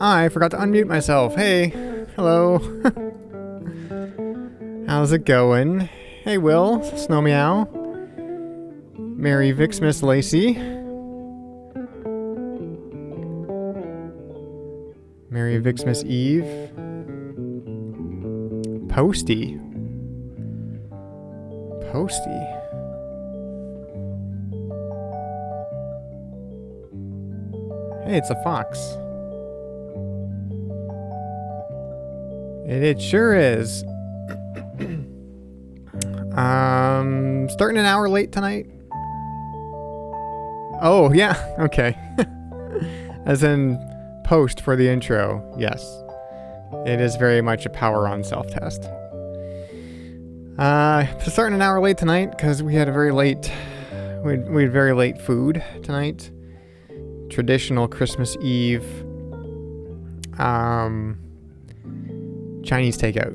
I forgot to unmute myself. Hey, hello. How's it going? Hey, Will, Snow Meow. Merry Vixmas Lacey. Merry Vixmas Eve. Posty. Hey, it's a fox. It sure is. Starting an hour late tonight. Oh, yeah, okay. As in post for the intro, yes. It is very much a power on self-test. Starting an hour late tonight because we had a very late, we had very late food tonight. Traditional Christmas Eve, Chinese takeout.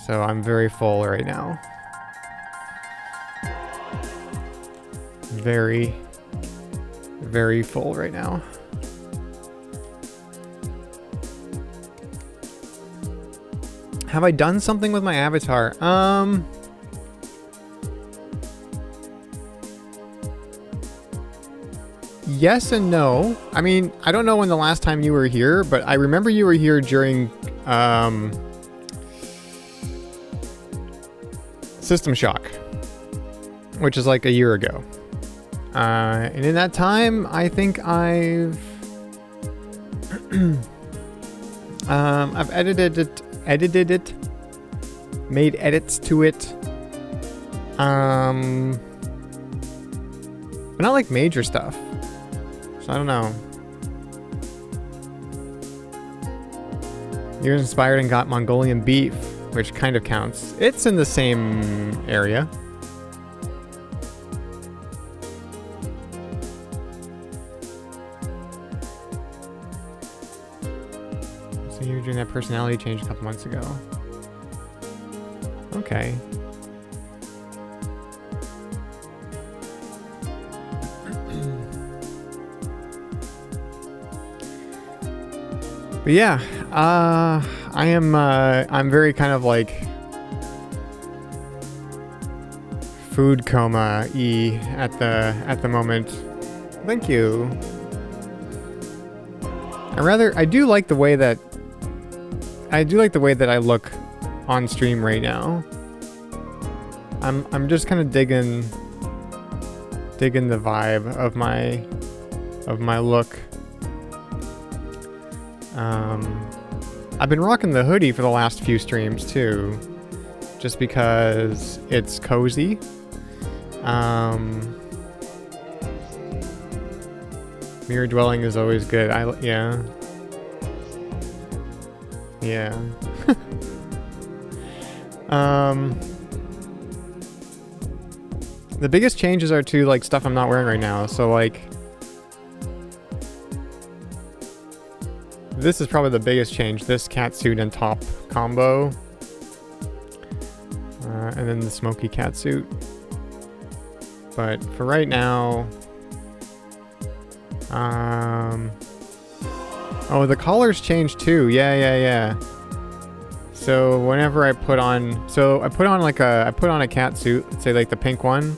So I'm very full right now. Very, very full right now. Have I done something with my avatar? Yes and no. I mean, I don't know when the last time you were here, but I remember you were here during System Shock, which is like a year ago. And in that time, I think I've I've edited it, made edits to it. But not like major stuff. So I don't know. You're inspired and got Mongolian beef, which kind of counts. It's in the same area. So you were doing that personality change a couple months ago. Okay. But yeah, I'm very kind of like food coma-y at the moment. Thank you. I do like the way that I look on stream right now. I'm just kind of digging the vibe of my look. I've been rocking the hoodie for the last few streams too, just because it's cozy. Mirror dwelling is always good. Yeah. The biggest changes are to like stuff I'm not wearing right now. So like, this is probably the biggest change. This catsuit and top combo. And then the smoky catsuit. But for right now... Oh, the collar's changed too. Yeah. So whenever I put on... So I put on a catsuit, say like the pink one.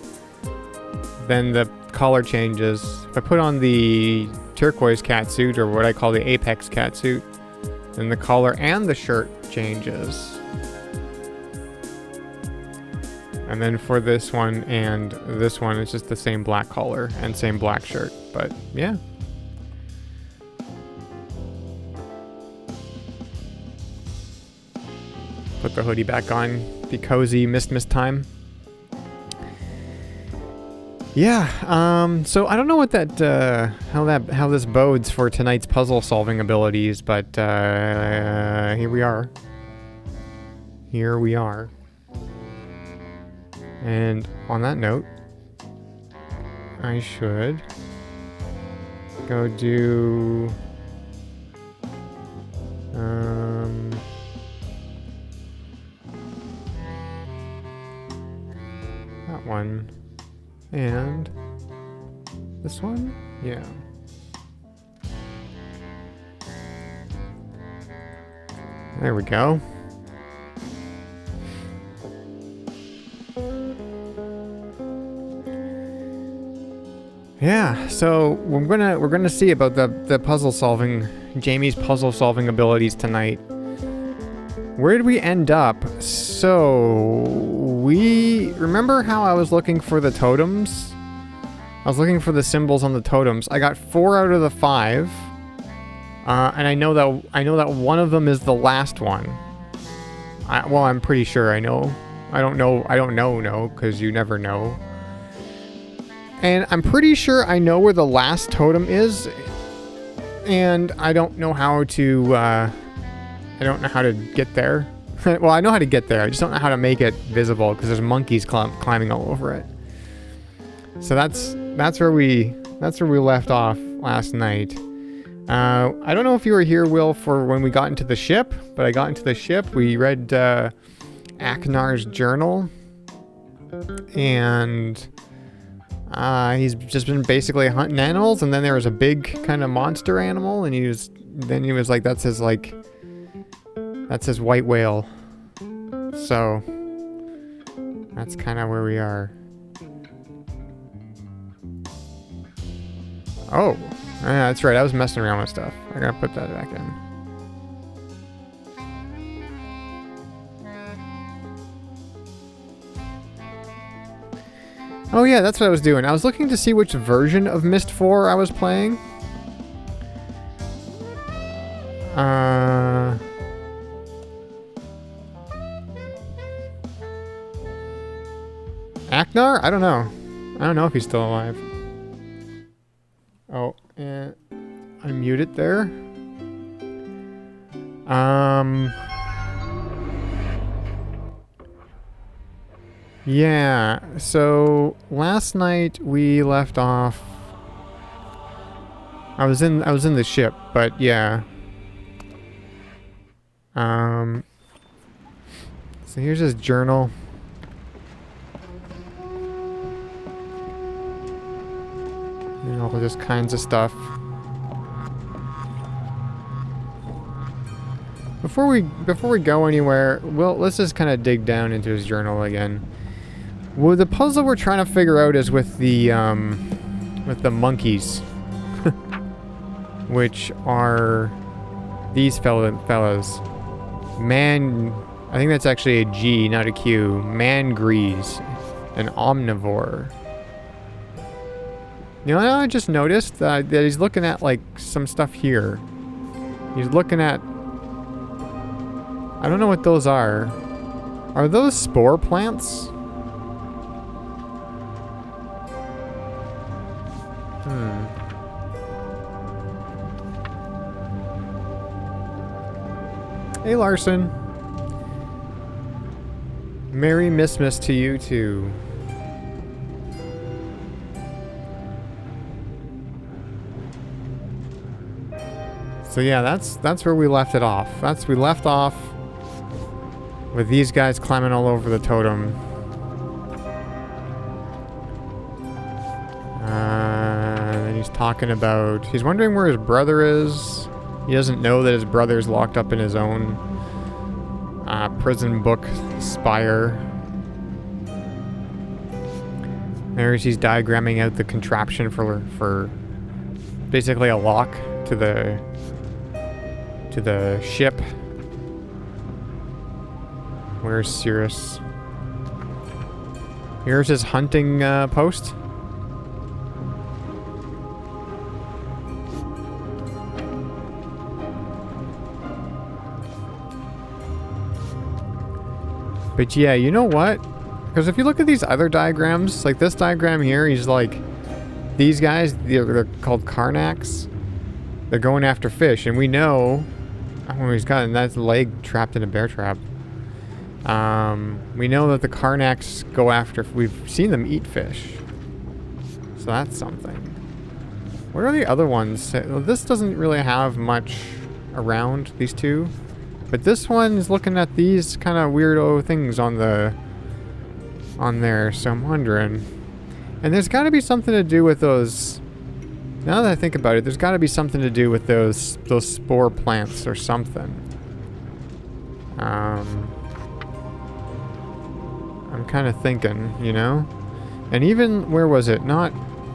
Then the collar changes. If I put on the turquoise catsuit, or what I call the Apex catsuit, then the collar and the shirt changes. And then for this one and this one, it's just the same black collar and same black shirt. But yeah. Put the hoodie back on. Be cozy. Mist time. Yeah, so I don't know what how this bodes for tonight's puzzle solving abilities, but here we are. And on that note, I should go do that one. And this one? Yeah. There we go. Yeah, so we're gonna see about the puzzle solving, Jamie's puzzle solving abilities tonight. Where did we end up? So we remember how I was looking for the totems? I was looking for the symbols on the totems. I got 4 out of the 5. And I know that one of them is the last one. Well, I'm pretty sure I know. I don't know, because you never know. And I'm pretty sure I know where the last totem is. And I don't know how to, get there. Well, I know how to get there. I just don't know how to make it visible, because there's monkeys climbing all over it. So that's where we left off last night. I don't know if you were here, Will, for when we got into the ship, but I got into the ship. We read Aknar's journal, and he's just been basically hunting animals. And then there was a big kind of monster animal, and he was like, that's his white whale. So that's kind of where we are. Oh. Yeah, that's right. I was messing around with stuff. I gotta put that back in. Oh yeah, that's what I was doing. I was looking to see which version of Myst IV I was playing. Aknar? I don't know. I don't know if he's still alive. Oh, and unmute it there. Yeah, so last night we left off. I was in the ship, but yeah. So here's his journal. And all this kinds of stuff. Before we go anywhere, well, let's just kind of dig down into his journal again. Well, the puzzle we're trying to figure out is with the monkeys, which are these fellas. I think that's actually a G, not a Q. Mangrees, an omnivore. You know, I just noticed that he's looking at, like, some stuff here. He's looking at... I don't know what those are. Are those spore plants? Hey, Larson. Merry Mistmas to you, too. So yeah, that's where we left it off. We left off with these guys climbing all over the totem. And he's talking about... He's wondering where his brother is. He doesn't know that his brother's locked up in his own prison book spire. There's he's diagramming out the contraption for basically a lock to the ship. Where's Cirrus? Here's his hunting post. But yeah, you know what? Because if you look at these other diagrams, like this diagram here, he's like, these guys, they're called Karnaks. They're going after fish, and we know... Oh, he's got that leg trapped in a bear trap. We know that the Karnaks go after... We've seen them eat fish. So that's something. What are the other ones? Well, this doesn't really have much around, these two. But this one's looking at these kind of weirdo things on there, so I'm wondering. And there's got to be something to do with those... Now that I think about it, there's got to be something to do with those spore plants or something. I'm kind of thinking, you know? And even, where was it? Not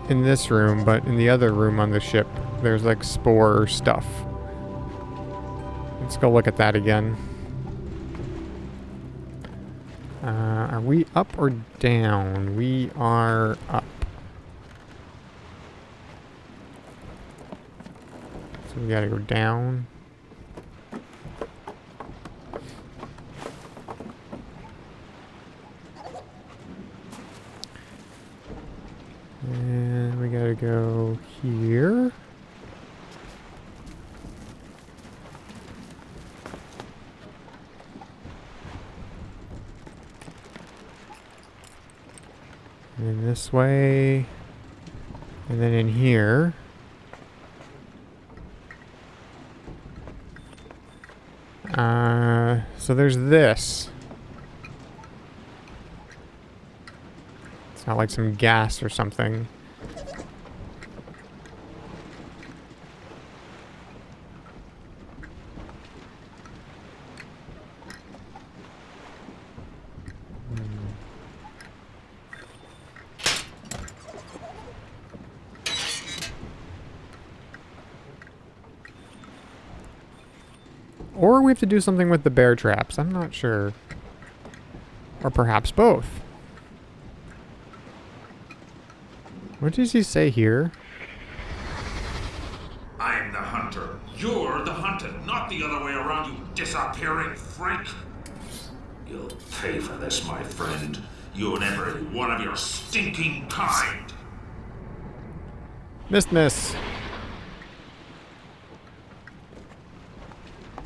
in this room, but in the other room on the ship. There's like spore stuff. Let's go look at that again. Are we up or down? We are up. So we gotta go down. And we gotta go here. And then this way. And then in here. So there's this. It's not like some gas or something. Or we have to do something with the bear traps. I'm not sure. Or perhaps both. What does he say here? I'm the hunter. You're the hunted, not the other way around, you disappearing freak. You'll pay for this, my friend. You and every one of your stinking kind. Miss.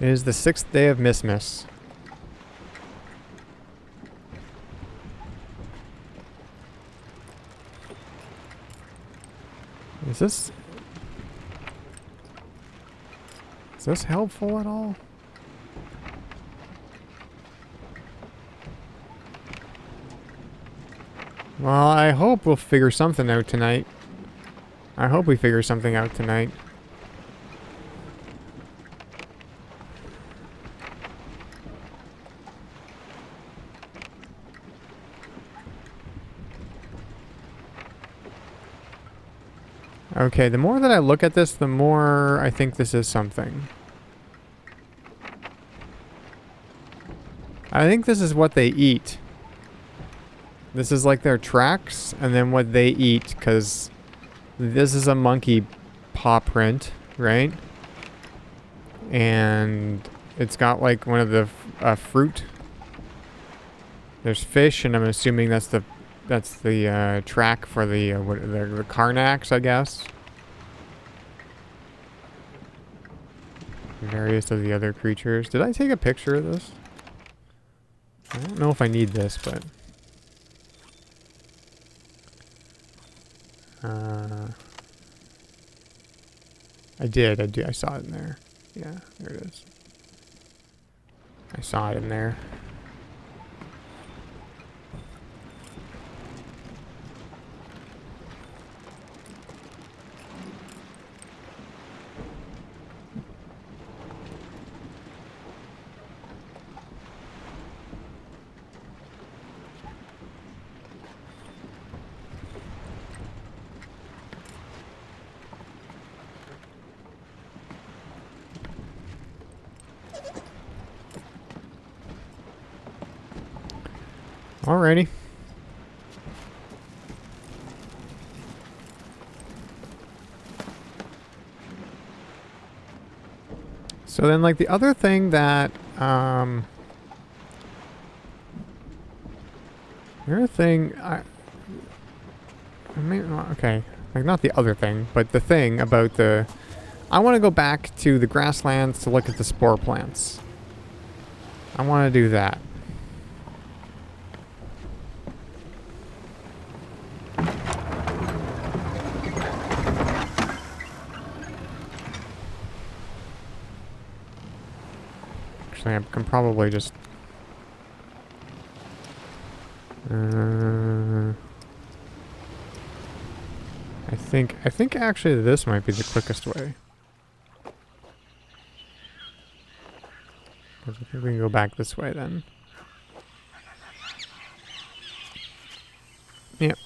It is the 6th day of Miss. Is this helpful at all? Well, I hope we'll figure something out tonight. I hope we figure something out tonight. Okay, the more that I look at this, the more I think this is something. I think this is what they eat. This is like their tracks, and then what they eat, because this is a monkey paw print, right? And it's got like one of the fruit. There's fish, and I'm assuming that's the track for the Karnaks, I guess. Various of the other creatures. Did I take a picture of this? I don't know if I need this, but I did. I saw it in there. Yeah, there it is. I saw it in there. Alrighty. So then, like, the other thing that, the other thing, I mean, okay, like, not the other thing, but the thing about the, I want to go back to the grasslands to look at the spore plants. I want to do that. I can probably just I think actually this might be the quickest way. Because I think we can go back this way then. Yep.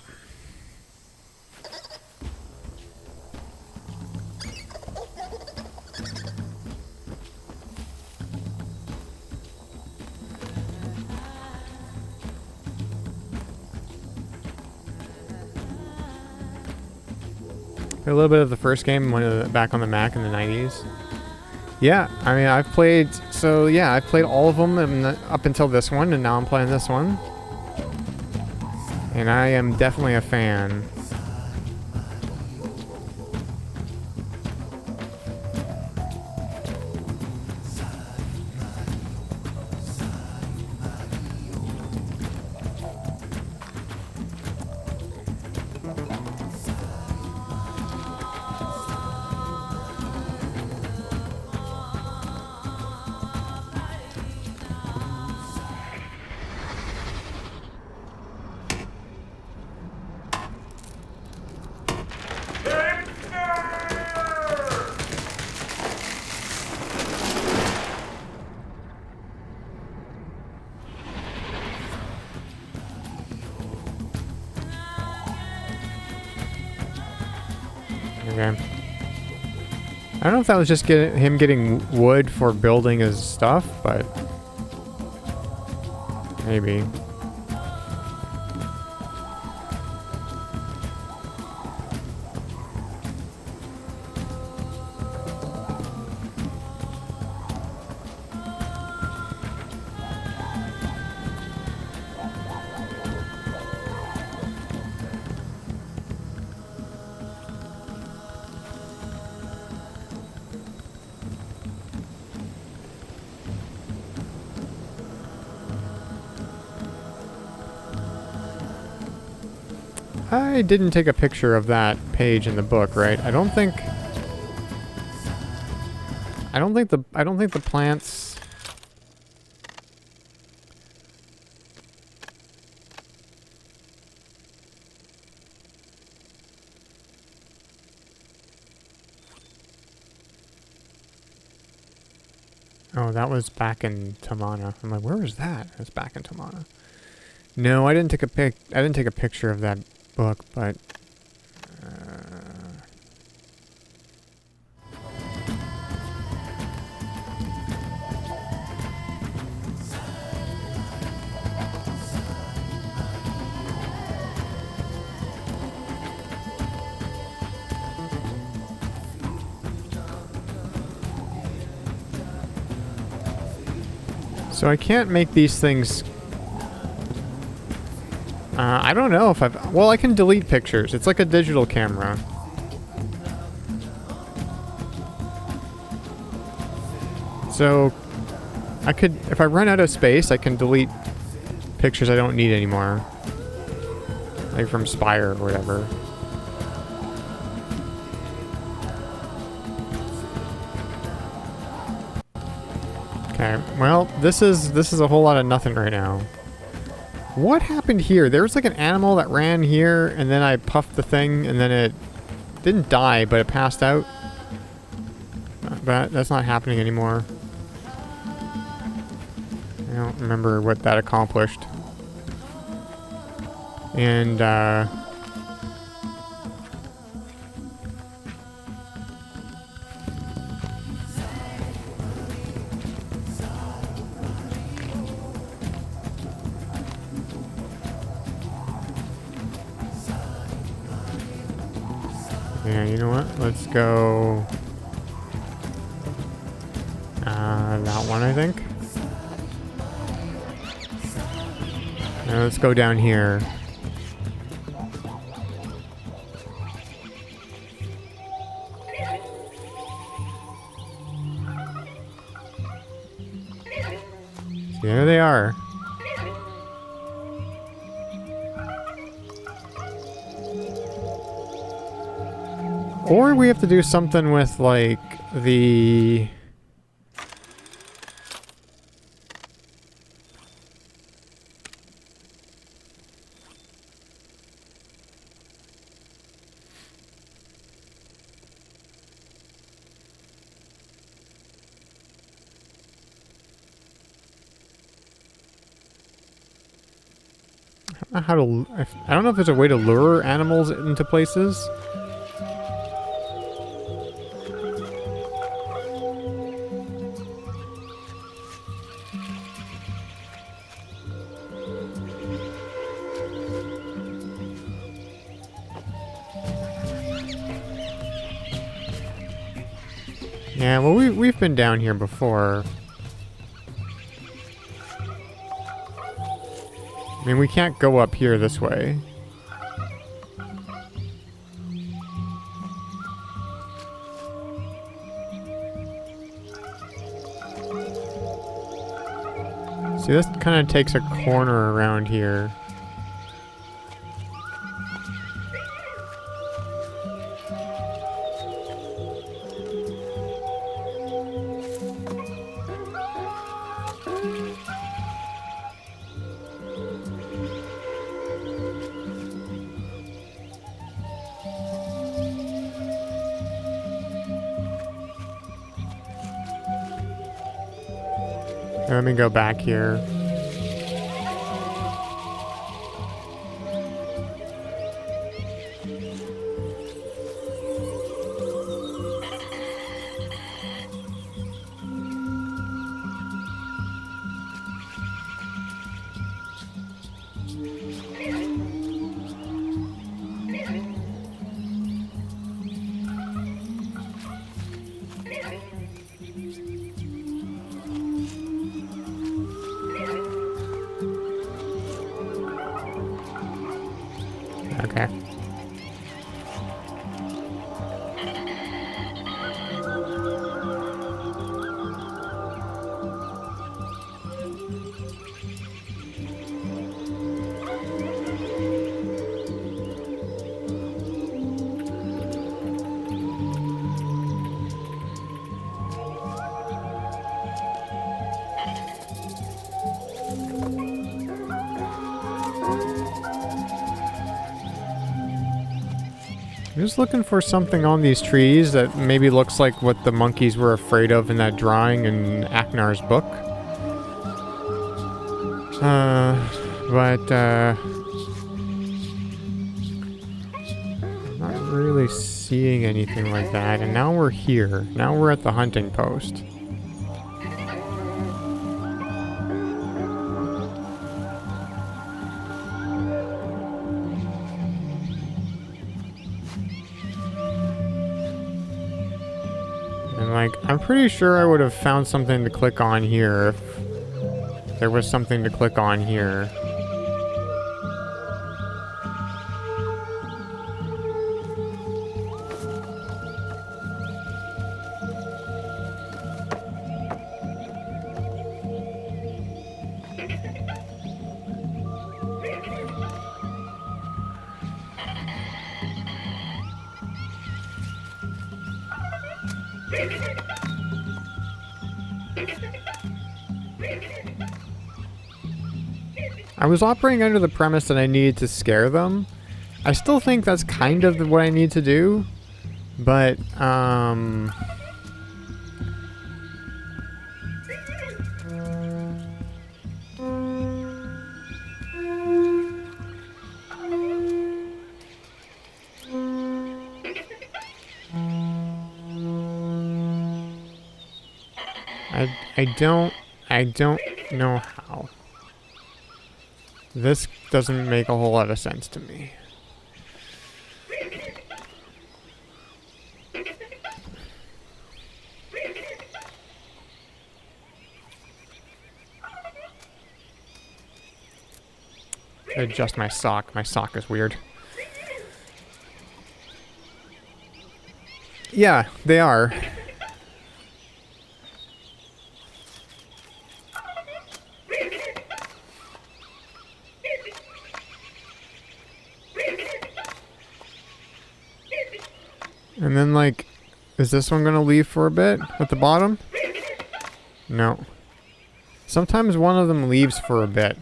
A little bit of the first game when back on the Mac in the 90s. Yeah, I mean, I've played all of them up until this one, and now I'm playing this one. And I am definitely a fan. Okay. I don't know if that was just him getting wood for building his stuff, but maybe. I didn't take a picture of that page in the book, right? I don't think the plants. Oh, that was back in Tamana. I'm like, where was that? It was back in Tamana. No, I didn't take a picture of that book, but so I can't make these things. I don't know if I've... Well, I can delete pictures. It's like a digital camera. So, I could... If I run out of space, I can delete pictures I don't need anymore. Like from Spire or whatever. Okay, well, this is a whole lot of nothing right now. What happened here? There was like an animal that ran here, and then I puffed the thing, and then it didn't die, but it passed out. But that's not happening anymore. I don't remember what that accomplished. And, yeah, you know what? Let's go... that one, I think. Now let's go down here. There they are. Or we have to do something with, like, the... I don't know how to. I don't know if there's a way to lure animals into places. Yeah, well, we've been down here before. I mean, we can't go up here this way. See, this kind of takes a corner around here. Let me go back here. Okay. I'm just looking for something on these trees that maybe looks like what the monkeys were afraid of in that drawing in Aknar's book. But I'm not really seeing anything like that. And now we're here. Now we're at the hunting post. And like, I'm pretty sure I would have found something to click on here if there was something to click on here. I was operating under the premise that I needed to scare them. I still think that's kind of what I need to do, but I don't know how. This doesn't make a whole lot of sense to me. Adjust my sock. My sock is weird. Yeah, they are. And then, like, is this one gonna leave for a bit at the bottom? No. Sometimes one of them leaves for a bit.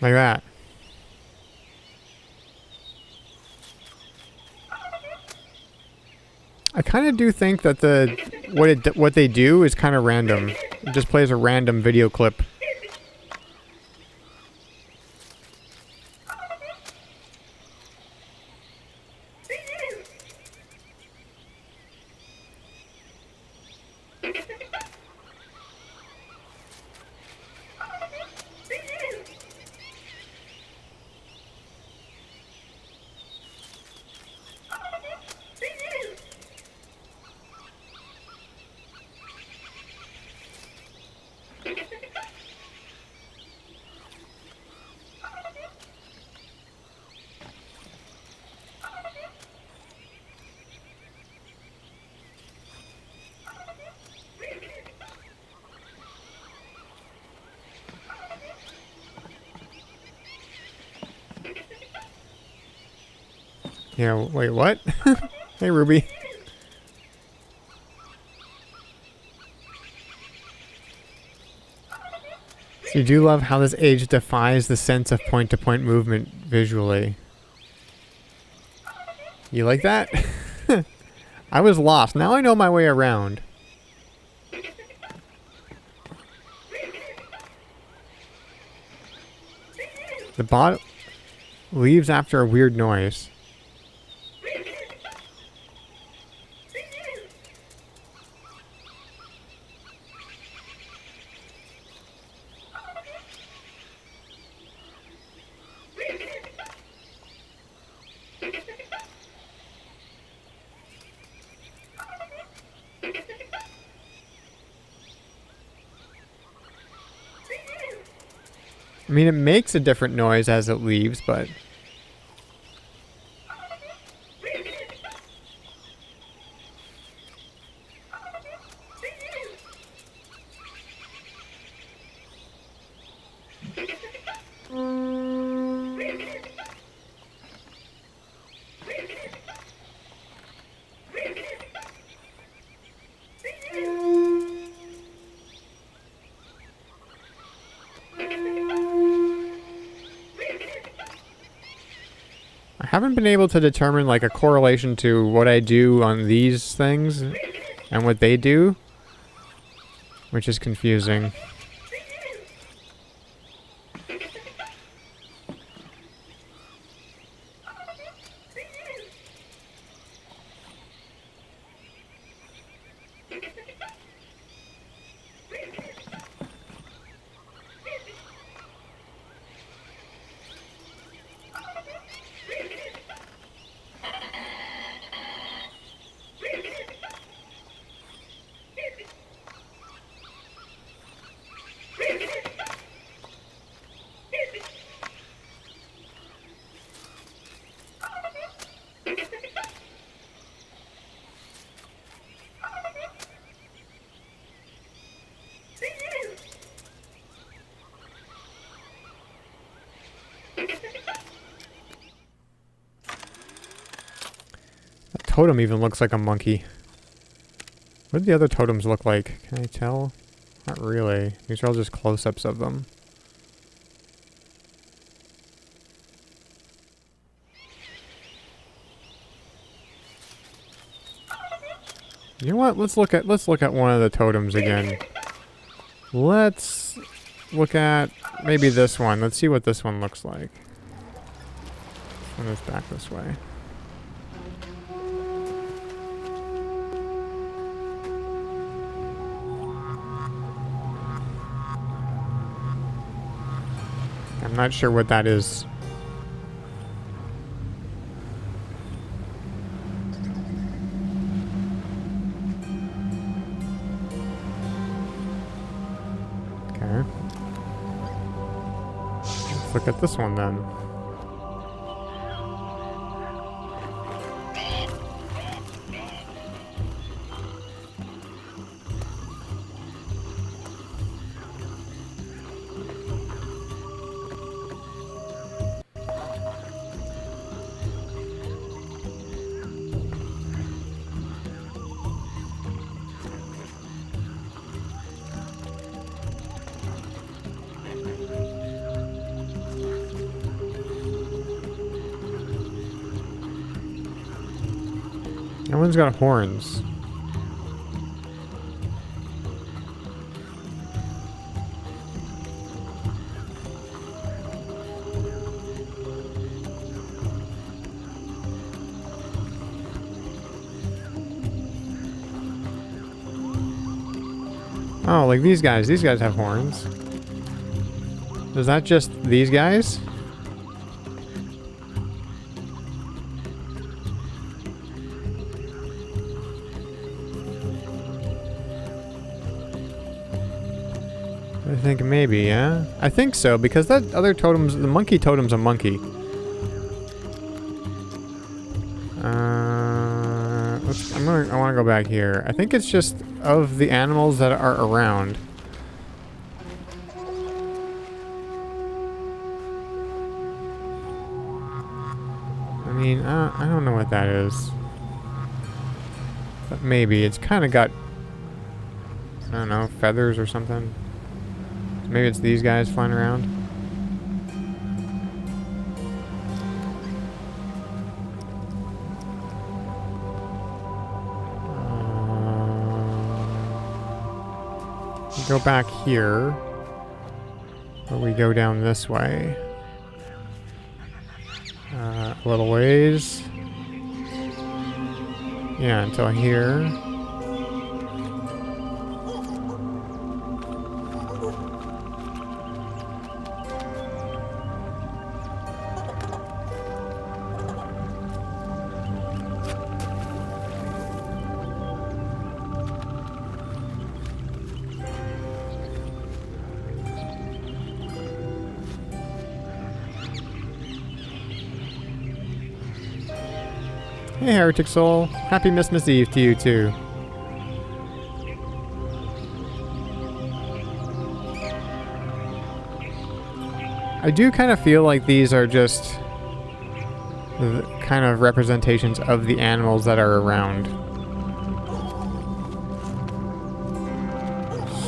Like that. I kind of do think that the what they do is kind of random. It just plays a random video clip. Yeah, wait, what? Hey, Ruby. So you do love how this age defies the sense of point-to-point movement visually. You like that? I was lost. Now I know my way around. The bot leaves after a weird noise. I mean, it makes a different noise as it leaves, but... I haven't been able to determine like a correlation to what I do on these things and what they do, which is confusing. That totem even looks like a monkey. What do the other totems look like? Can I tell? Not really. These are all just close-ups of them. You know what? Let's look at one of the totems again. Let's look at maybe this one. Let's see what this one looks like. This one is back this way. I'm not sure what that is. Okay. Let's look at this one then. That one's got horns. Oh, like these guys. These guys have horns. Is that just these guys? I think maybe, yeah? I think so, because that other totem's... The monkey totem's a monkey. Let's, I want to go back here. I think it's just of the animals that are around. I mean, I don't know what that is. But maybe. It's kind of got... I don't know, feathers or something. Maybe it's these guys flying around. Go back here. Or we go down this way. A little ways. Yeah, until here. Hey, Heretic Soul. Happy Myst Eve to you, too. I do kind of feel like these are just the kind of representations of the animals that are around.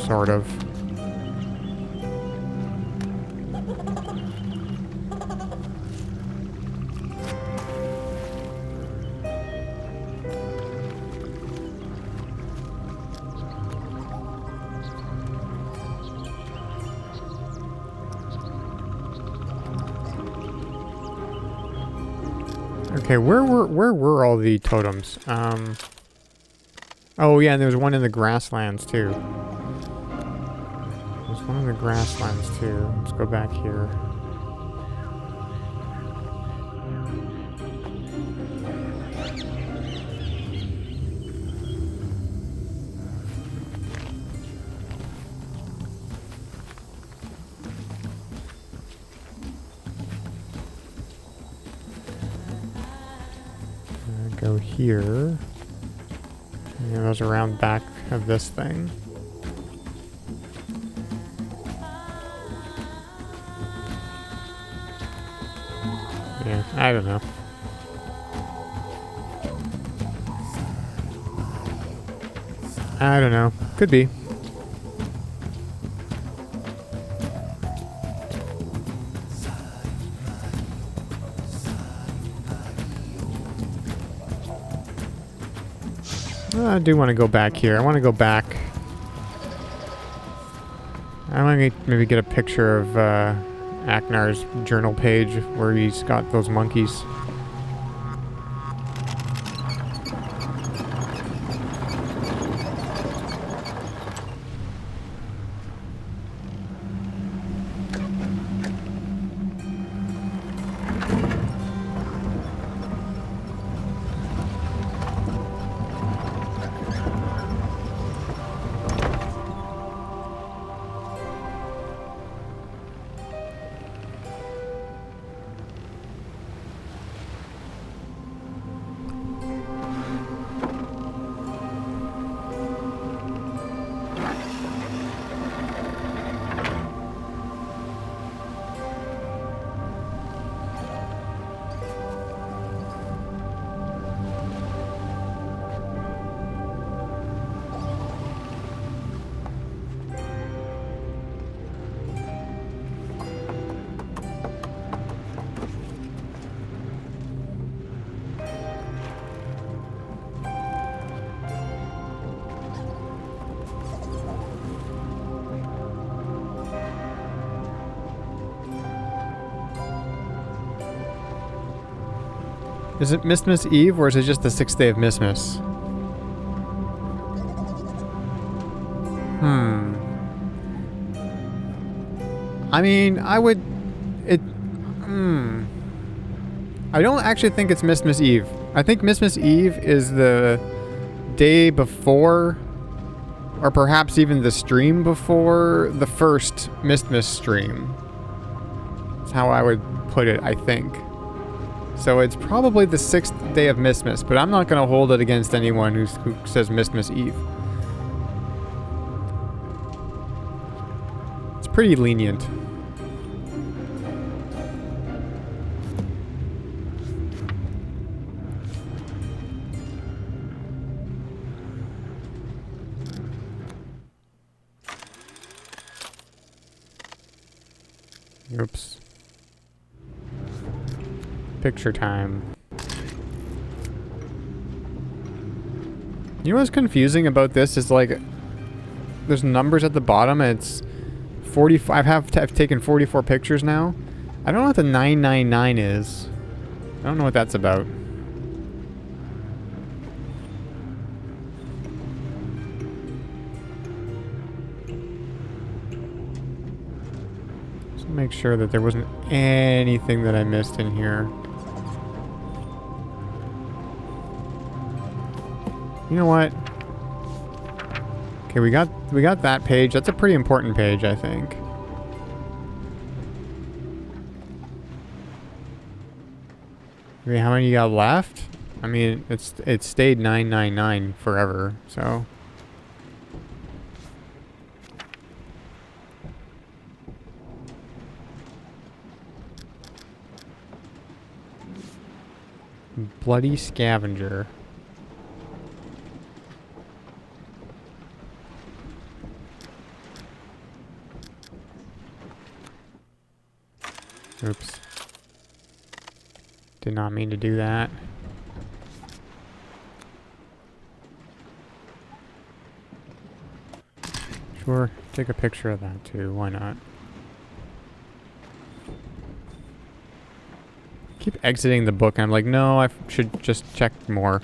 Sort of. Okay, where were all the totems? Oh yeah, and there was one in the grasslands too. There's one in the grasslands too. Let's go back here. Go here. And it goes around back of this thing. Yeah, I don't know. I don't know. Could be. I do want to go back here. I want to go back. I want to maybe get a picture of Aknar's journal page where he's got those monkeys. Is it Myst Eve, or is it just the 6th day of Myst? Hmm. I mean, I would... It... I don't actually think it's Myst Eve. I think Myst Eve is the day before, or perhaps even the stream before, the first Myst stream. That's how I would put it, I think. So it's probably the 6th day of Myst, but I'm not going to hold it against anyone who says Myst Eve. It's pretty lenient. Oops. Picture time. You know what's confusing about this is like there's numbers at the bottom and it's 45. I've taken 44 pictures now. I don't know what the 999 is. I don't know what that's about. Just make sure that there wasn't anything that I missed in here. You know what? Okay, we got that page. That's a pretty important page, I think. I mean, how many you got left? I mean, it stayed 999 forever, so. Bloody scavenger. Oops. Did not mean to do that. Sure, take a picture of that too, why not? Keep exiting the book and I'm like, no, I should just check more.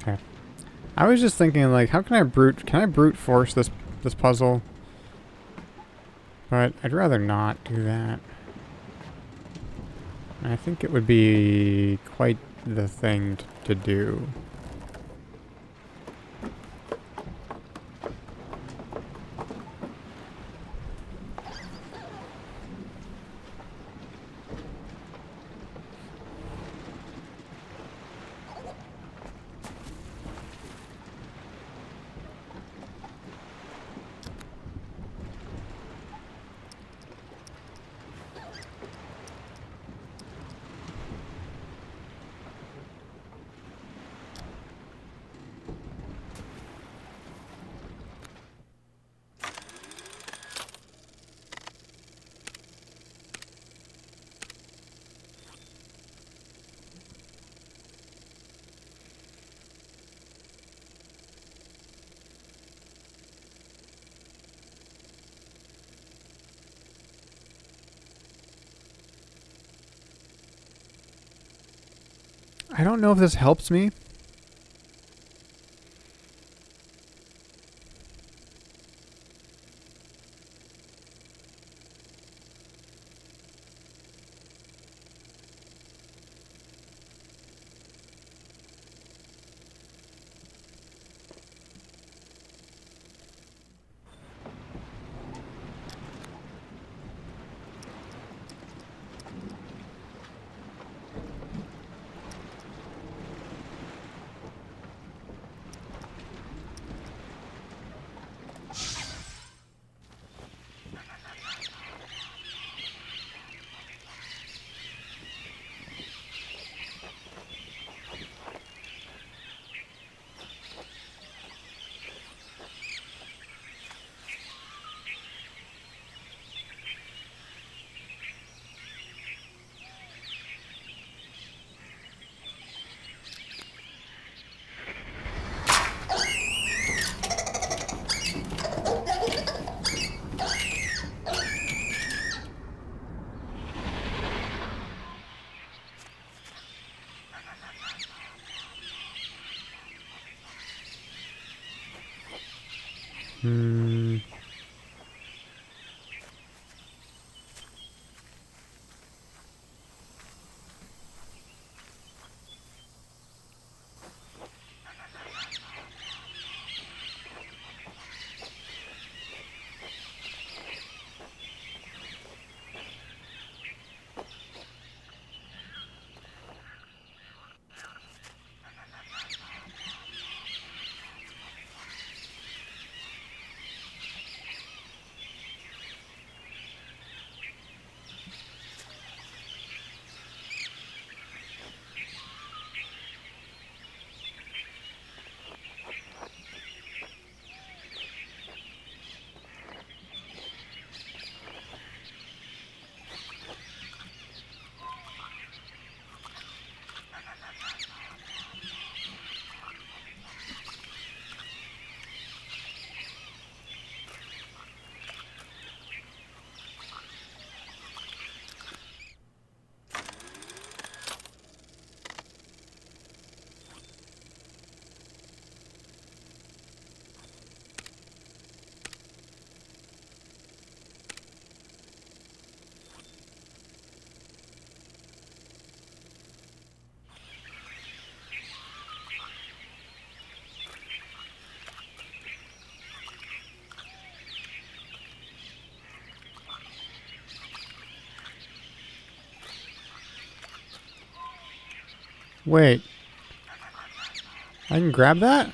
Okay. I was just thinking, like, how can I brute force this puzzle? But I'd rather not do that. I think it would be quite the thing to do. I don't know if this helps me. Hmm. Wait. I can grab that?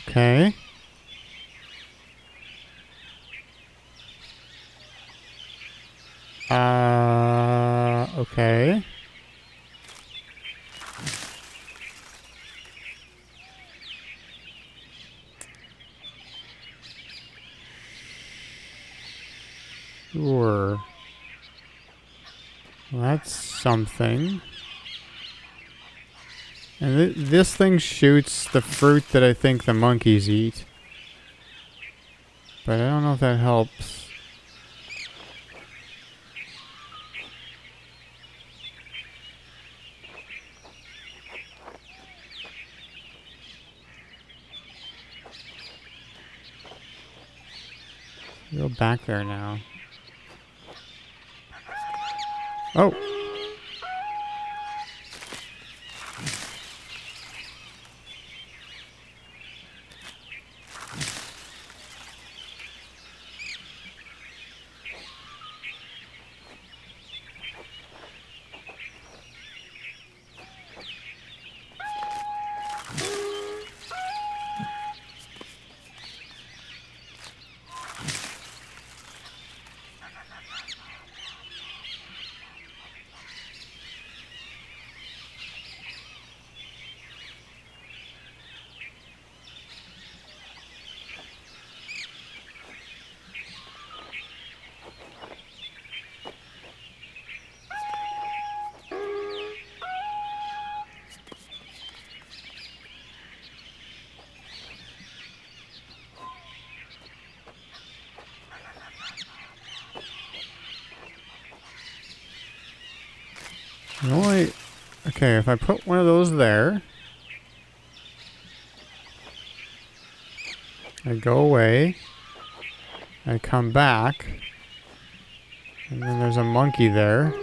Okay. Okay. Sure. Well, that's something. And this thing shoots the fruit that I think the monkeys eat. But I don't know if that helps. Go back there now. Oh! Only... Okay, if I put one of those there... I go away. I come back. And then there's a monkey there.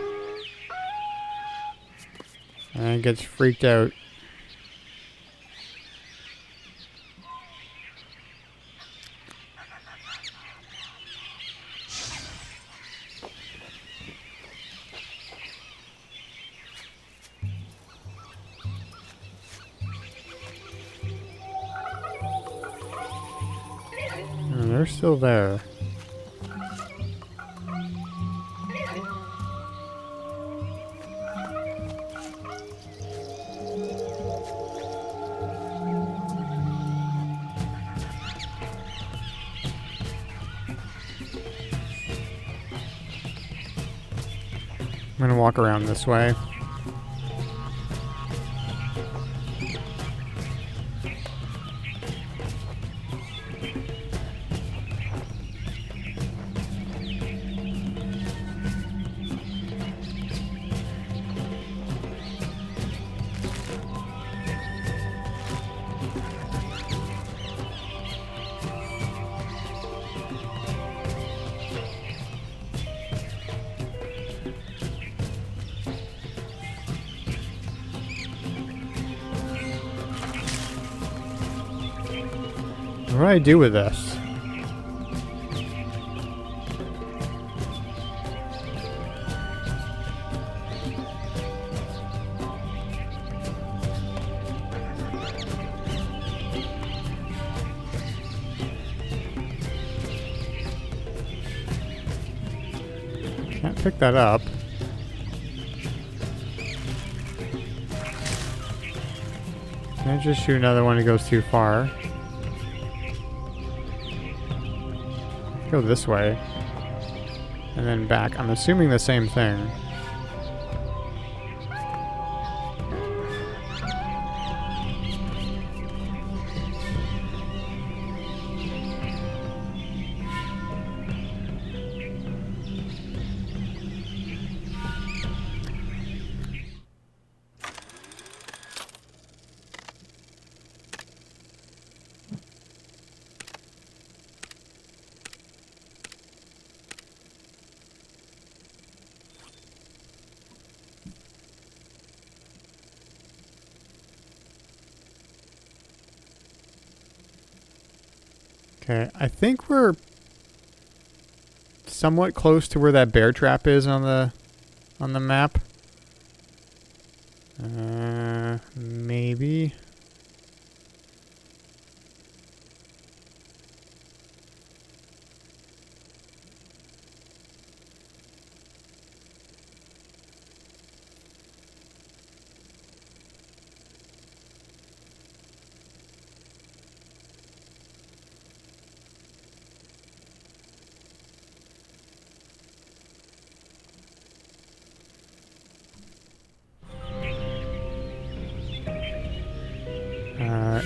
And it gets freaked out. And they're still there. I'm gonna walk around this way. What do I do with this? Can't pick that up. Can I just shoot another one that goes too far? Go this way. And then back. I'm assuming the same thing. Okay, I think we're somewhat close to where that bear trap is on the map. Maybe.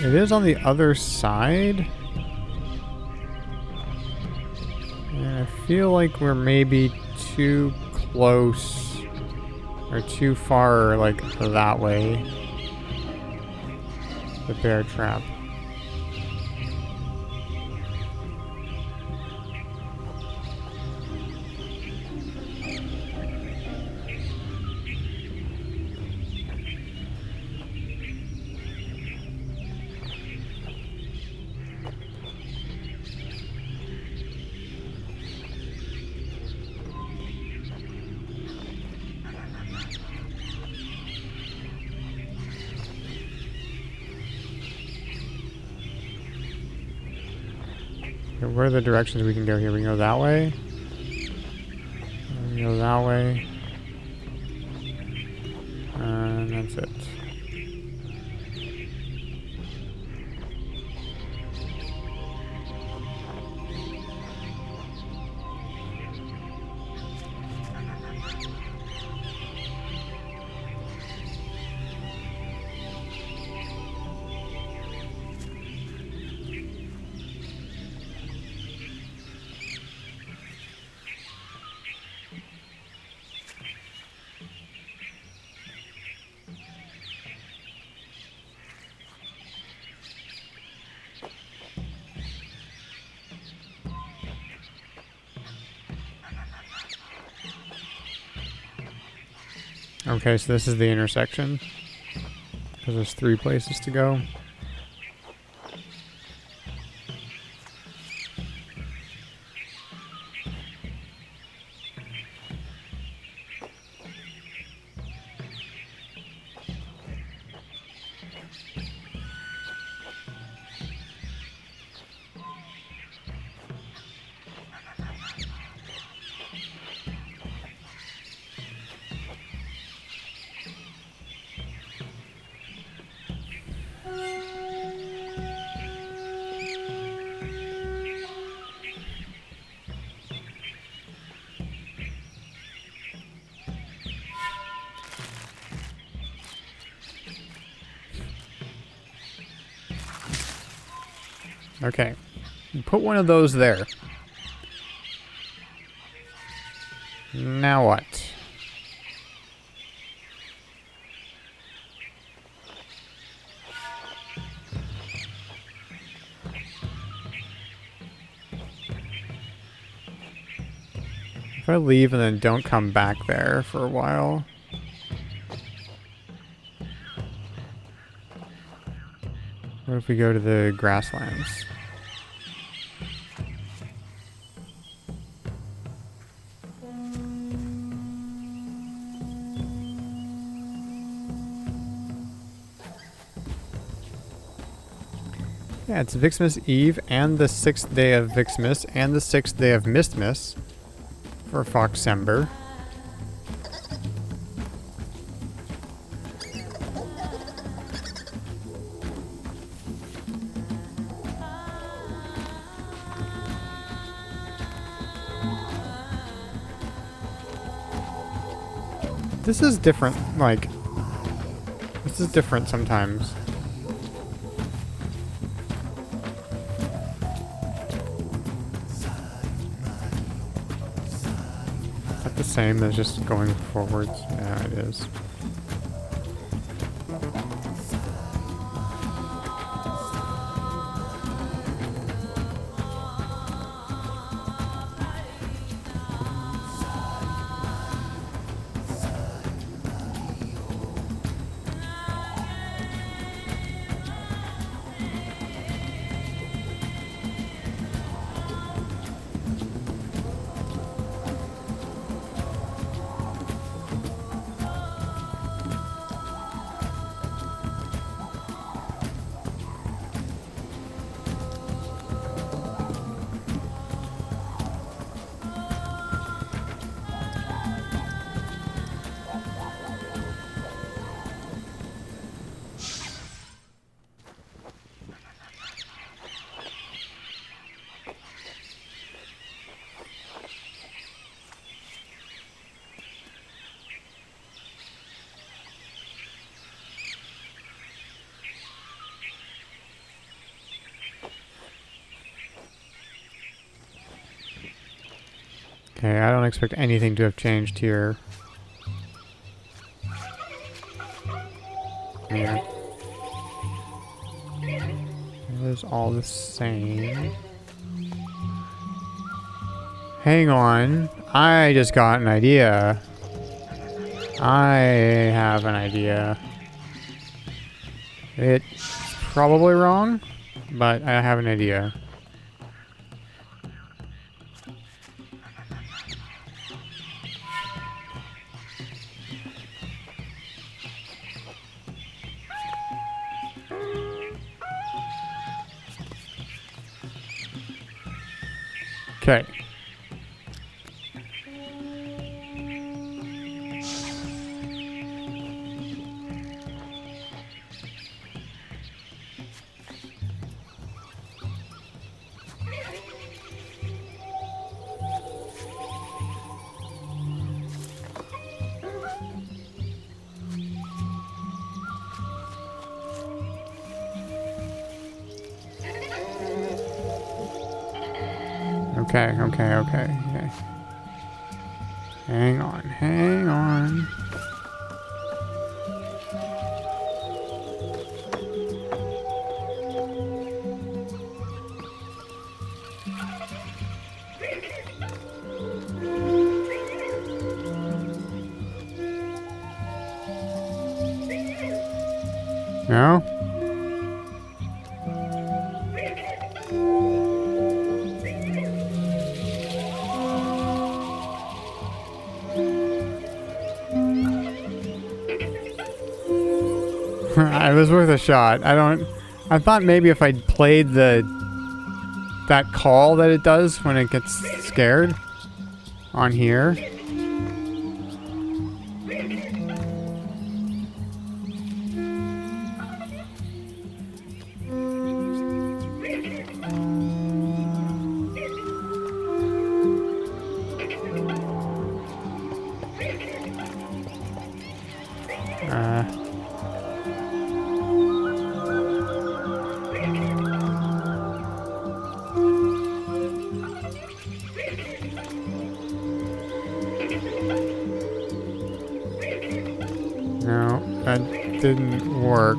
It is on the other side. And I feel like we're maybe too close or too far, like, that way. The bear trap. Where are the directions we can go here? We can go that way. We can go that way. And that's it. Okay, so this is the intersection. Because there's 3 places to go. Okay. Put one of those there. Now what? If I leave and then don't come back there for a while. What if we go to the grasslands? Yeah, it's Vixmas Eve and the 6th day of Vixmas and the 6th day of Mistmas for Foxember. This is different, like, this is different sometimes. Is that the same as just going forwards? Yeah, it is. Okay, I don't expect anything to have changed here. Yeah. It was all the same. Hang on. I just got an idea. I have an idea. It's probably wrong, but I have an idea. Okay. Okay. Hang on. No? It was worth a shot. I thought maybe if I played that call that it does when it gets scared on here. didn't work.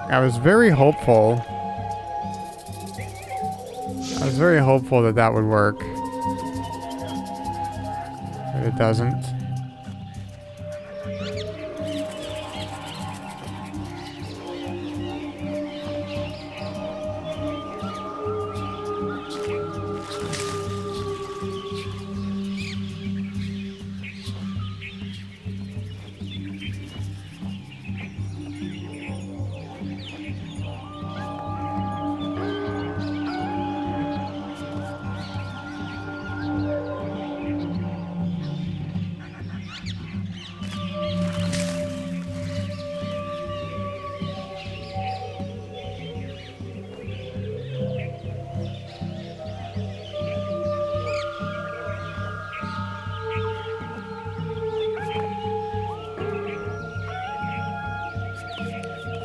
I was very hopeful. I was very hopeful that that would work. But it doesn't.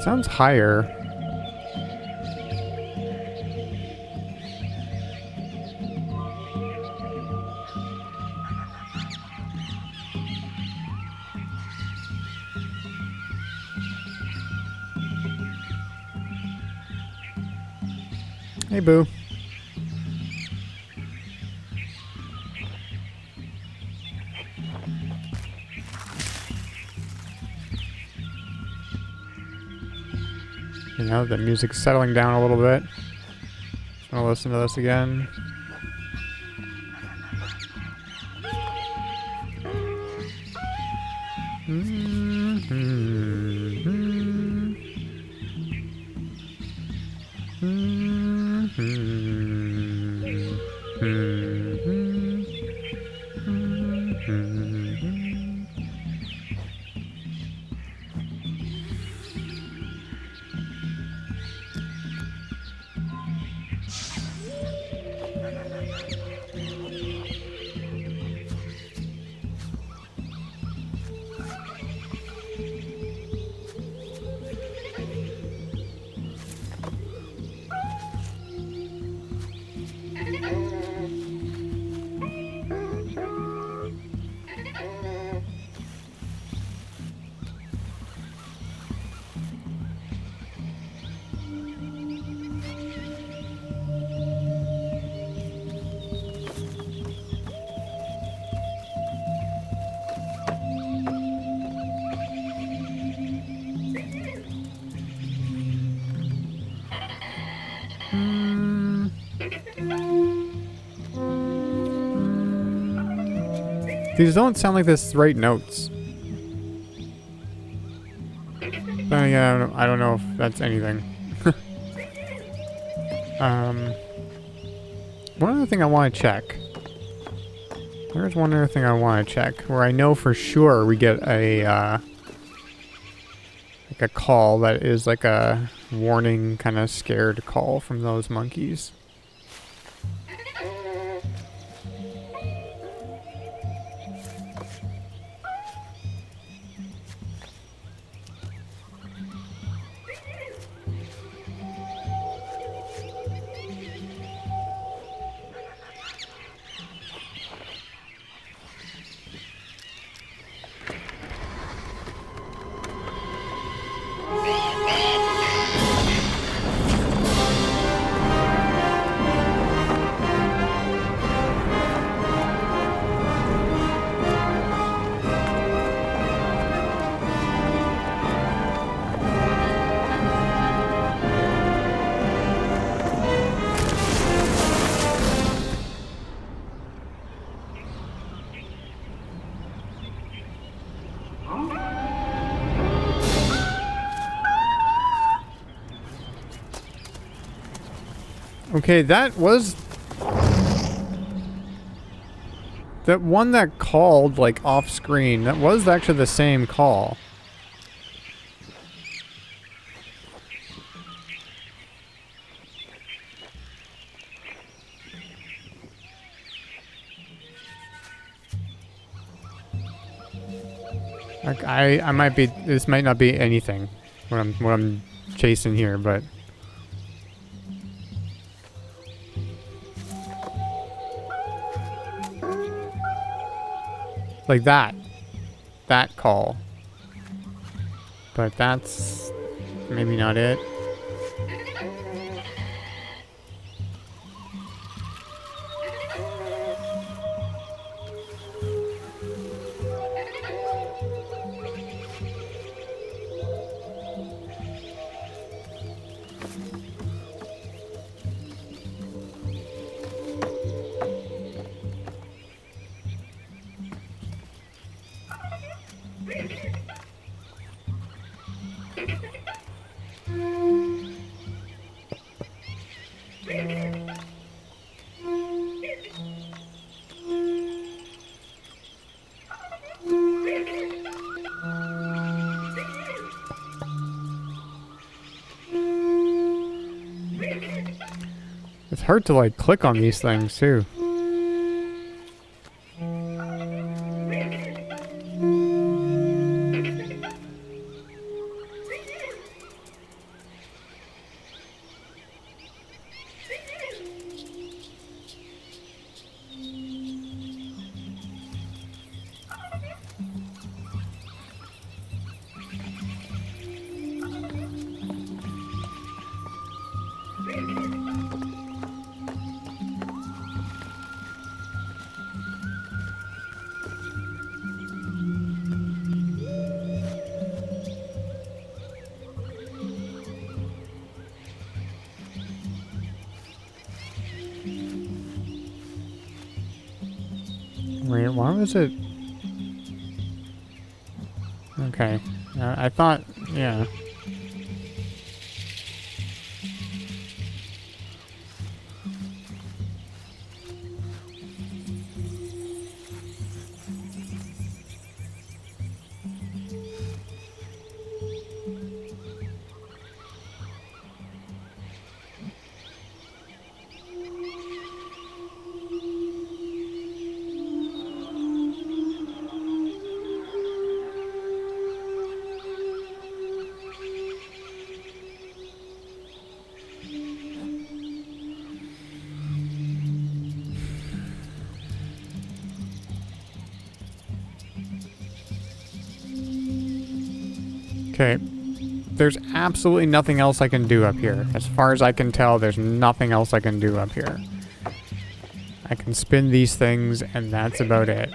Sounds higher. Hey, boo. You know, the music's settling down a little bit. Just want to listen to this again. These don't sound like the right notes. But yeah, I don't know if that's anything. One other thing I want to check. There's one other thing I want to check where I know for sure we get a like a call that is like a warning, kind of scared call from those monkeys. Okay, that was... That one that called, like, off screen, that was actually the same call. Like, I might be... This might not be anything, what I'm chasing here, but... Like that. That call. but that's maybe not it. It's hard to like click on these things too. Wait, why was it? Okay. I thought, yeah. Okay. There's absolutely nothing else I can do up here. As far as I can tell, there's nothing else I can do up here. I can spin these things, and that's about it.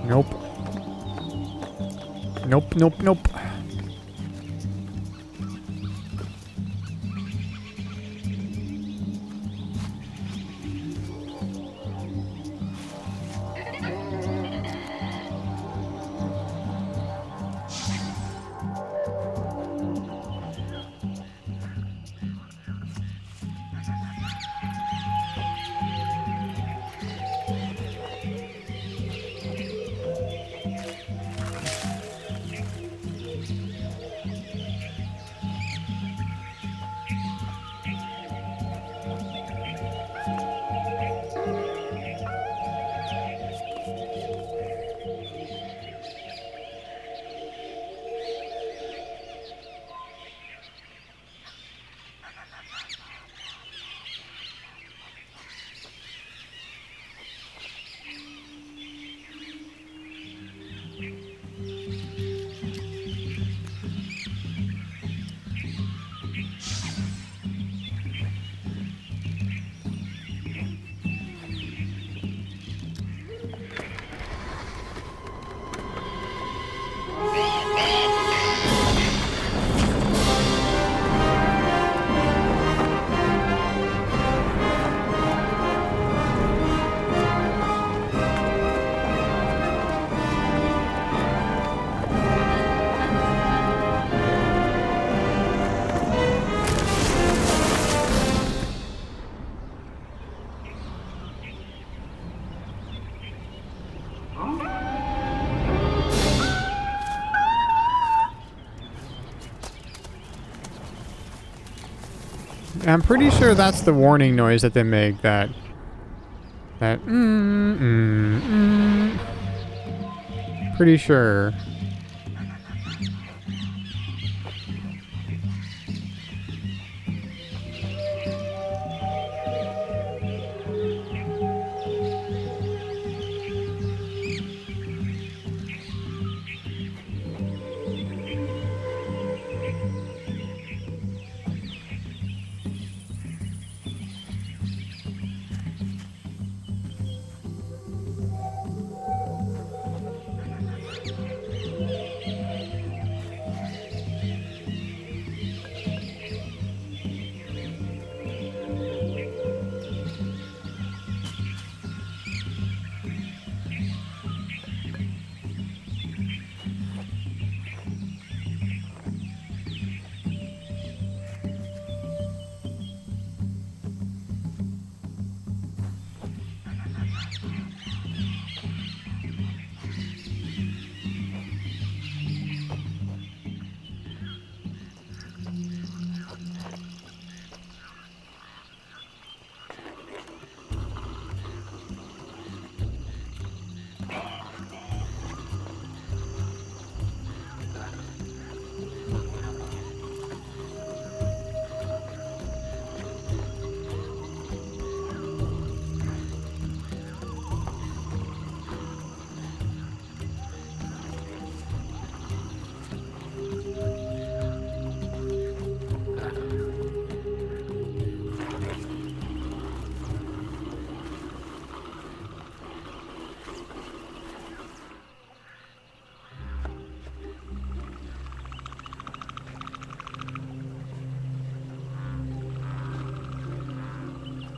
Nope. Nope, nope, nope. I'm pretty sure that's the warning noise that they make. That pretty sure.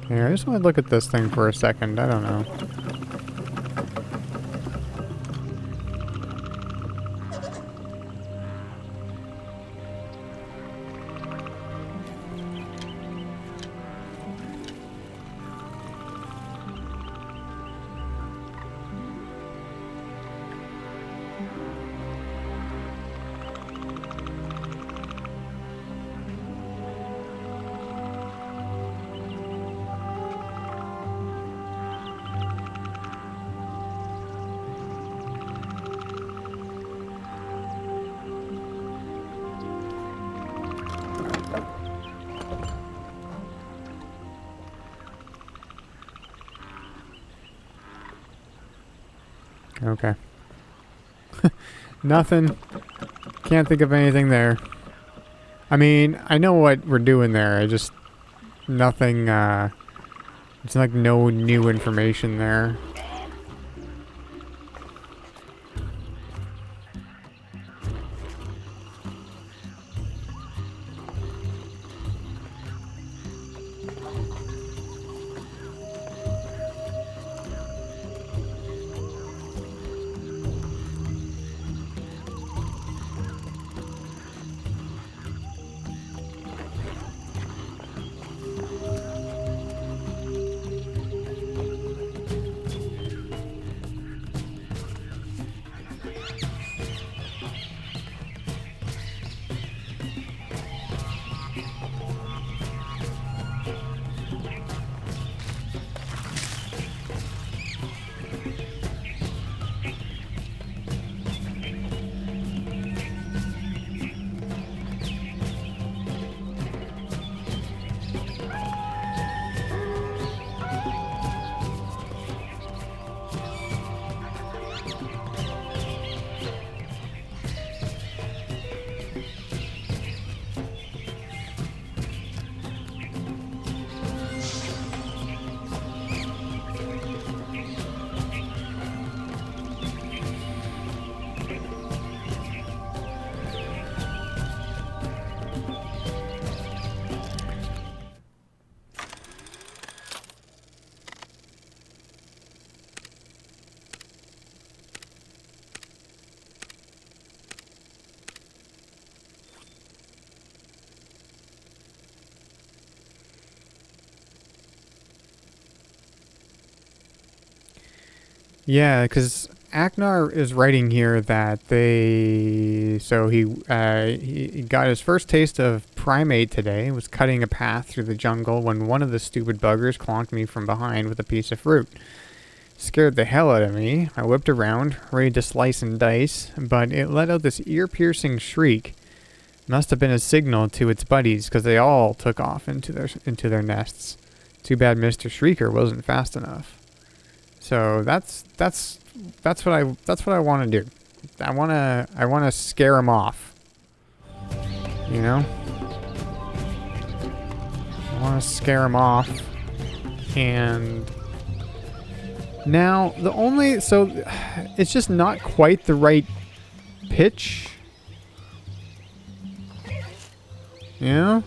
Here, I just want to look at this thing for a second. I don't know. Okay. Nothing. Can't think of anything there. I mean, I know what we're doing there. I just... Nothing, it's like no new information there. Yeah, because Aknar is writing here that they... So he got his first taste of primate today was cutting a path through the jungle when one of the stupid buggers clonked me from behind with a piece of fruit. Scared the hell out of me. I whipped around, ready to slice and dice, but it let out this ear-piercing shriek. Must have been a signal to its buddies, because they all took off into their nests. Too bad Mr. Shrieker wasn't fast enough. So that's what I want to do. I want to scare him off. You know? I want to scare him off. And now it's just not quite the right pitch. You know?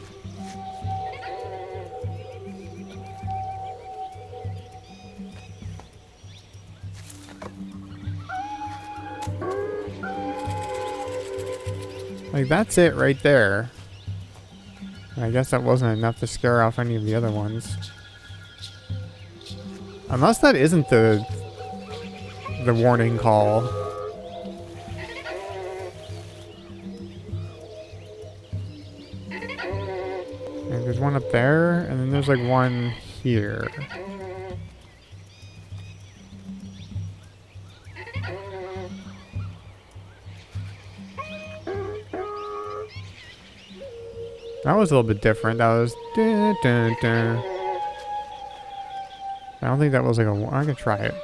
Like, that's it right there. I guess that wasn't enough to scare off any of the other ones. Unless that isn't the warning call. And there's one up there, and then there's like one here. That was a little bit different. That was... Dun, dun, dun. I don't think that was like a... I can try it.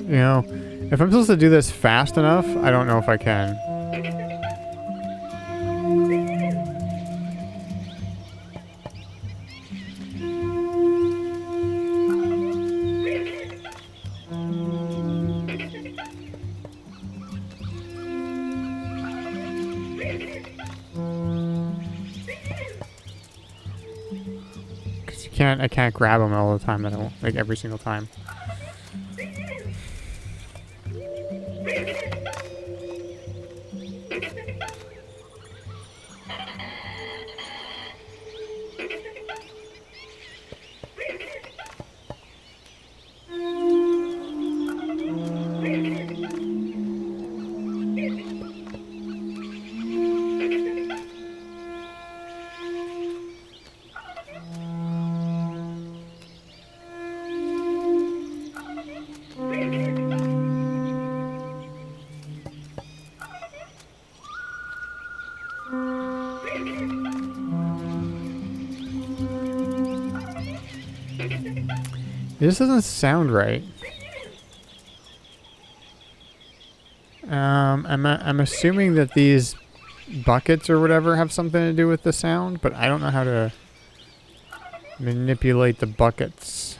You know, if I'm supposed to do this fast enough, I don't know if I can. Because I can't grab them all the time. I don't, like every single time. This doesn't sound right. I'm assuming that these buckets or whatever have something to do with the sound, but I don't know how to manipulate the buckets.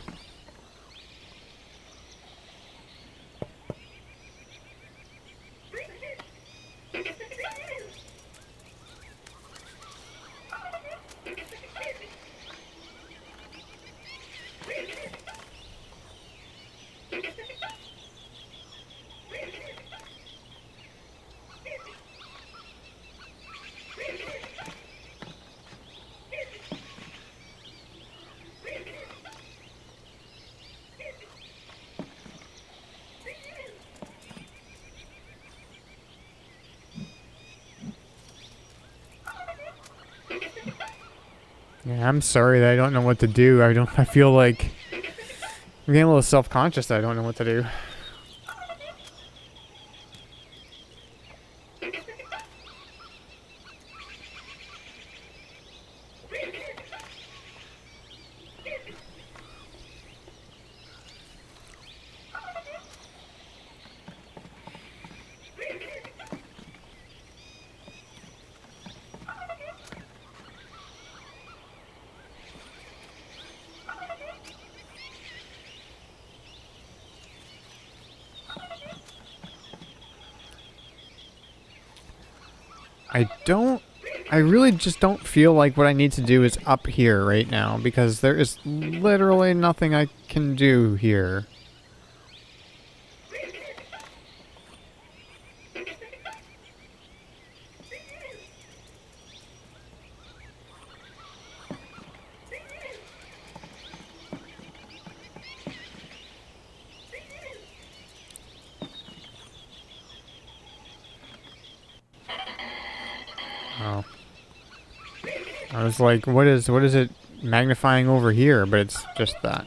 Yeah, I'm sorry that I don't know what to do. I feel like I'm getting a little self-conscious that I don't know what to do. I really just don't feel like what I need to do is up here right now, because there is literally nothing I can do here. Oh. I was like, what is it magnifying over here? But it's just that.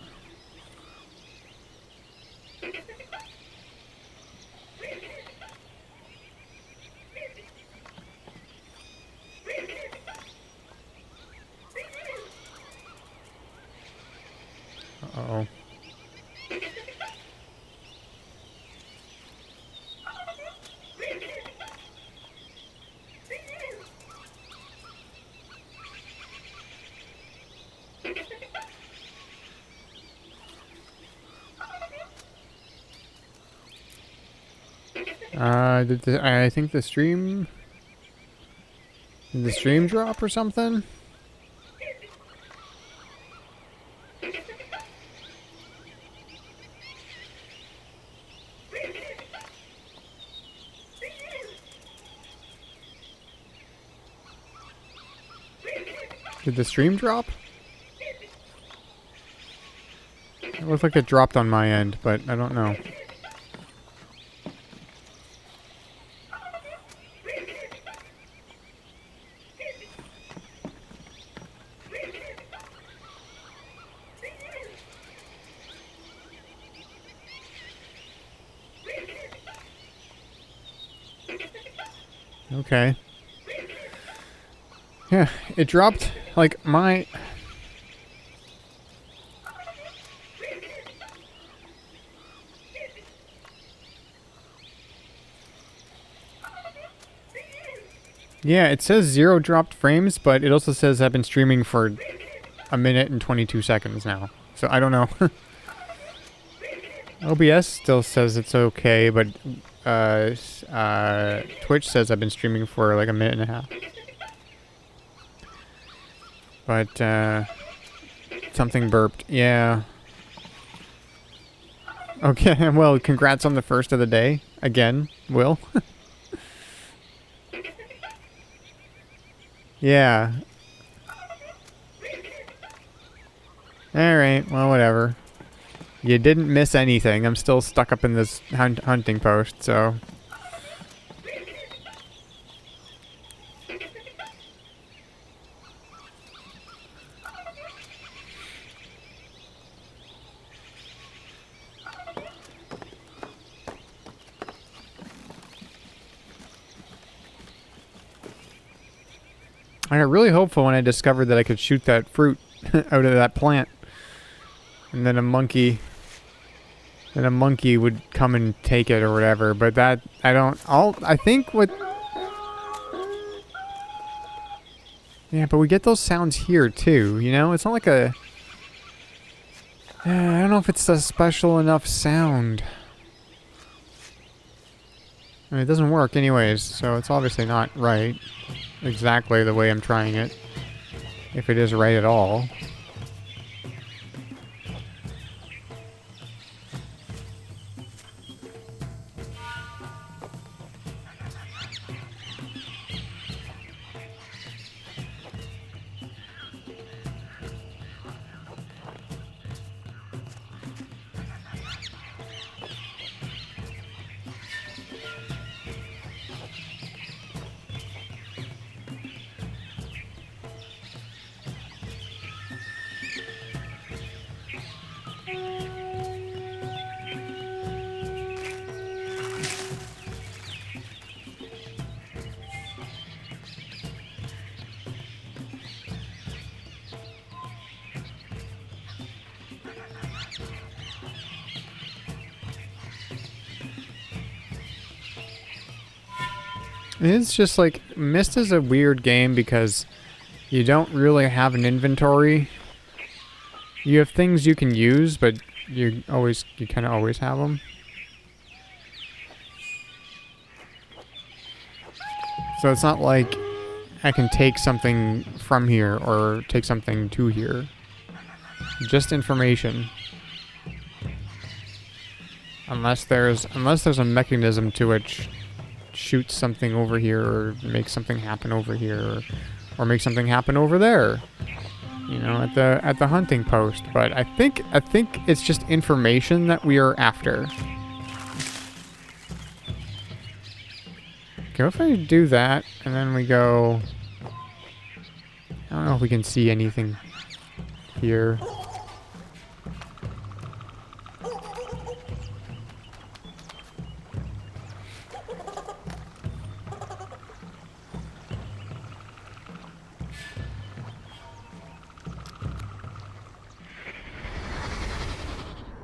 Uh-oh. I think the stream... Did the stream drop or something? Did the stream drop? It looked like it dropped on my end, but I don't know. Okay. Yeah, it dropped, like, my... Yeah, it says 0 dropped frames, but it also says I've been streaming for 1 minute and 22 seconds now. So I don't know. OBS still says it's okay, but Twitch says I've been streaming for like 1.5 minutes. But something burped. Yeah. Okay, well, congrats on the first of the day. Again, Will. Yeah. Alright, well, whatever. You didn't miss anything. I'm still stuck up in this hunting post, so... I got really hopeful when I discovered that I could shoot that fruit out of that plant. And then a monkey would come and take it or whatever, but that, I think what... Yeah, but we get those sounds here too, you know? It's not like a... I don't know if it's a special enough sound. I mean, it doesn't work anyways, so it's obviously not right. Exactly the way I'm trying it. If it is right at all. It's just like, Myst is a weird game because you don't really have an inventory. You have things you can use, but you kind of always have them. So it's not like I can take something from here or take something to here. Just information. Unless there's a mechanism to which shoots something over here or makes something happen over here or make something happen over there. You know, at the hunting post. But I think it's just information that we are after. Okay, what if I do that and then we go... I don't know if we can see anything here.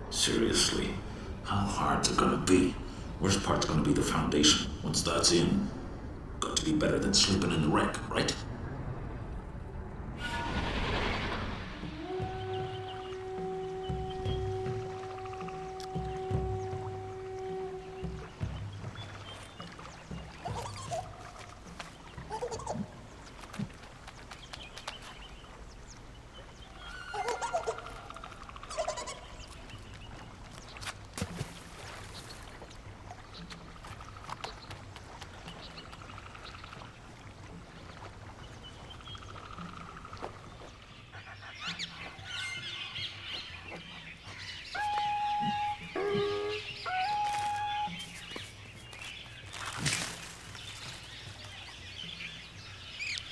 Seriously, how hard's it gonna be? Worst part's gonna be the foundation. Once that's in, got to be better than sleeping in the wreck, right?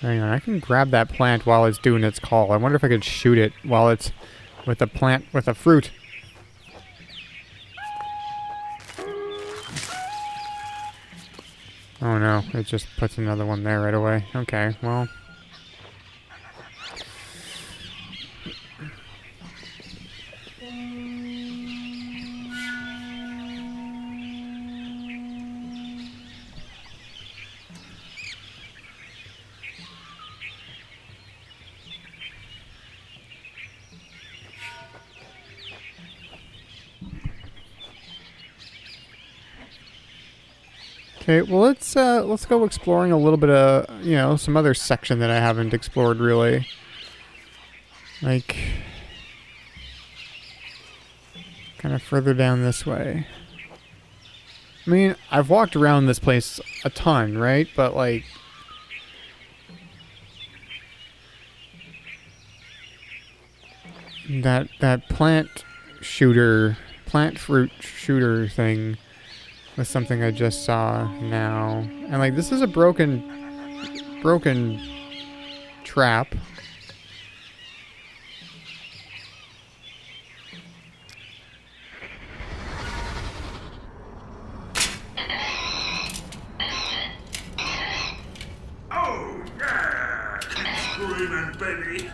Hang on, I can grab that plant while it's doing its call. I wonder if I could shoot it while it's with the plant, with a fruit. Oh no, it just puts another one there right away. Okay, well. Okay, well let's go exploring a little bit of, you know, some other section that I haven't explored really. Like kind of further down this way. I mean, I've walked around this place a ton, right? But like that plant fruit shooter thing was something I just saw now. And like this is a broken trap. Oh yeah! Keep screaming, baby!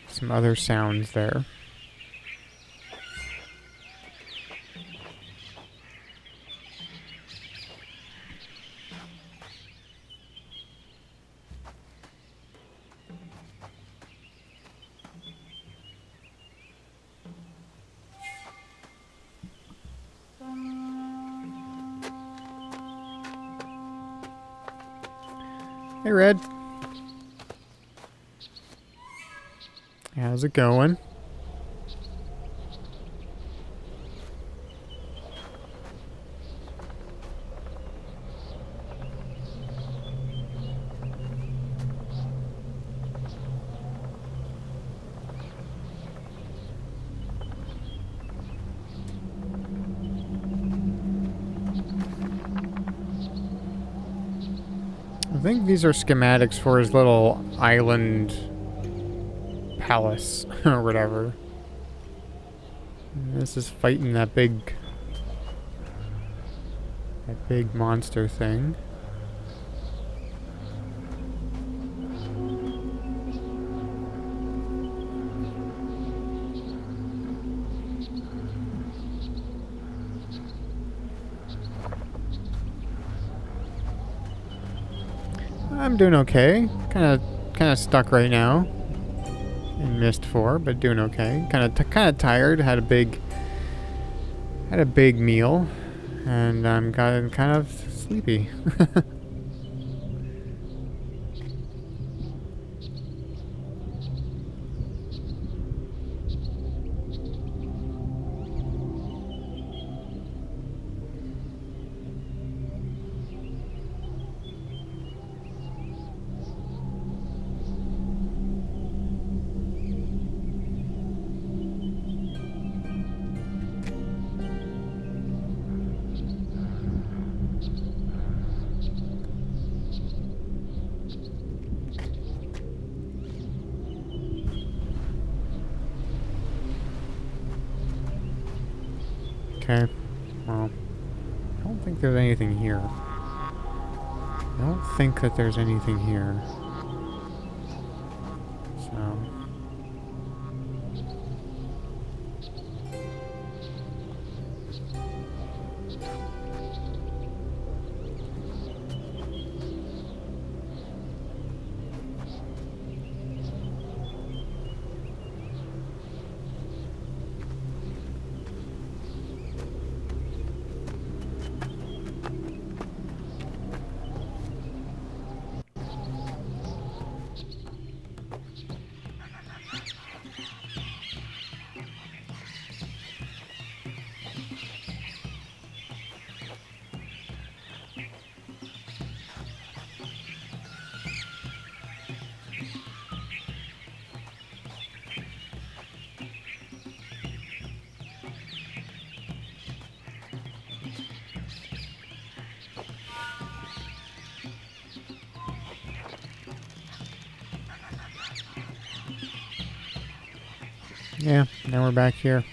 Some other sounds there. Hey, Red. How's it going? I think these are schematics for his little island palace or whatever. And this is fighting that big monster thing. I'm doing okay. Kind of stuck right now. in Myst IV, but doing okay. Kind of tired. Had a big meal, and I'm kind of sleepy. Okay. Well, I don't think there's anything here. I don't think that there's anything here. So. Yeah, now we're back here.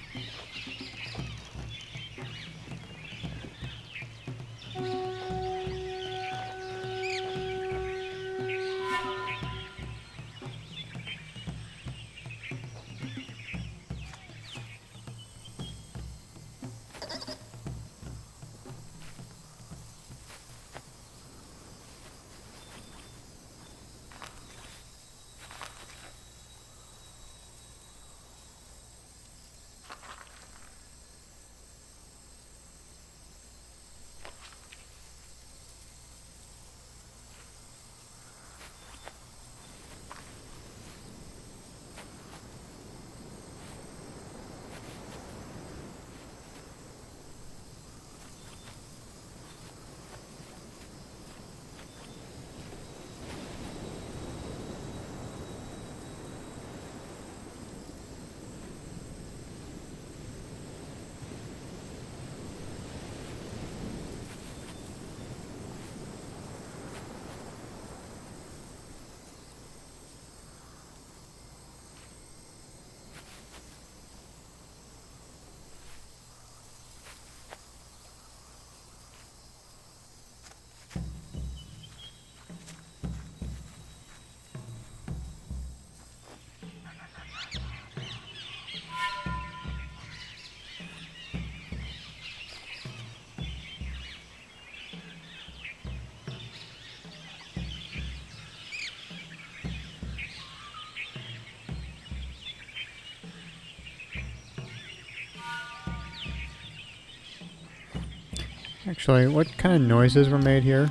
Actually, what kind of noises were made here?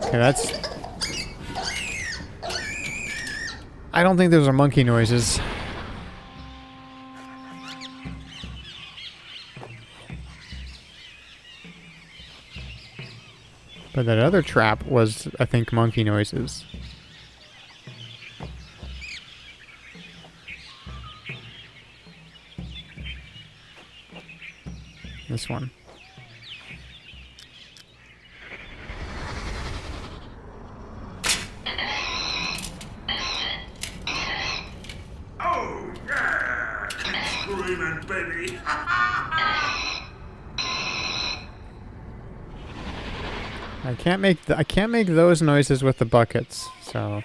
Okay, that's... I don't think those are monkey noises. But that other trap was, I think, monkey noises. This one. Oh, yeah! Keep screaming, baby! I can't make those noises with the buckets, so...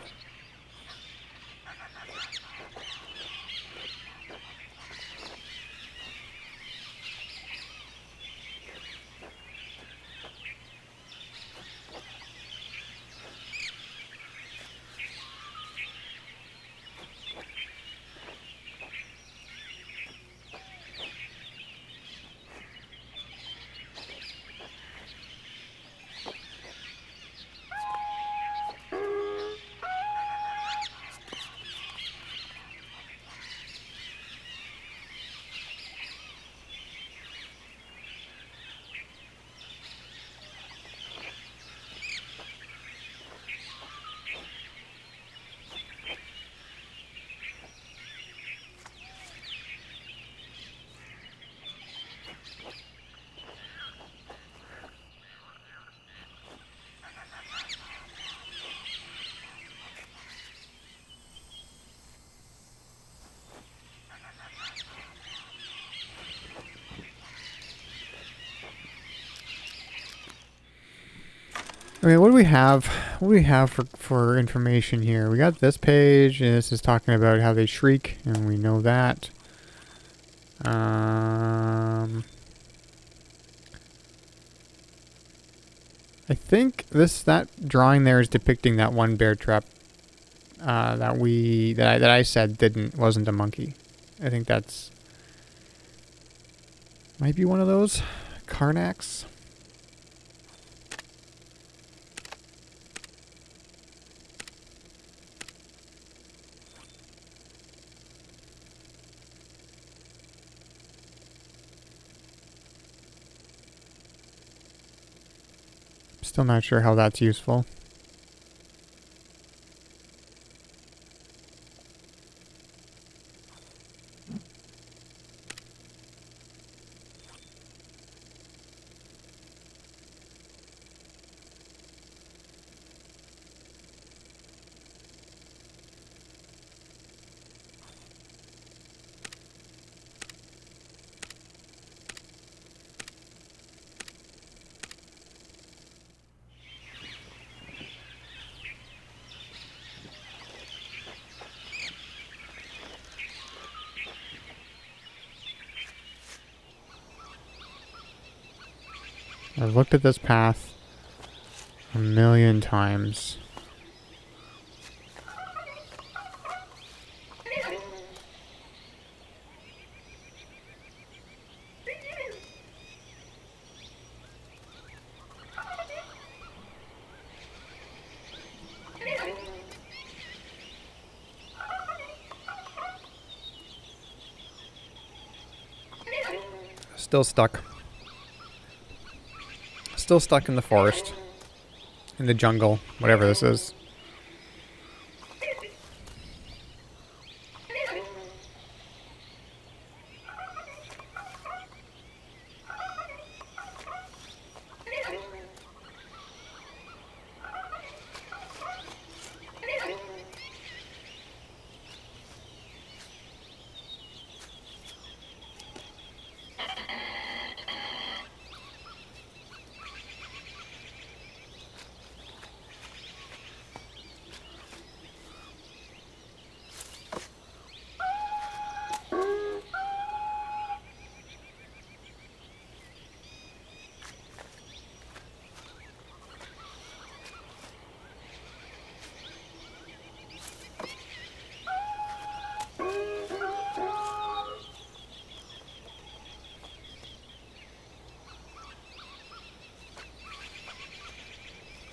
Okay, what do we have? What do we have for information here? We got this page, and this is talking about how they shriek, and we know that. I think that drawing there is depicting that one bear trap that I said wasn't a monkey. I think that's might be one of those Karnaks. Still not sure how that's useful. I've looked at this path a million times. Still stuck. Still stuck in the forest. In the jungle. Whatever this is.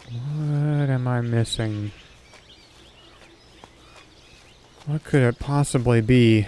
What am I missing? What could it possibly be?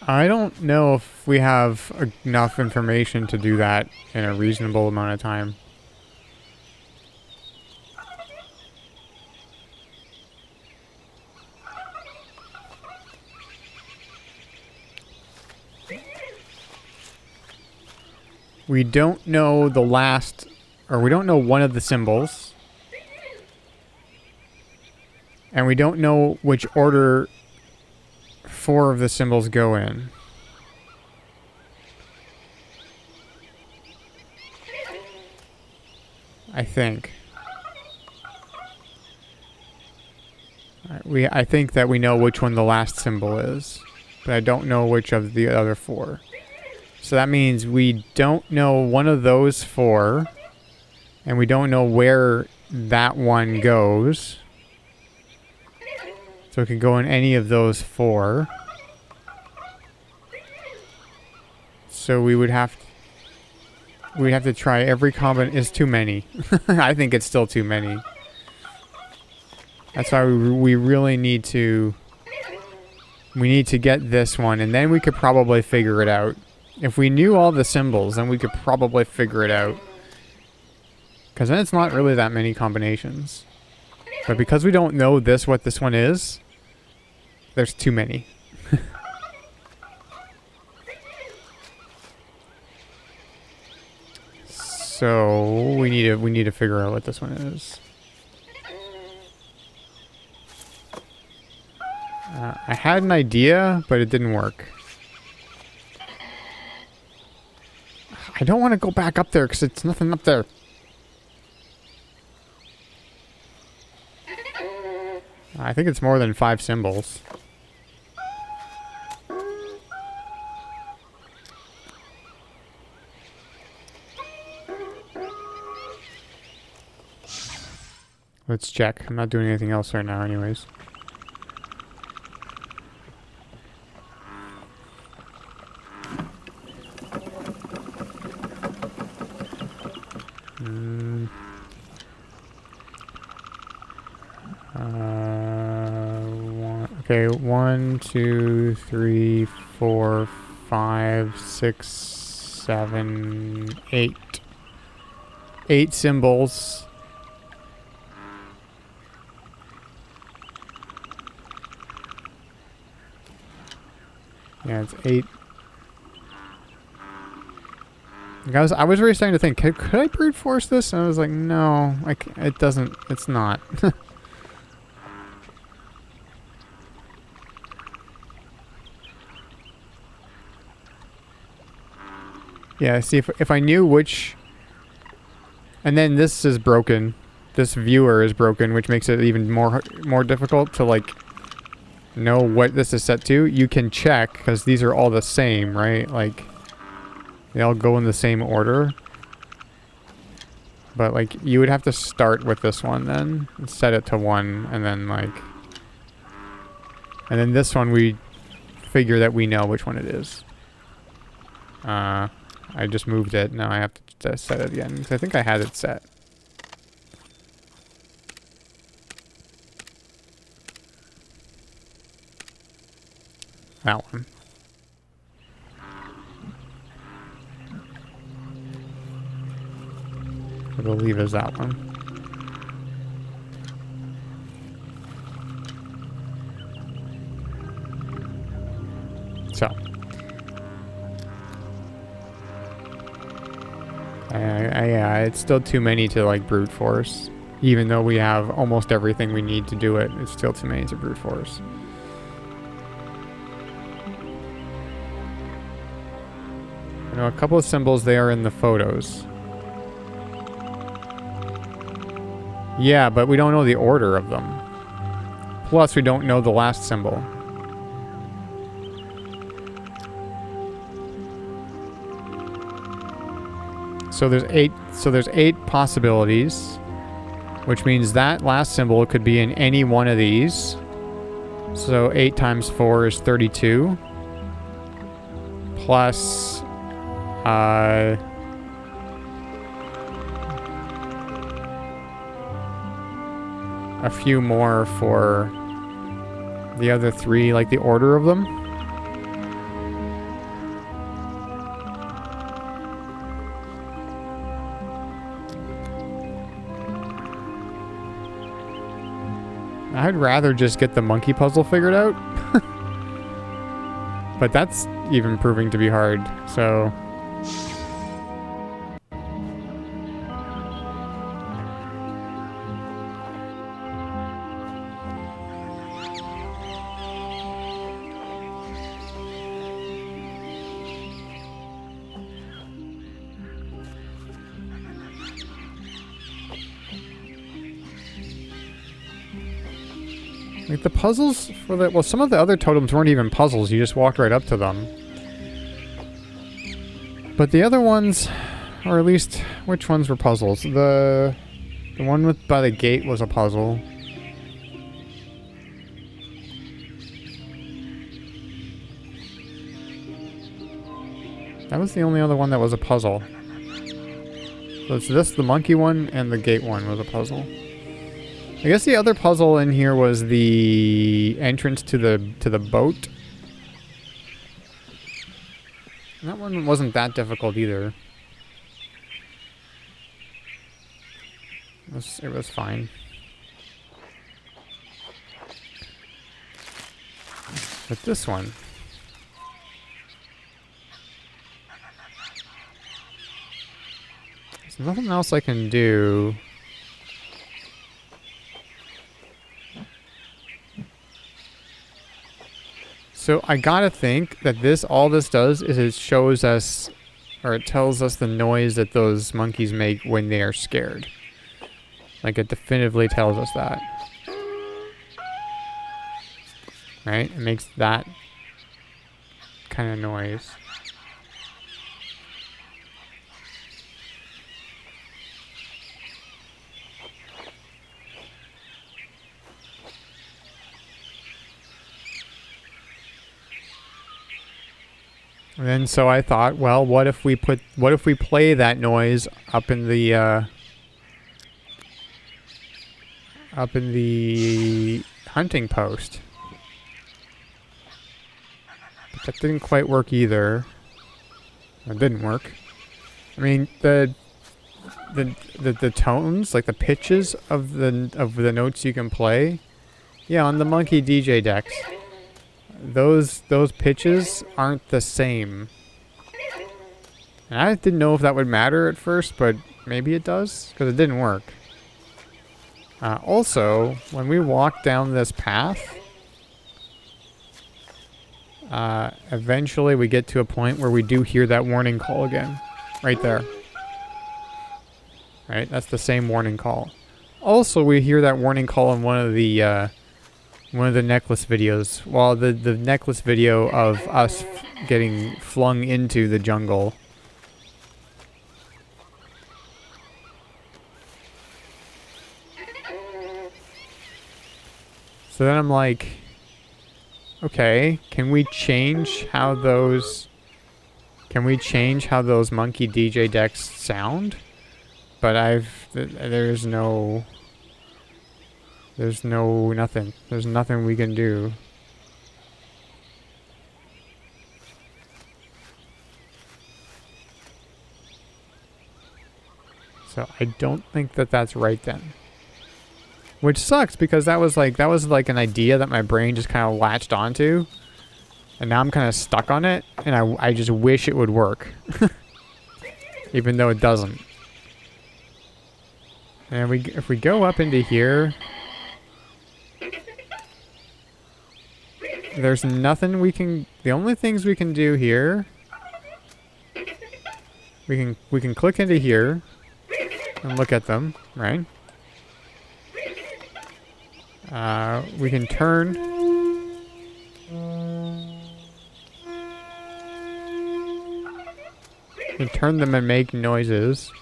I don't know if we have enough information to do that in a reasonable amount of time. We don't know the last, or we don't know one of the symbols. And we don't know which order 4 of the symbols go in. I think. I think that we know which one the last symbol is, but I don't know which of the other 4. So that means we don't know one of those 4, and we don't know where that one goes. So it can go in any of those 4. So we'd have to try every combination. It's too many. I think it's still too many. That's why we really need to We need to get this one, and then we could probably figure it out. If we knew all the symbols, then we could probably figure it out. Because then it's not really that many combinations. But because we don't know what this one is, there's too many. So we need to figure out what this one is. I had an idea, but it didn't work. I don't want to go back up there because it's nothing up there. I think it's more than 5 symbols. Let's check. I'm not doing anything else right now anyways. Okay, 1, 2, 3, 4, 5, 6, 7, 8. 8 symbols. Yeah, it's 8. I was really starting to think, could I brute force this? And I was like, no, it doesn't, it's not. Yeah, see, if I knew which... And then this is broken. This viewer is broken, which makes it even more difficult to, like, know what this is set to. You can check, because these are all the same, right? Like, they all go in the same order. But, like, you would have to start with this one then. And set it to 1, and then, like... And then this one, we figure that we know which one it is. I just moved it. Now I have to set it again. Because I think I had it set. That one. I believe is that one. So. Yeah, it's still too many to, like, brute force. Even though we have almost everything we need to do it, it's still too many to brute force. I know a couple of symbols, they are in the photos. Yeah, but we don't know the order of them. Plus, we don't know the last symbol. So there's 8. So there's 8 possibilities, which means that last symbol could be in any one of these. So 8 times 4 is 32. Plus, a few more for the other 3, like the order of them. I'd rather just get the monkey puzzle figured out. But that's even proving to be hard, so... Like, the puzzles for the... Well, some of the other totems weren't even puzzles. You just walked right up to them. But the other ones... Or at least... Which ones were puzzles? The one by the gate was a puzzle. That was the only other one that was a puzzle. So it's this, the monkey one, and the gate one was a puzzle. I guess the other puzzle in here was the entrance to the boat. That one wasn't that difficult either. It was fine. But this one... there's nothing else I can do. So I gotta think that all this does is it shows us, or it tells us the noise that those monkeys make when they are scared. Like, it definitively tells us that. Right? It makes that kind of noise. And then so I thought, well, what if we play that noise up in the hunting post? But that didn't quite work either. It didn't work. I mean, the tones, like the pitches of the notes you can play, yeah, on the Monkey DJ decks, those pitches aren't the same. And I didn't know if that would matter at first, but maybe it does, because it didn't work. Also, when we walk down this path, eventually we get to a point where we do hear that warning call again. Right there. Right? That's the same warning call. Also, we hear that warning call in one of the necklace videos. Well, the necklace video of us getting flung into the jungle. So then I'm like, okay, can we change how those Monkey DJ decks sound? But there's nothing. There's nothing we can do. So I don't think that that's right then. Which sucks, because that was like an idea that my brain just kind of latched onto. And now I'm kind of stuck on it, and I just wish it would work. Even though it doesn't. And if we go up into here, there's nothing we can... The only things we can do here... We can click into here and look at them, right? We can turn... We can turn them and make noises.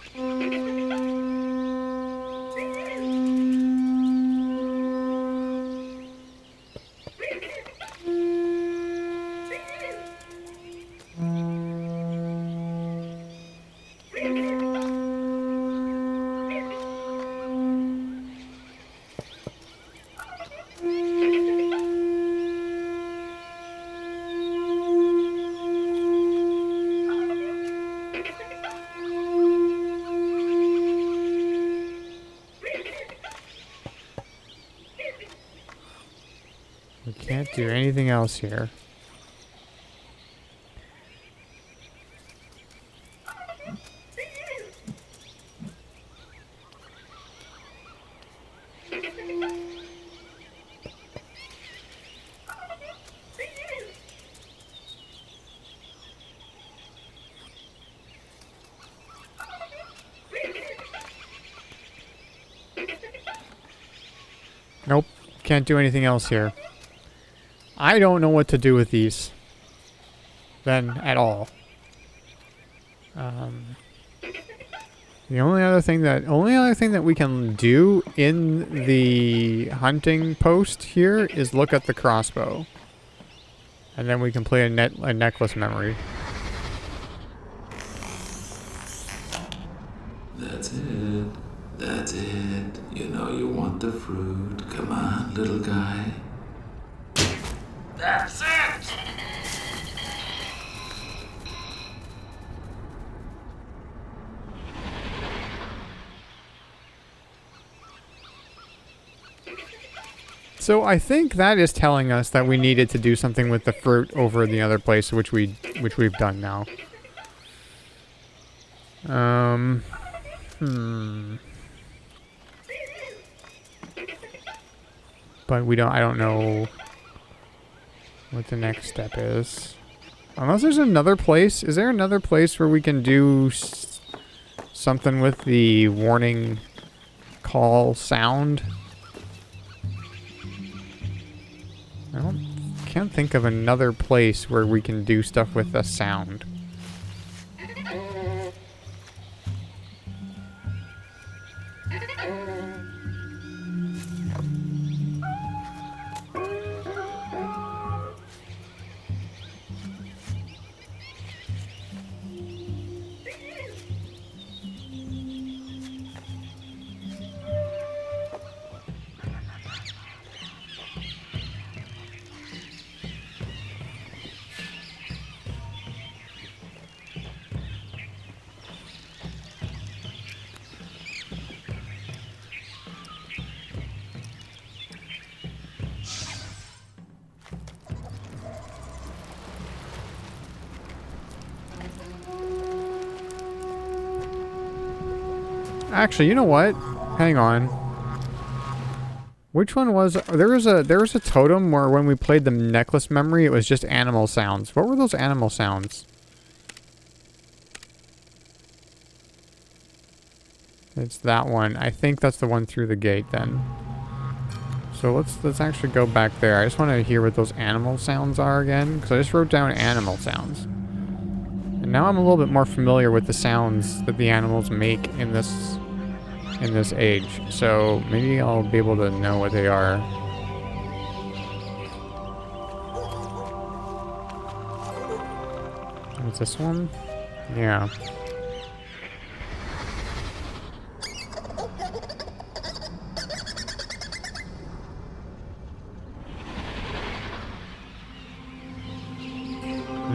We can't do anything else here. Nope, can't do anything else here. I don't know what to do with these. Then, at all. The only other thing that we can do in the hunting post here is look at the crossbow. And then we can play a necklace memory. That's it. That's it. You know you want the fruit. Come on, little guy. That's it! So I think that is telling us that we needed to do something with the fruit over in the other place, which we've done now. But I don't know what the next step is. Unless there's another place. Is there another place where we can do something with the warning call sound? Can't think of another place where we can do stuff with the sound. Actually, you know what? Hang on. Which one was... There was a totem where when we played the necklace memory, it was just animal sounds. What were those animal sounds? It's that one. I think that's the one through the gate then. So let's actually go back there. I just want to hear what those animal sounds are again, because I just wrote down animal sounds. And now I'm a little bit more familiar with the sounds that the animals make in this age. So maybe I'll be able to know what they are. What's this one? Yeah.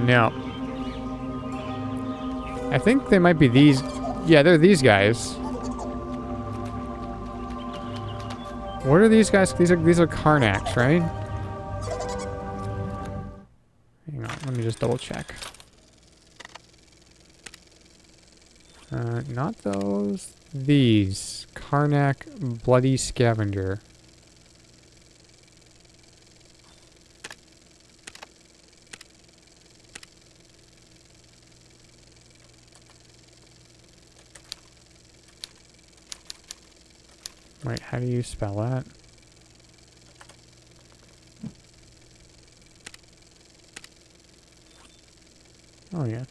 No. I think they might be these. Yeah, they're these guys. What are these guys? These are Karnaks, right? Hang on, let me just double check. Not those. These. Karnak Bloody Scavenger. Wait, how do you spell that? Oh, yeah.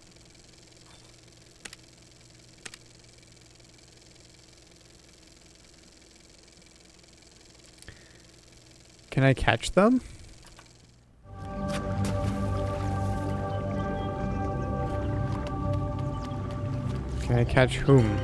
Can I catch them? Can I catch whom?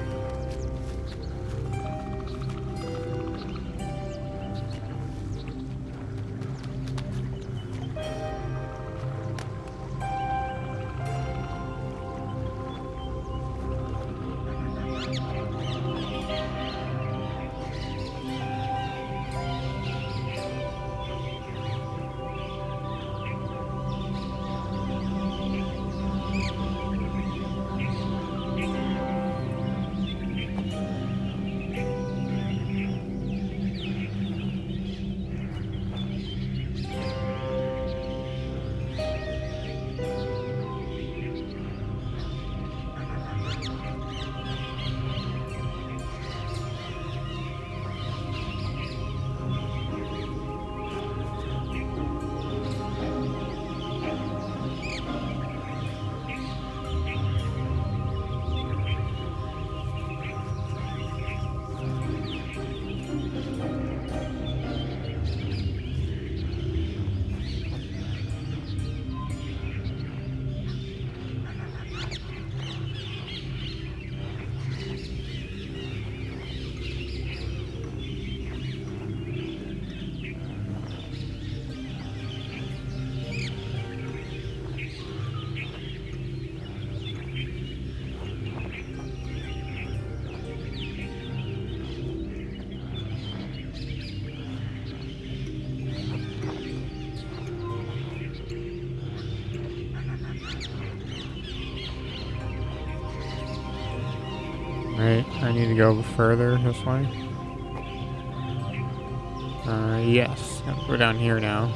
Right, I need to go further this way. Yes. We're down here now.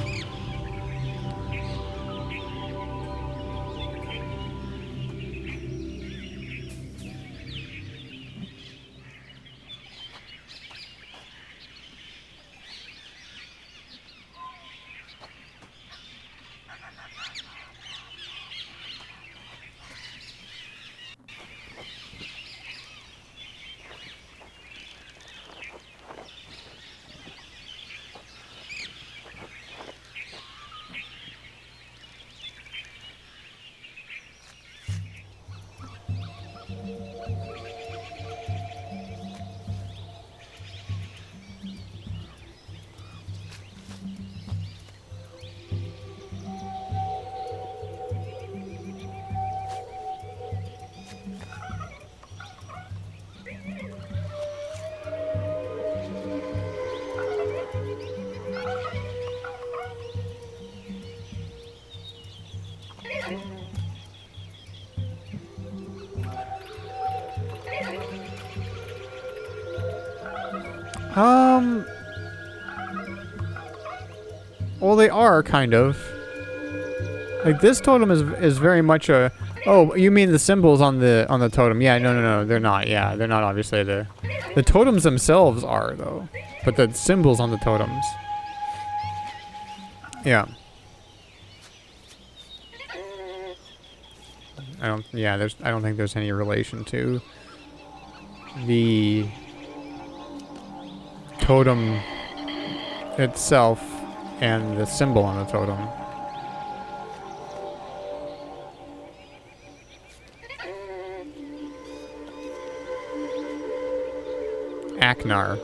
Well, they are kind of. Like this totem is very much a. Oh, you mean the symbols on the totem? Yeah, no, they're not. Yeah, they're not. Obviously, the totems themselves are though, but the symbols on the totems. Yeah. I don't. Yeah, I don't think there's any relation to the totem itself and the symbol on the totem. Aknar.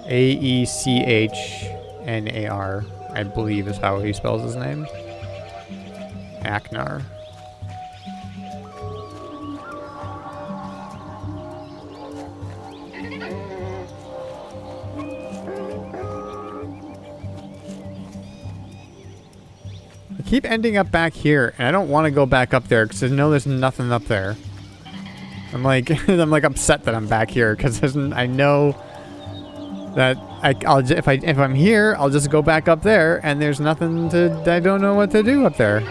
Aecchnar, I believe is how he spells his name. Aknar. I keep ending up back here, and I don't want to go back up there because I know there's nothing up there. I'm like, I'm like upset that I'm back here because I know that if I'm here, I'll just go back up there, and there's nothing to. I don't know what to do up there.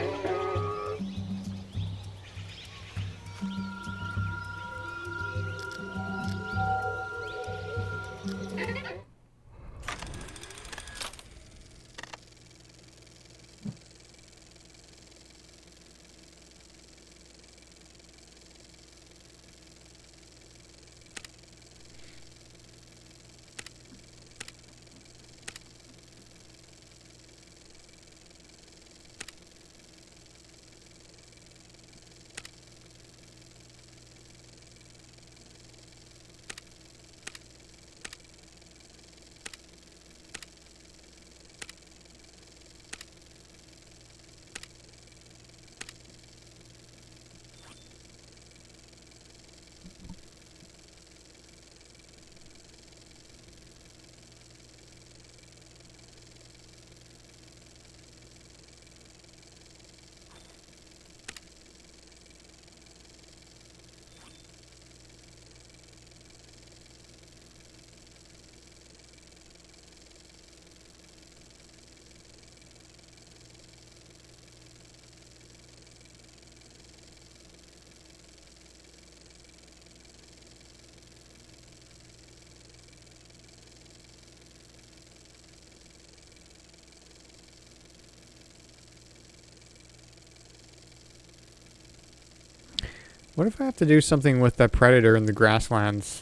What if I have to do something with that predator in the grasslands?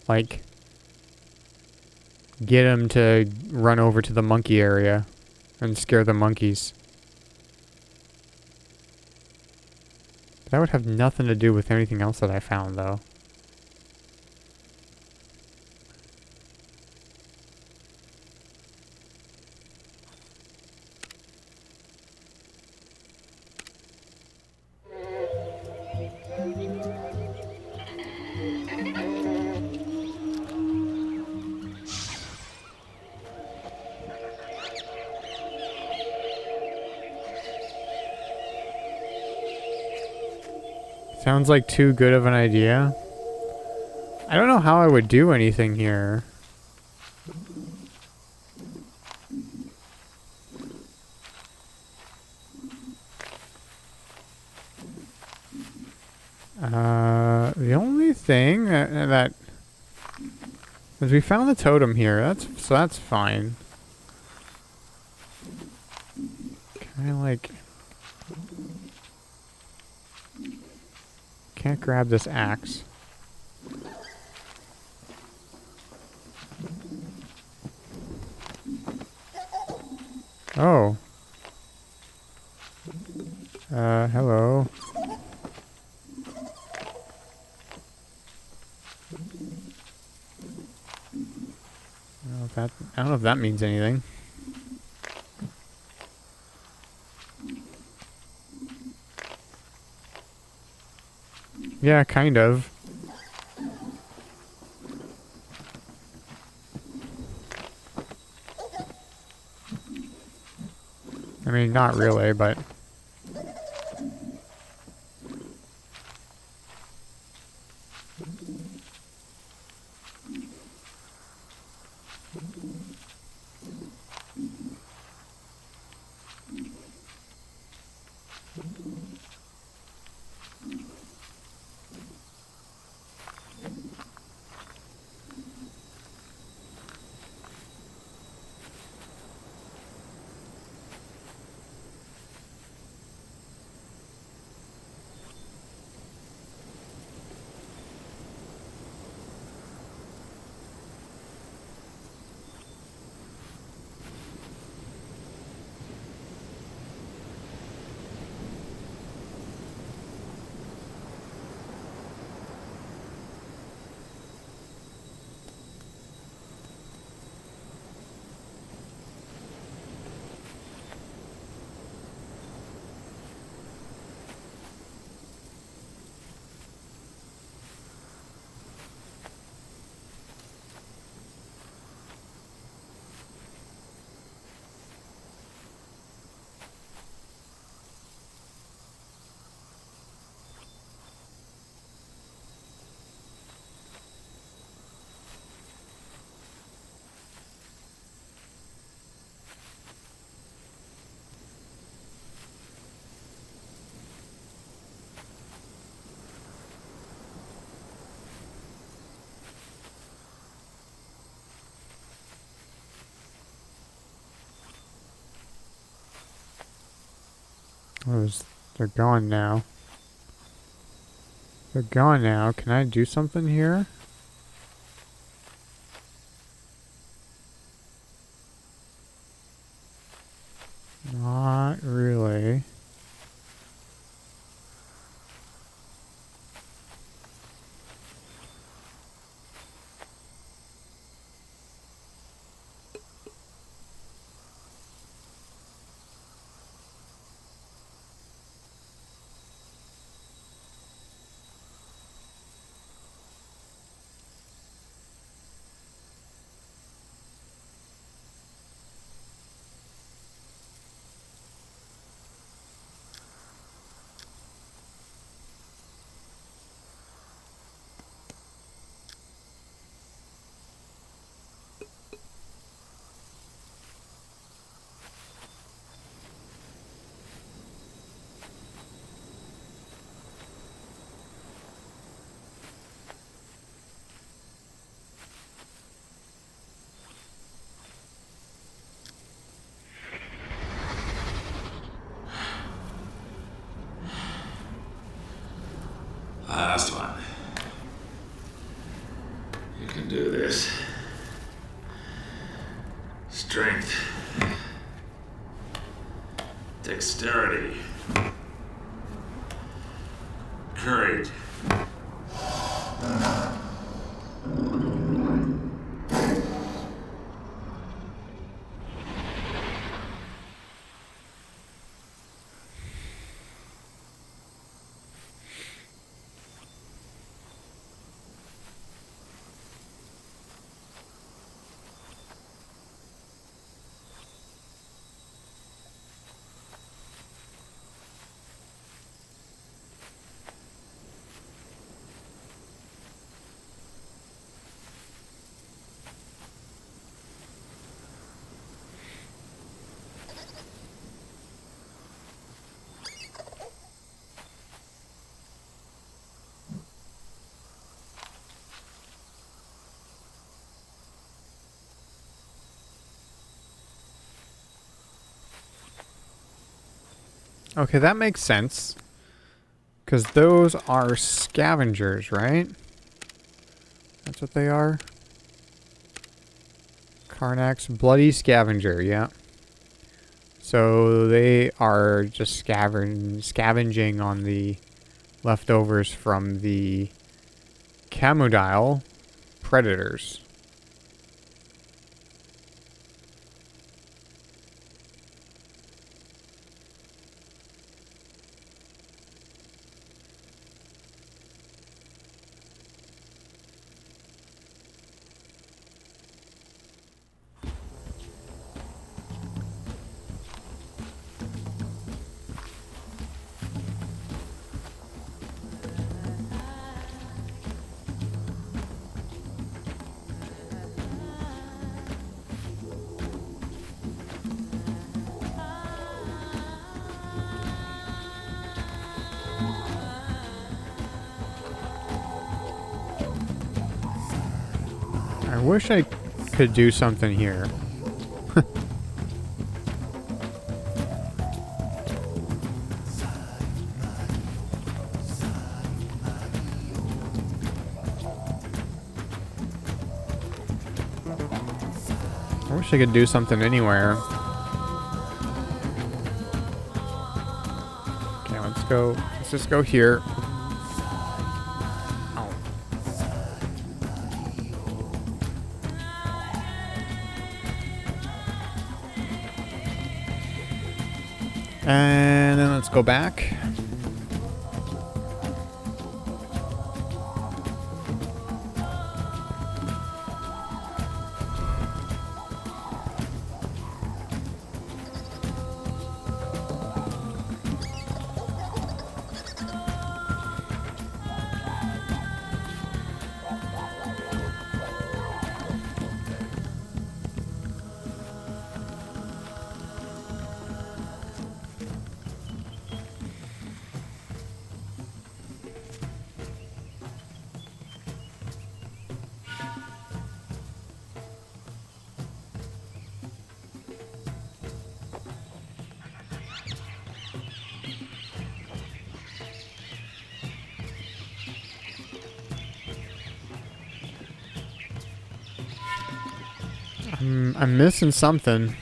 Like, get him to run over to the monkey area and scare the monkeys. That would have nothing to do with anything else that I found, though. Sounds like too good of an idea. I don't know how I would do anything here. The only thing that is we found the totem here. That's fine. Can I like can't grab this axe. Oh. Hello. I don't know if that means anything. Yeah, kind of. I mean, not really, but... They're gone now. They're gone now. Can I do something here? Not really. Last one. You can do this. Strength. Dexterity. Courage. Okay, that makes sense. Because those are scavengers, right? That's what they are. Karnak's bloody scavenger, yeah. So they are just scavenging on the leftovers from the Camodile predators. I wish I could do something here. I wish I could do something anywhere. Okay, let's go. Let's just go here. Oh. And then let's go back. I'm missing something.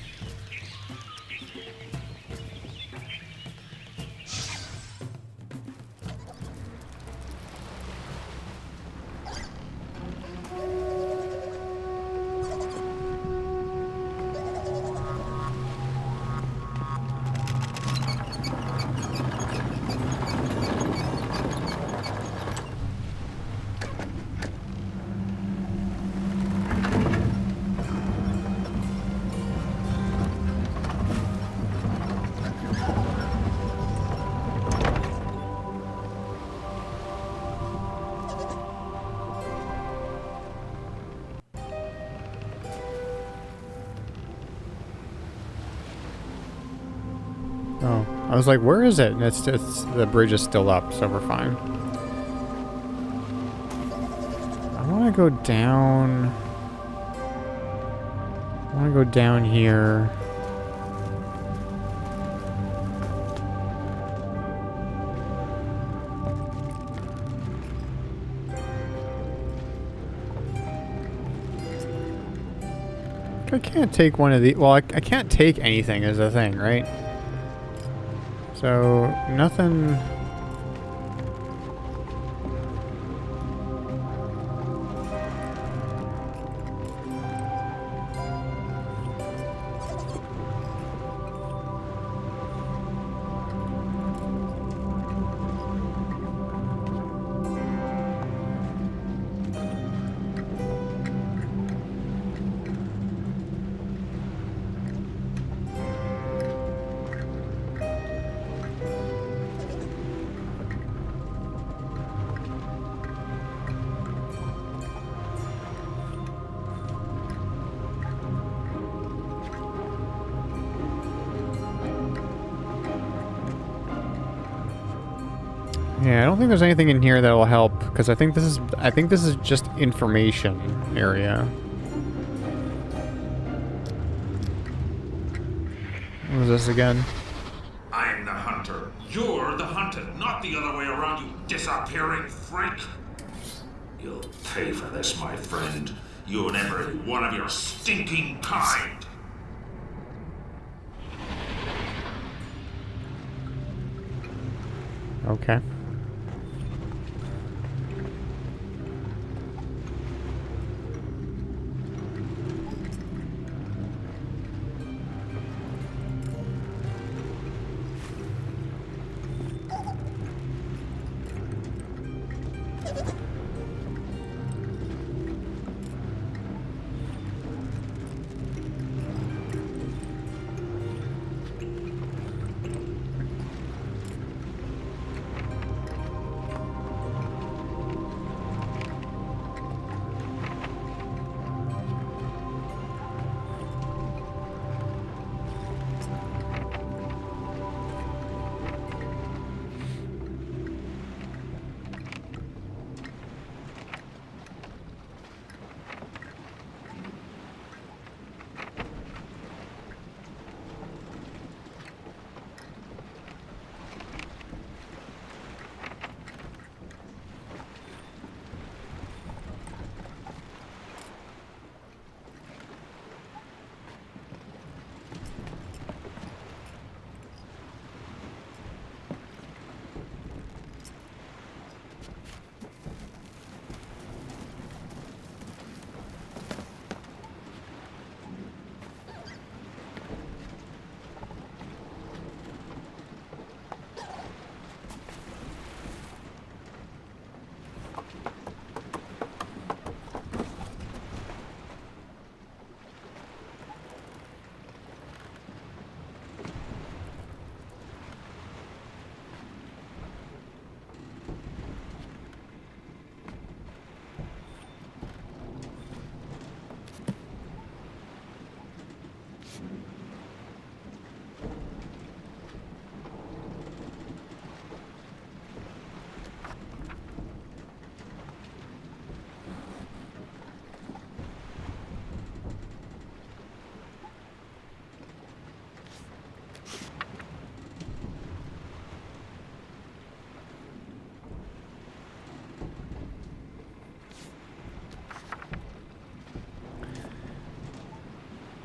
Oh, I was like, where is it? And it's the bridge is still up, so we're fine. I want to go down. I want to go down here. I can't take one of the. Well, I can't take anything as a thing, right? So, nothing... Yeah, I don't think there's anything in here that'll help, because I think this is just information area. What was this again? I'm the hunter. hunter. You're the hunted, not the other way around, you disappearing freak. You'll pay for this, my friend. You and every one of your stinking kind. Okay.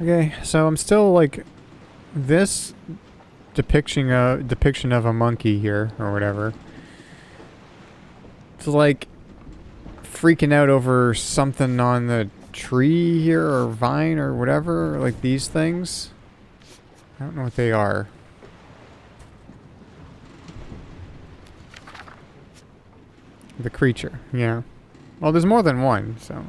Okay, so I'm still like this depiction of a monkey here or whatever. It's like freaking out over something on the tree here or vine or whatever, like these things. I don't know what they are. The creature, yeah. Well, there's more than one, so.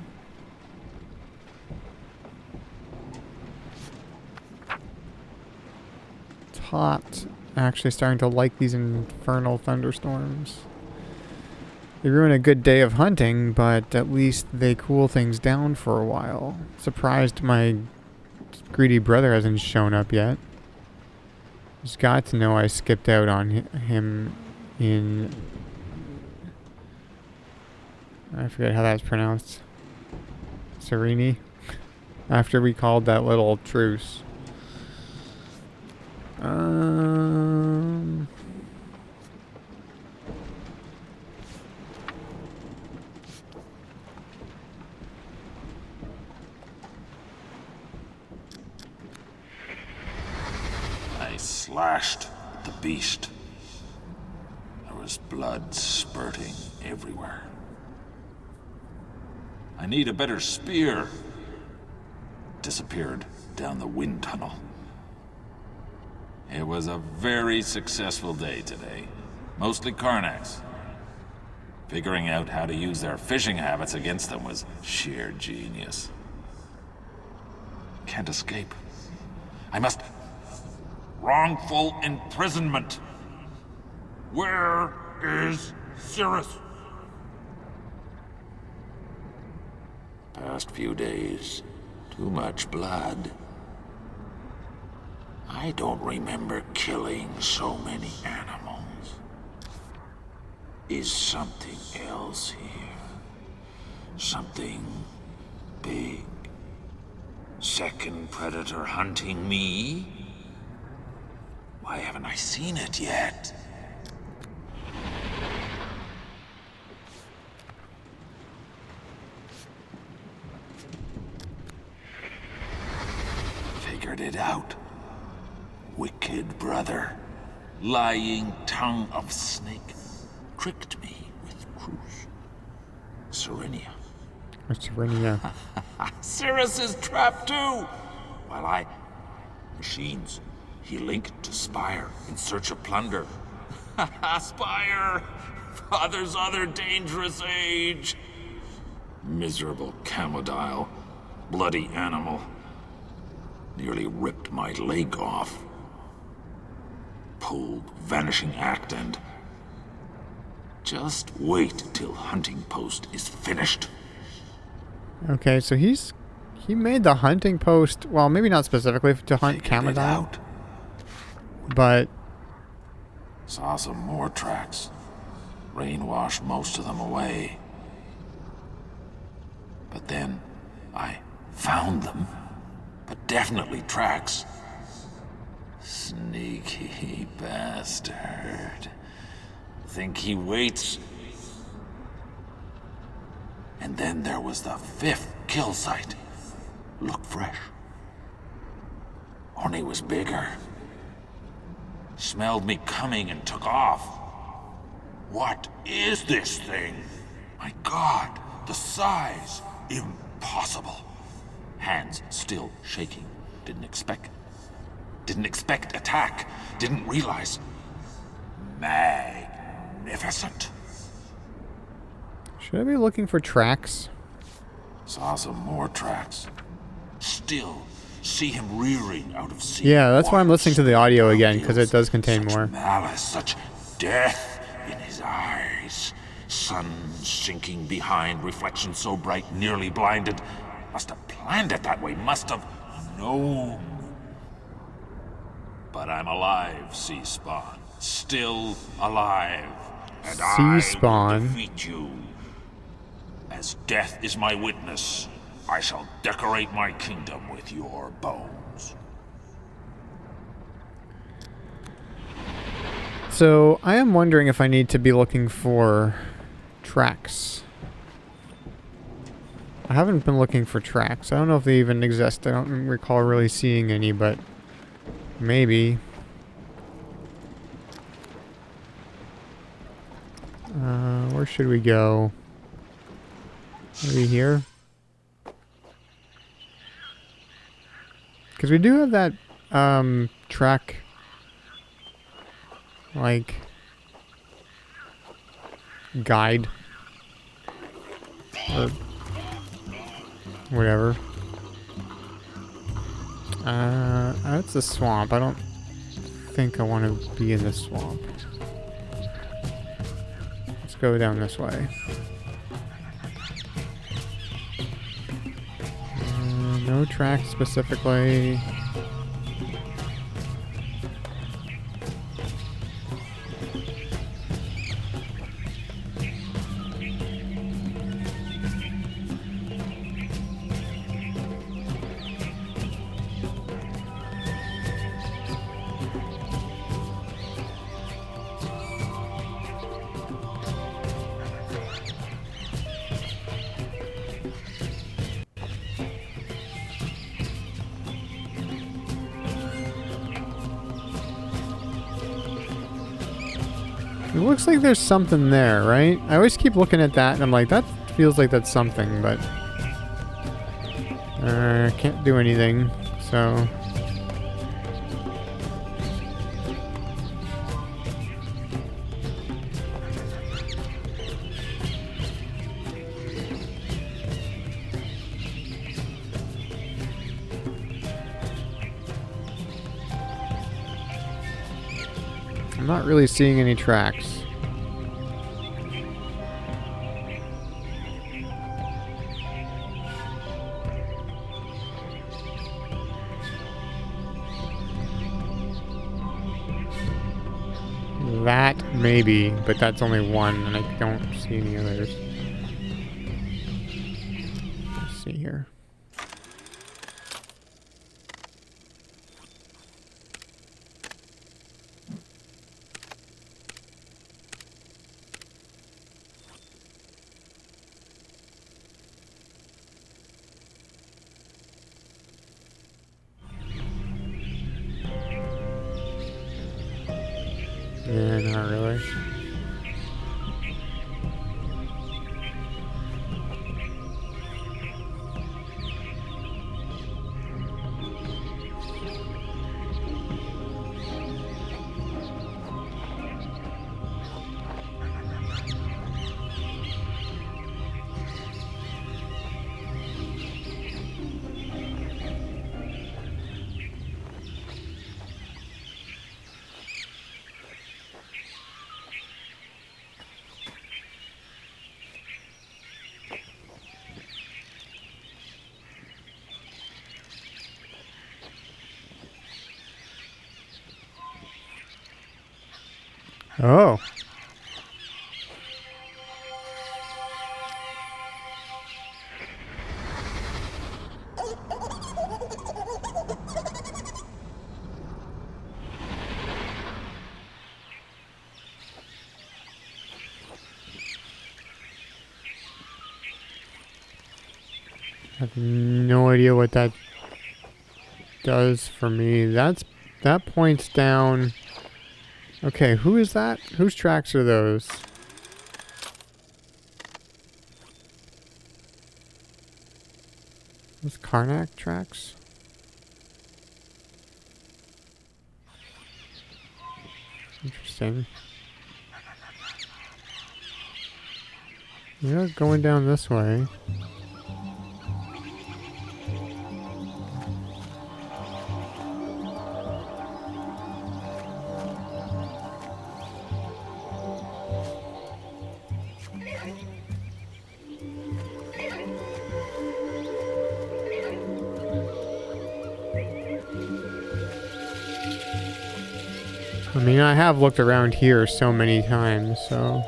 Hot. Actually starting to like these infernal thunderstorms. They ruin a good day of hunting, but at least they cool things down for a while. Surprised my greedy brother hasn't shown up yet. He's got to know I skipped out on him in... I forget how that's pronounced. Serini? After we called that little truce. I slashed the beast. There was blood spurting everywhere. I need a better spear. Disappeared down the wind tunnel. It was a very successful day today. Mostly Karnaks. Figuring out how to use their fishing habits against them was sheer genius. Can't escape. I must... Wrongful imprisonment. Where is Cirrus? Past few days, too much blood. I don't remember killing so many animals. Is something else here? Something big? Second predator hunting me? Why haven't I seen it yet? Figured it out. Wicked brother. Lying tongue of snake. Tricked me with Cruz. Serenia. Or Serenia. Cirrus is trapped too! While I... Machines. He linked to Spire in search of plunder. Spire! Father's other dangerous age! Miserable Camodile. Bloody animal. Nearly ripped my leg off. Pulled Vanishing Act and... Just wait till Hunting Post is finished. Okay, so he made the hunting post, well, maybe not specifically to hunt Figured it Camodile, out. but Saw some more tracks. Rain washed most of them away. But then I found them. But definitely tracks. Sneaky bastard. Think he waits. And then there was the 5th kill site. Looked fresh. Only was bigger. Smelled me coming and took off. What is this thing? My God, the size. Impossible. Hands still shaking. Didn't expect attack. Didn't realize. Magnificent. should I be looking for tracks? Saw some more tracks. Still see him rearing out of sea. Yeah, that's why I'm listening to the audio again, Gills, because it does contain such more. Malice, such death in his eyes. Sun sinking behind, reflection so bright, nearly blinded. Must have planned it that way, must have known. But I'm alive, Sea Spawn. Still alive. And I Sea-Spawn. will defeat you. As death is my witness, I shall decorate my kingdom with your bones. So, I am wondering if I need to be looking for tracks. I haven't been looking for tracks. I don't know if they even exist. I don't recall really seeing any, but maybe. Where should we go? Maybe here? Because we do have that, track, like, guide. Or whatever. That's a swamp. I don't think I want to be in the swamp. Let's go down this way. No track specifically. It looks like there's something there, right? I always keep looking at that and I'm like, that feels like that's something, but can't do anything, so I'm not really seeing any tracks. That maybe, but that's only one, and I don't see any others. Let's see here. not really. Oh. I have no idea what that does for me. That points down. Okay, who is that? Whose tracks are those? Those Karnak tracks? Interesting. Yeah, going down this way. I mean, I have looked around here so many times, so...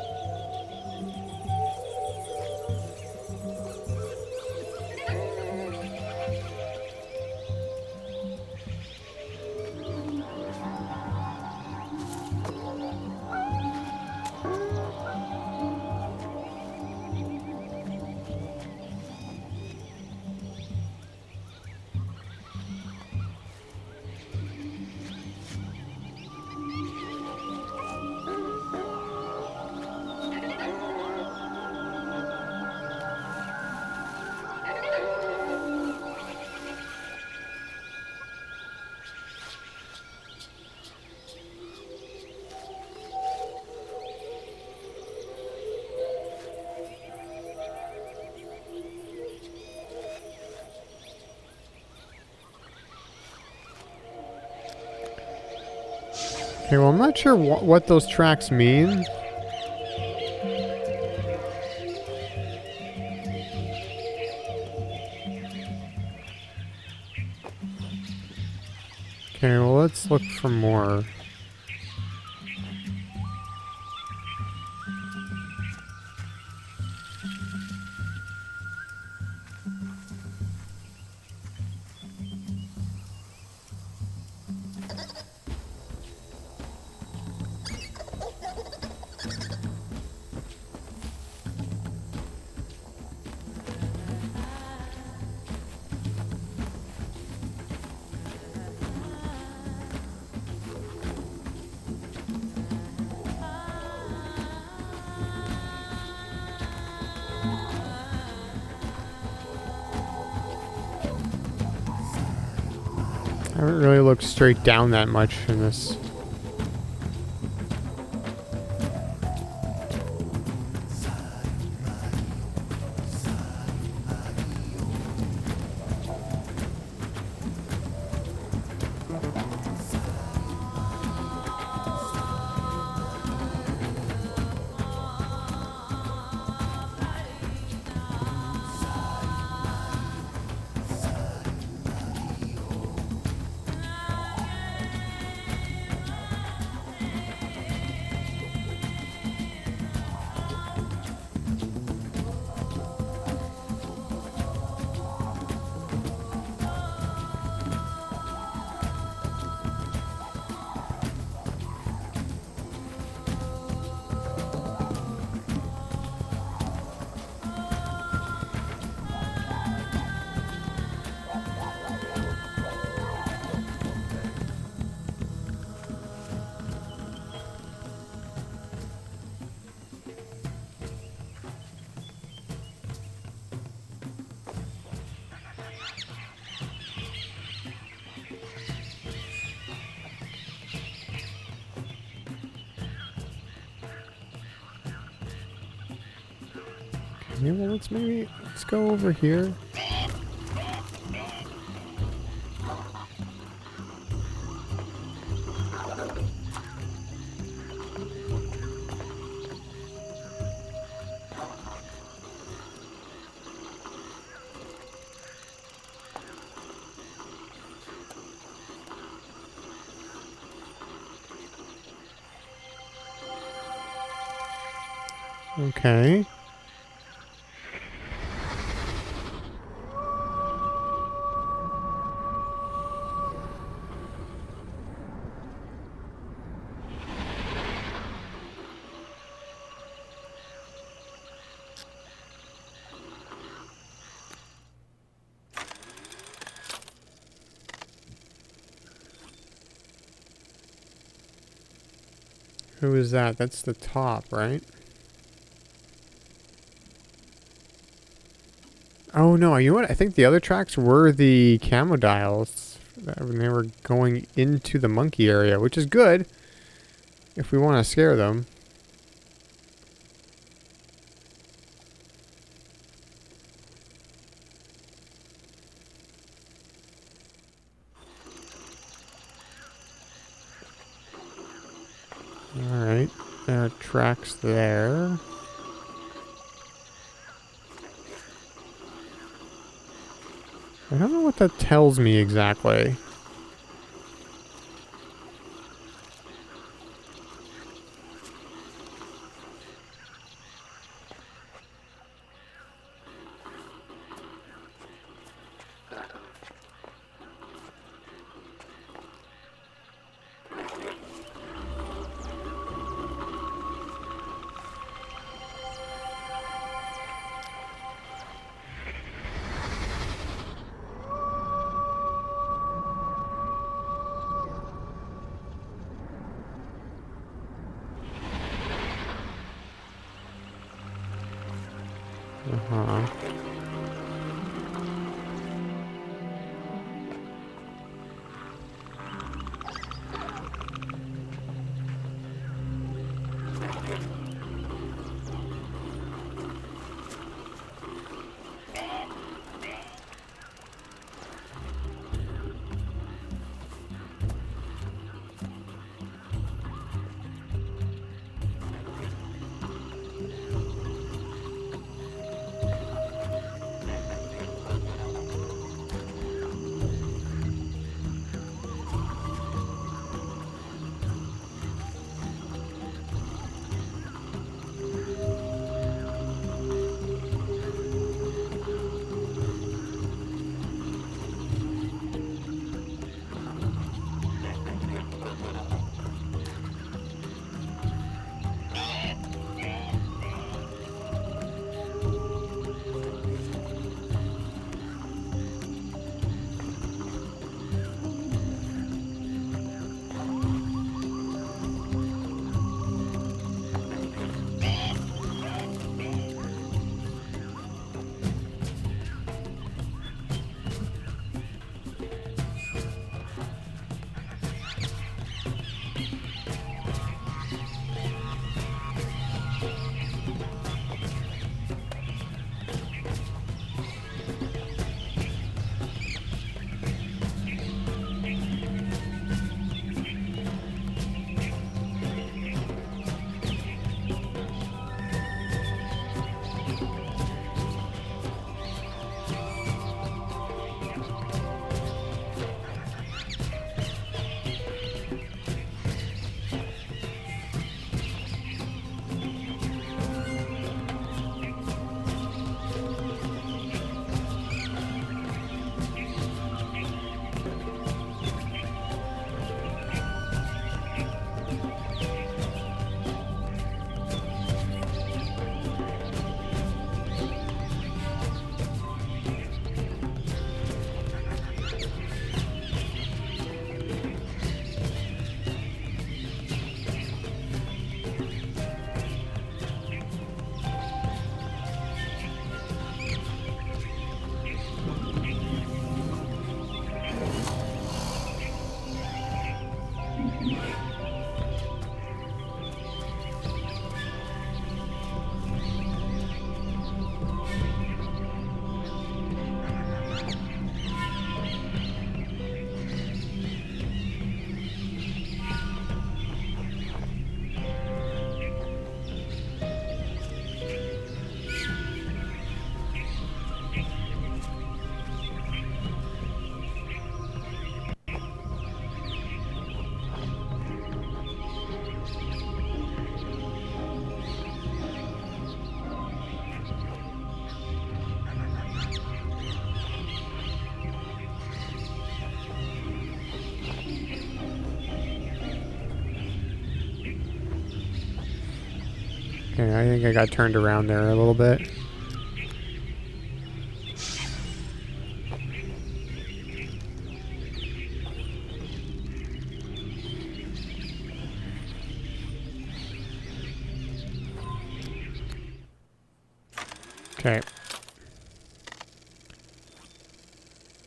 Okay, well, I'm not sure what those tracks mean. Okay, well, let's look for more. I haven't really looked straight down that much in this. Yeah, well, let's go over here. Okay. Who is that? That's the top, right? Oh no, you know what? I think the other tracks were the camo dials when they were going into the monkey area, which is good if we want to scare them. Alright, there are tracks there. I don't know what that tells me exactly. Okay, I think I got turned around there a little bit. Okay.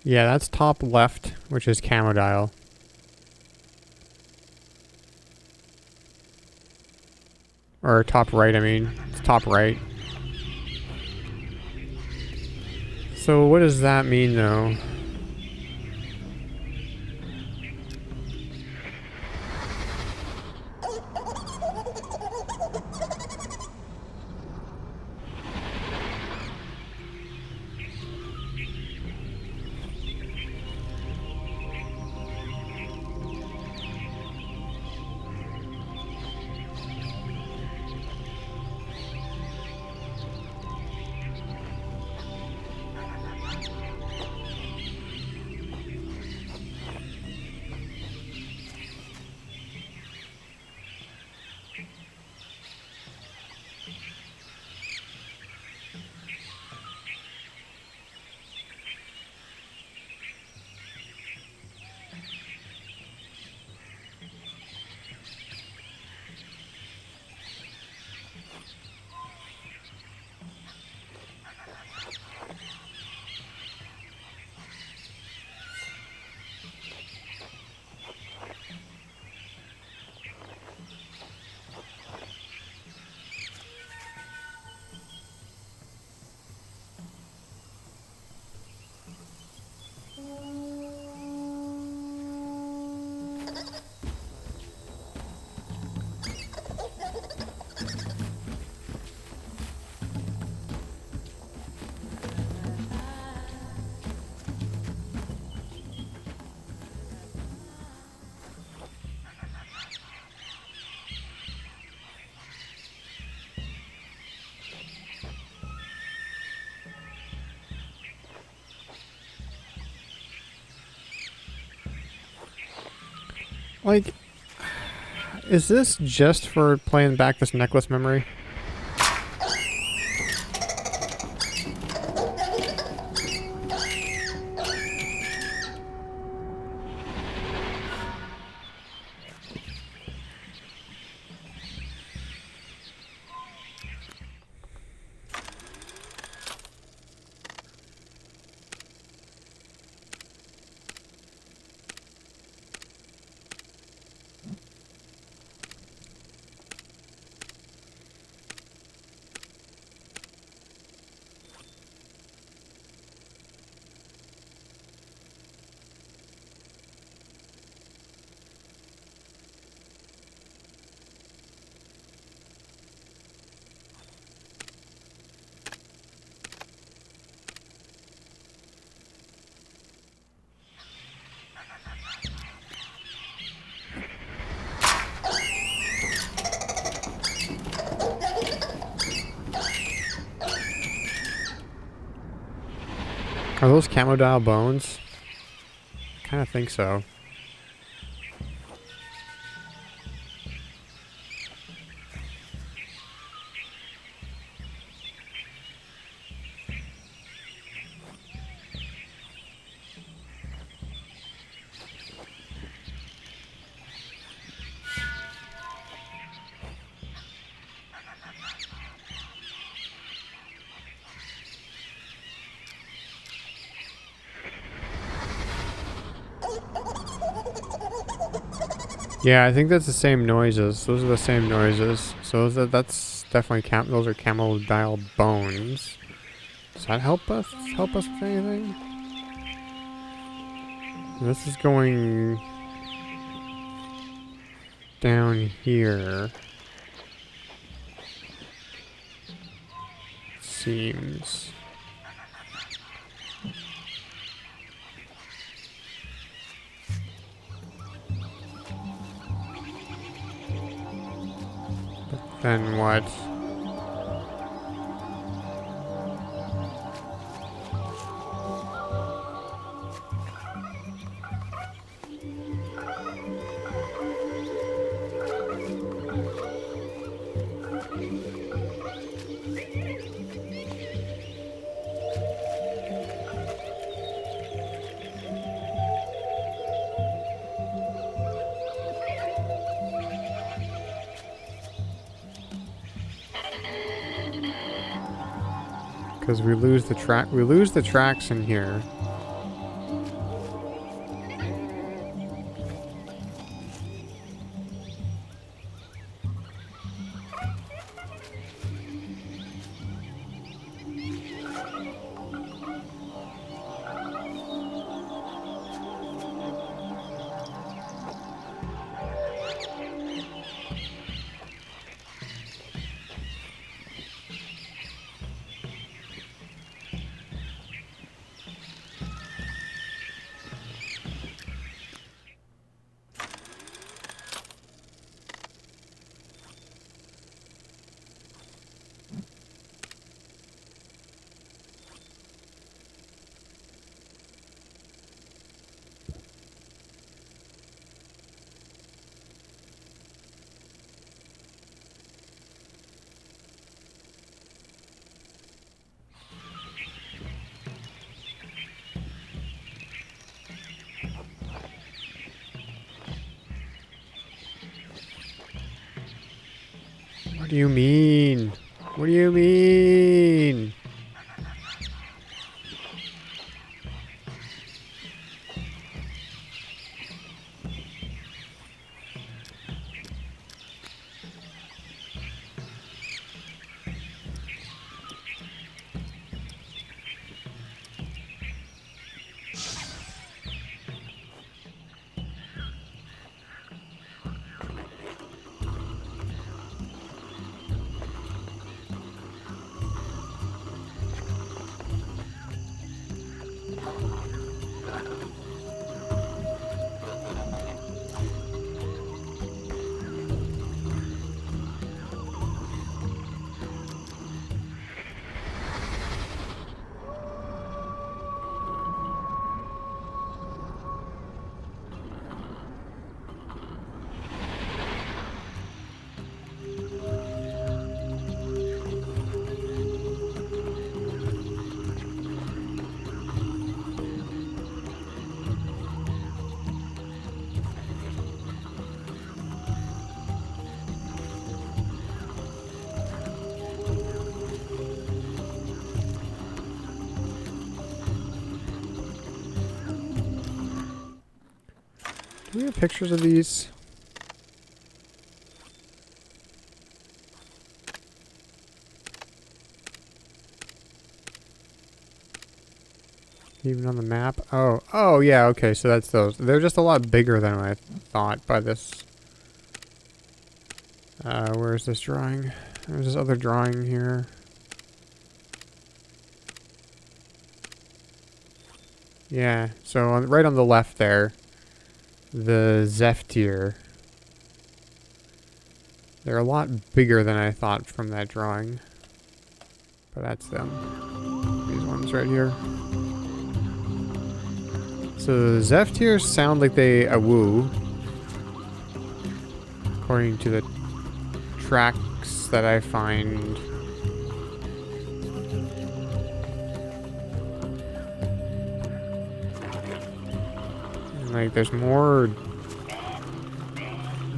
Yeah, that's top left, which is camo dial. Or top right, I mean. It's top right. So what does that mean, though? Like, is this just for playing back this necklace memory? Are those camo dial bones? I kind of think so. Yeah, I think that's the same noises. Those are the same noises. So that's definitely those are camel dial bones. Does that help us? Help us with anything? This is going down here. Seems. Then what? Because we lose the track. We lose the tracks in here. What do you mean? What do you mean? Do we have pictures of these? Even on the map? Oh, oh yeah, okay, so that's those. They're just a lot bigger than I thought by this. Where's this drawing? There's this other drawing here. Yeah, so right on the left there, the Zephyr. They're a lot bigger than I thought from that drawing. But that's them. These ones right here. So the Zephyrs sound like they woo. According to the tracks that I find. And like there's more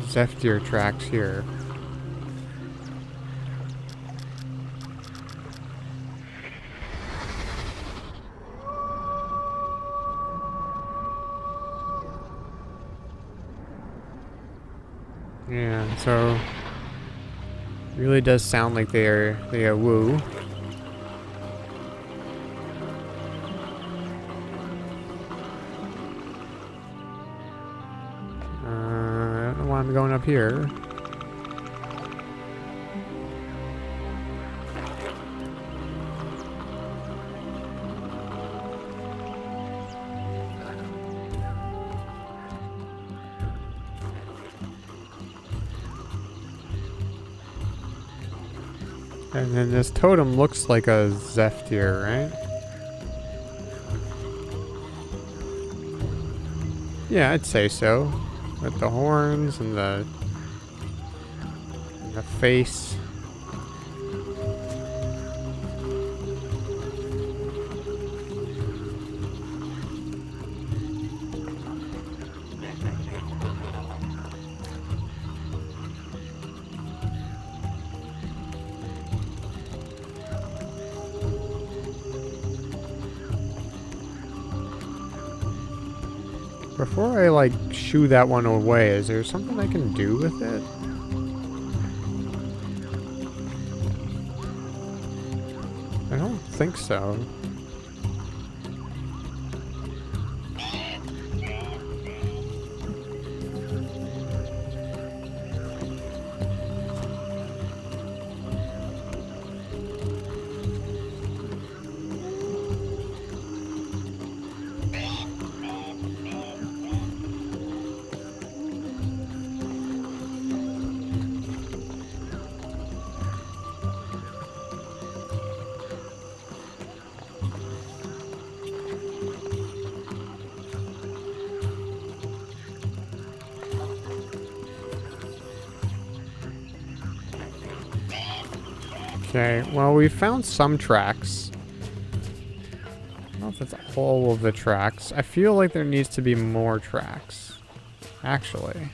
Zephyr tracks here. Yeah, so really does sound like they woo. I don't know why I'm going up here. And then this totem looks like a Zephyr, right? Yeah, I'd say so. With the horns and the face. Before I, like, shoo that one away, is there something I can do with it? I don't think so. Okay, well, we found some tracks. I don't know if that's all of the tracks. I feel like there needs to be more tracks, actually.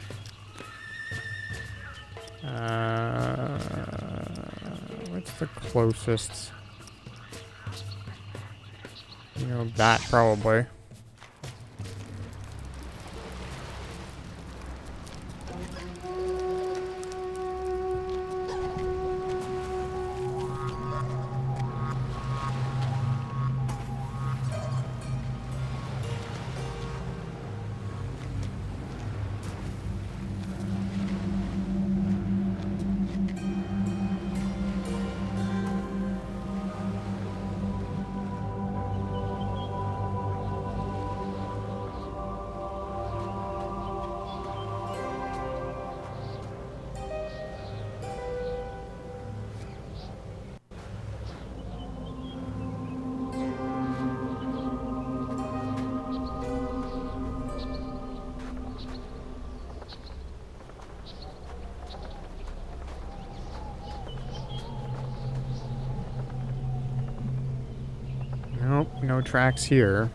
What's the closest? You know, that probably. Nope, no tracks here.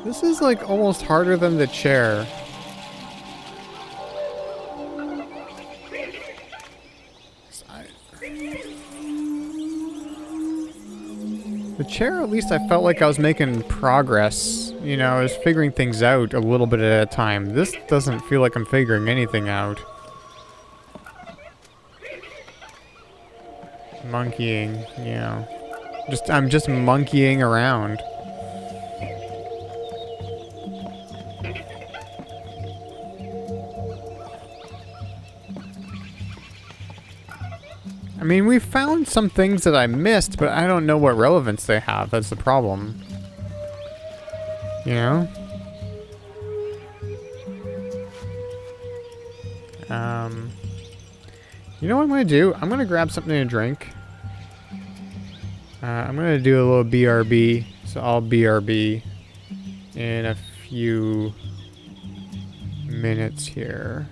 This is like almost harder than the chair. The chair, at least I felt like I was making progress. You know, I was figuring things out a little bit at a time. This doesn't feel like I'm figuring anything out. Monkeying, yeah. I'm just monkeying around. I mean, we found some things that I missed, but I don't know what relevance they have. That's the problem. You know? You know what I'm gonna do? I'm gonna grab something to drink. I'm gonna do a little BRB. So I'll BRB in a few minutes here.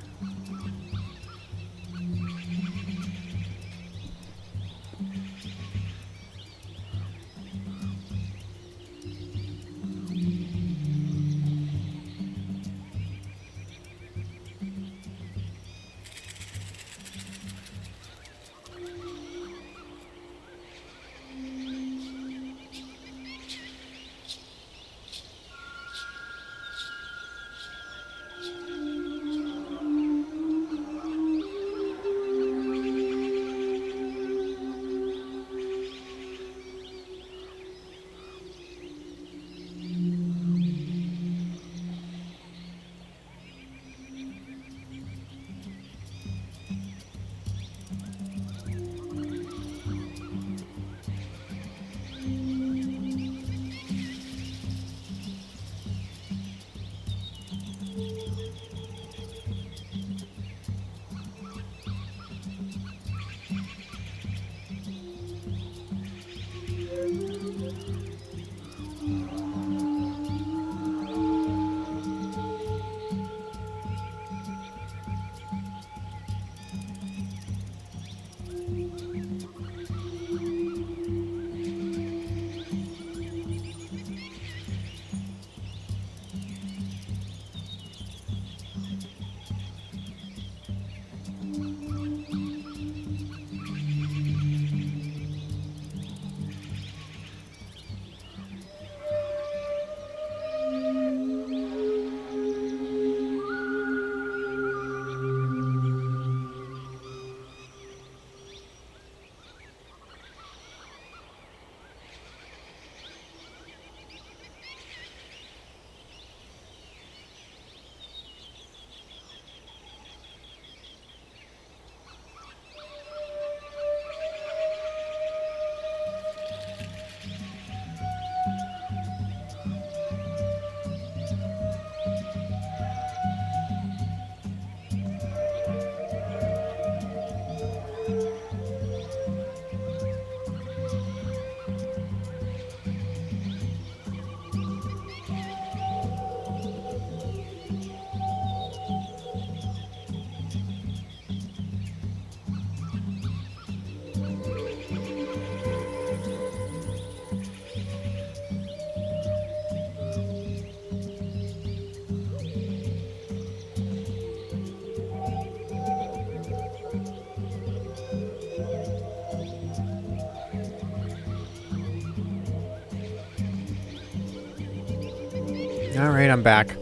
All right, I'm back.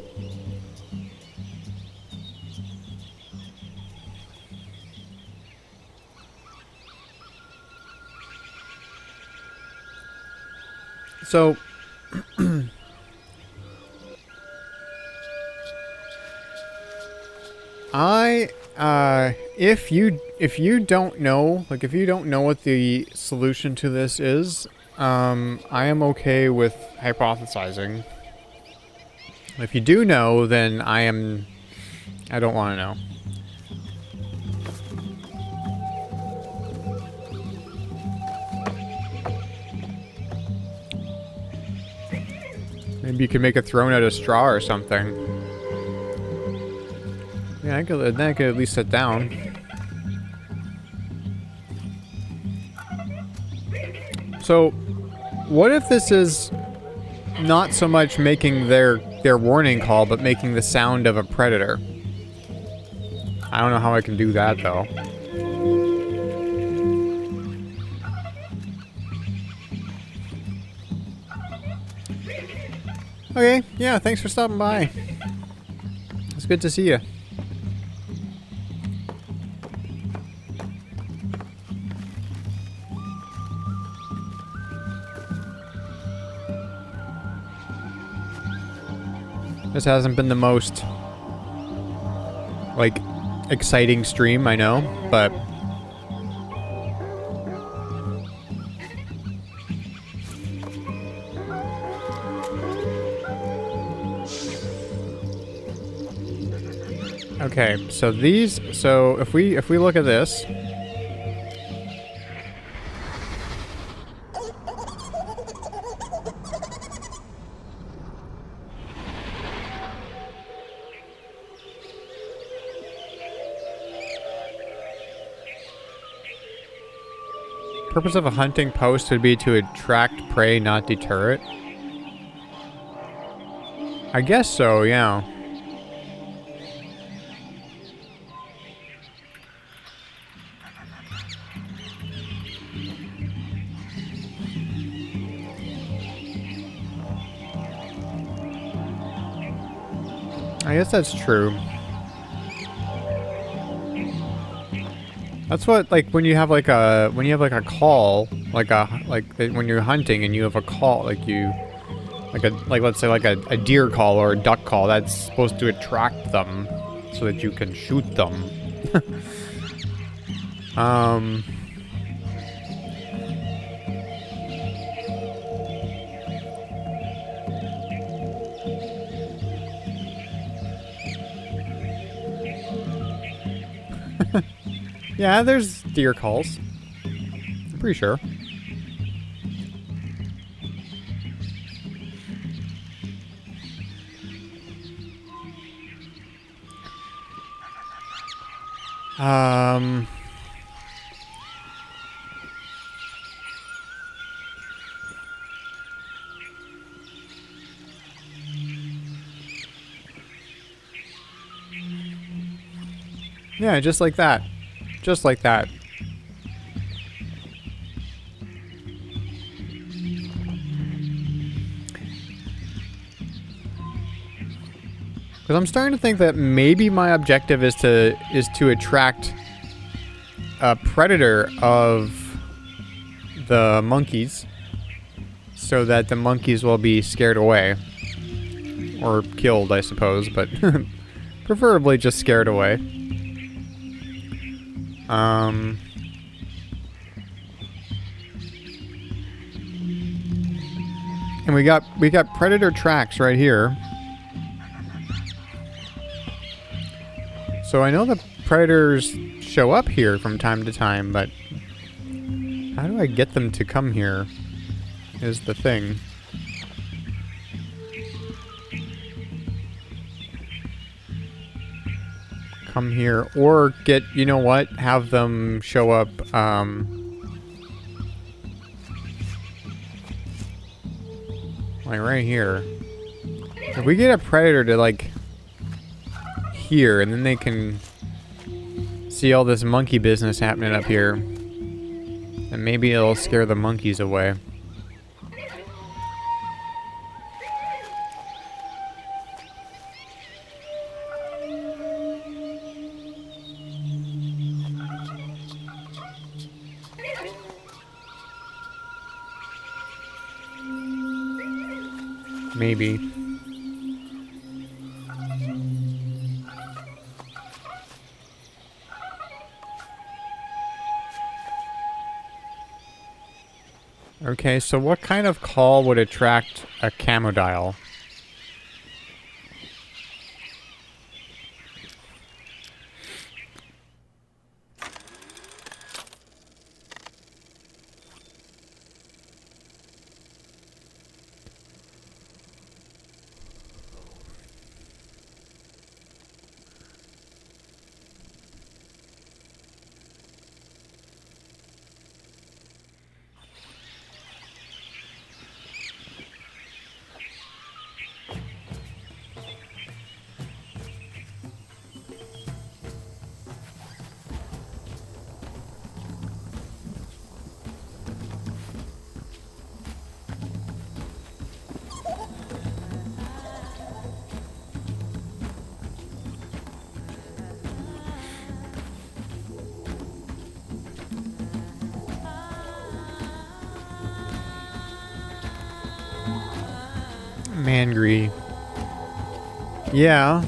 So, if you don't know, like if you don't know what the solution to this is, I am okay with hypothesizing. If you do know, then I don't want to know. Maybe you could make a throne out of straw or something. Yeah, I could at least sit down. So, what if this is not so much making their warning call, but making the sound of a predator? I don't know how I can do that, though. Okay, yeah, thanks for stopping by. It's good to see you. This hasn't been the most, like, exciting stream, I know, but Okay, so these, so if we look at this, purpose of a hunting post would be to attract prey, not deter it. I guess so, yeah. I guess that's true. That's what, like, when you have like a call, like when you're hunting and you have a call, like let's say like a deer call or a duck call, that's supposed to attract them so that you can shoot them. Yeah, there's deer calls. I'm pretty sure. Yeah, just like that. Just like that. Because I'm starting to think that maybe my objective is to attract a predator of the monkeys so that the monkeys will be scared away. Or killed, I suppose, but preferably just scared away. And we got predator tracks right here. So I know the predators show up here from time to time, but how do I get them to come here is the thing. Come here, or get, you know what, have them show up, like right here. If we get a predator to like here, and then they can see all this monkey business happening up here, and maybe it'll scare the monkeys away. Maybe. Okay, so what kind of call would attract a camodile? Mangry. Yeah.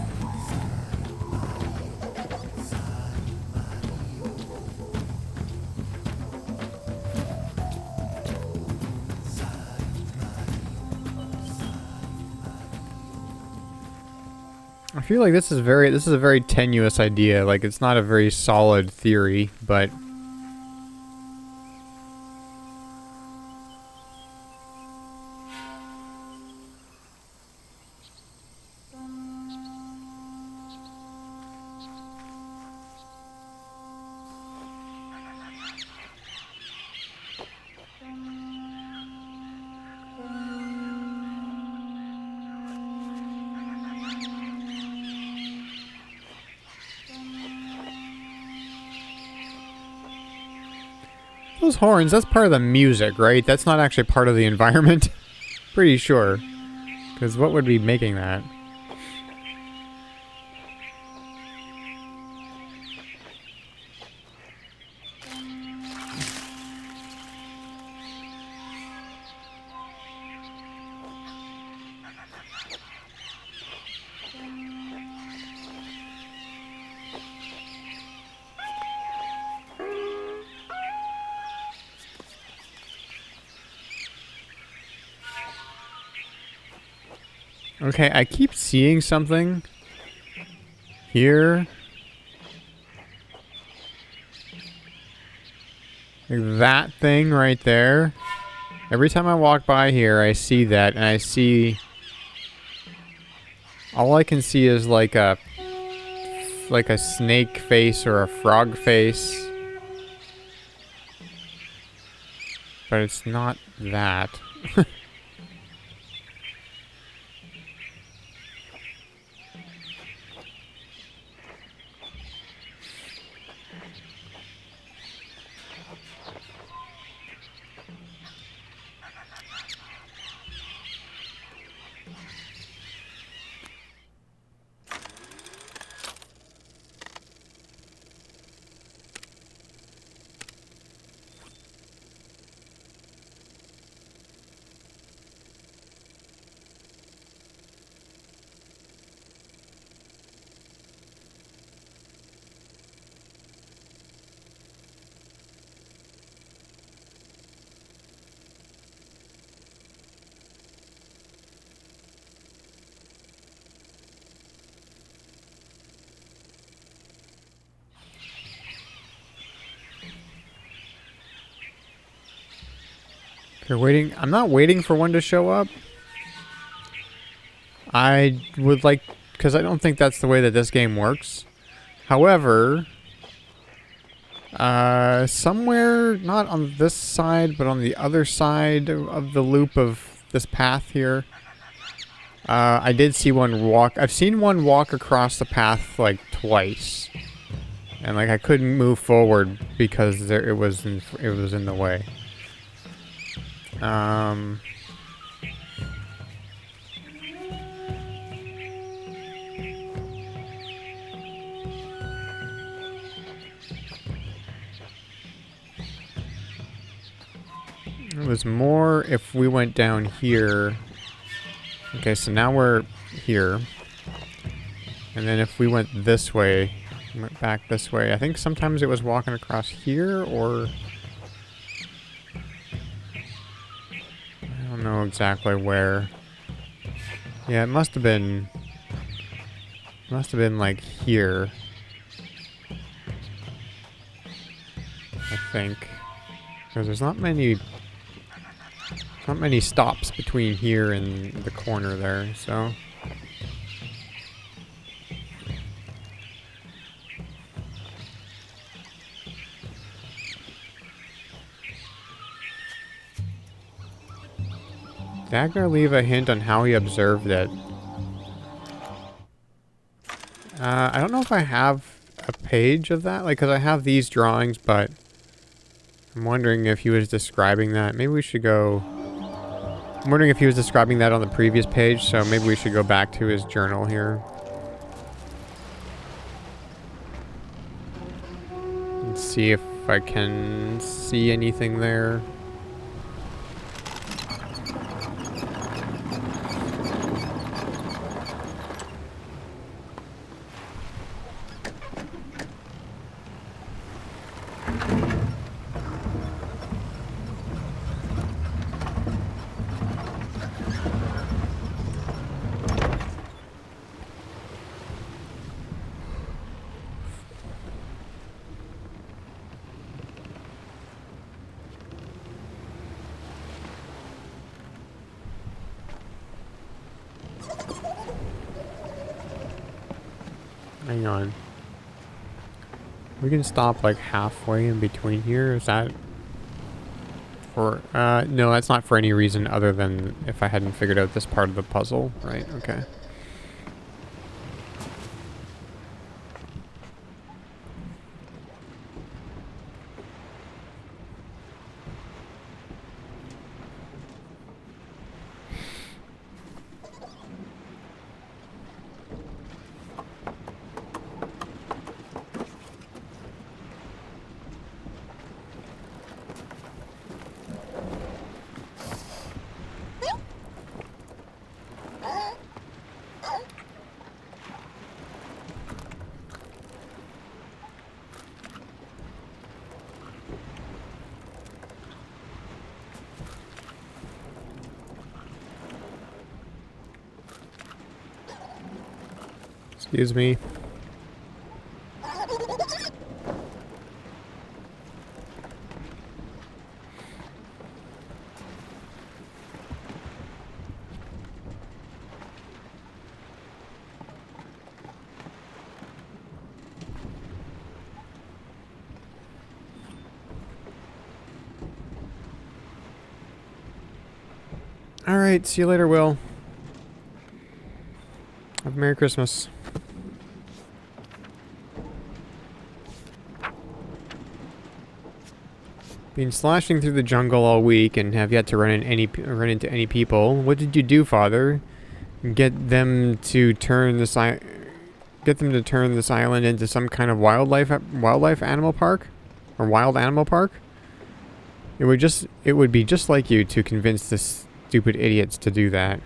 I feel like this is a very tenuous idea. Like, it's not a very solid theory, but those horns, that's part of the music, right? That's not actually part of the environment. Pretty sure. Because what would be making that? Okay, I keep seeing something here. Like that thing right there. Every time I walk by here, I see that, and I see... all I can see is like a snake face or a frog face. But it's not that. You're waiting. I'm not waiting for one to show up. I would like, because I don't think that's the way that this game works. However, somewhere, not on this side, but on the other side of the loop of this path here, I did see one walk. I've seen one walk across the path like twice, and like I couldn't move forward because it was in the way. It was more if we went down here. Okay, so now we're here. And then if we went this way, went back this way, I think sometimes it was walking across here, or... I don't know exactly where. Yeah, it must have been like here. I think. Because there's not many stops between here and the corner there, so... Dagger leave a hint on how he observed it. I don't know if I have a page of that, like, because I have these drawings, but I'm wondering if he was describing that. Maybe we should go... I'm wondering if he was describing that on the previous page, so maybe we should go back to his journal here. And see if I can see anything there. Hang on. We can stop like halfway in between here. Is that for... no, that's not for any reason other than if I hadn't figured out this part of the puzzle. Right, okay. Excuse me. All right, see you later, Will. Have a Merry Christmas. Been slashing through the jungle all week and have yet to run into any people. What did you do, Father? Get them to turn this island into some kind of wildlife animal park, or wild animal park? It would be just like you to convince the stupid idiots to do that.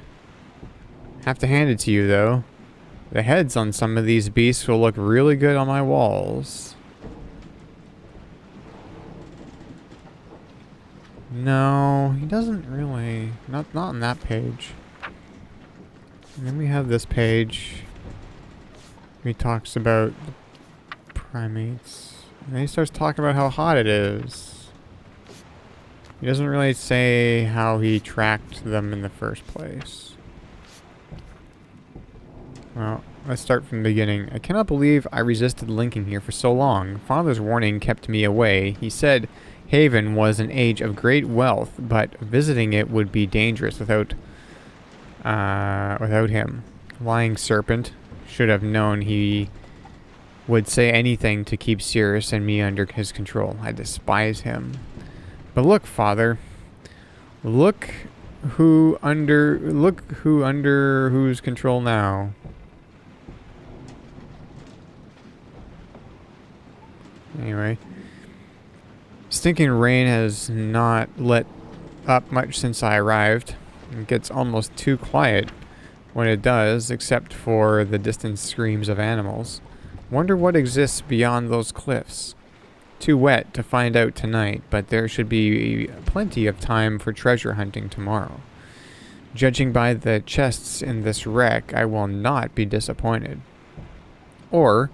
Have to hand it to you, though. The heads on some of these beasts will look really good on my walls. No, he doesn't really. Not on that page. And then we have this page. He talks about the primates. And then he starts talking about how hot it is. He doesn't really say how he tracked them in the first place. Well, let's start from the beginning. I cannot believe I resisted linking here for so long. Father's warning kept me away. He said Haven was an age of great wealth, but visiting it would be dangerous without him. Lying serpent. Should have known he would say anything to keep Sirius and me under his control. I despise him. But look, Father. Look who under whose control now. Anyway. Stinking rain has not let up much since I arrived. It gets almost too quiet when it does, except for the distant screams of animals. Wonder what exists beyond those cliffs. Too wet to find out tonight, but there should be plenty of time for treasure hunting tomorrow. Judging by the chests in this wreck, I will not be disappointed. But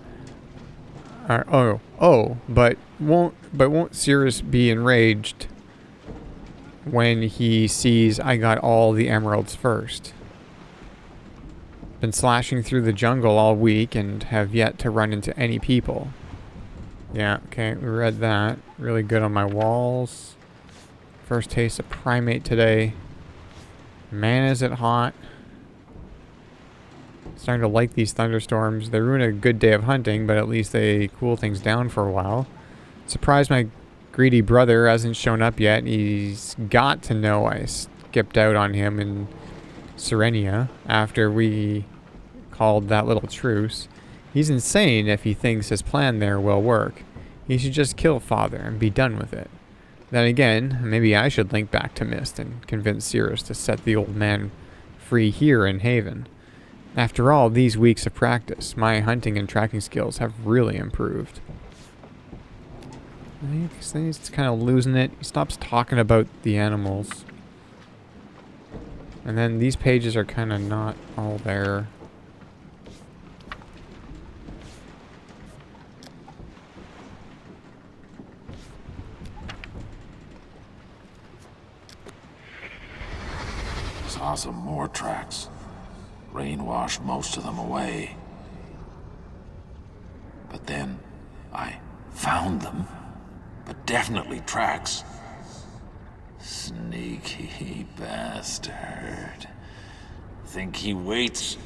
won't Sirius be enraged when he sees I got all the emeralds first? Been slashing through the jungle all week and have yet to run into any people. Yeah, okay, we read that. Really good on my walls. First taste of primate today. Man, is it hot. Starting to like these thunderstorms. They ruin a good day of hunting, but at least they cool things down for a while. Surprised my greedy brother hasn't shown up yet. He's got to know I skipped out on him in Serenia after we called that little truce. He's insane if he thinks his plan there will work. He should just kill Father and be done with it. Then again, maybe I should link back to Myst and convince Sirius to set the old man free here in Haven. After all these weeks of practice, my hunting and tracking skills have really improved. He's kind of losing it. He stops talking about the animals. And then these pages are kind of not all there. Saw some more tracks. Rain washed most of them away. found them, but definitely tracks. Sneaky bastard. Think he waits?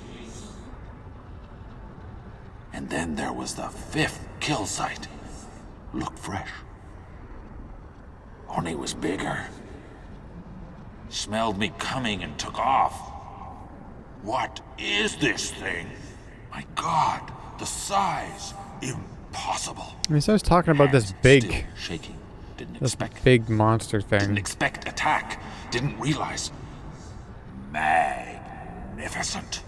And then there was the 5th kill site. Looked fresh. Only was bigger. Smelled me coming and took off. What is this thing? My God, the size. Impossible. He starts talking about Hands this big, still shaking. Didn't this expect. big monster Didn't thing. expect attack. Didn't realize. Magnificent.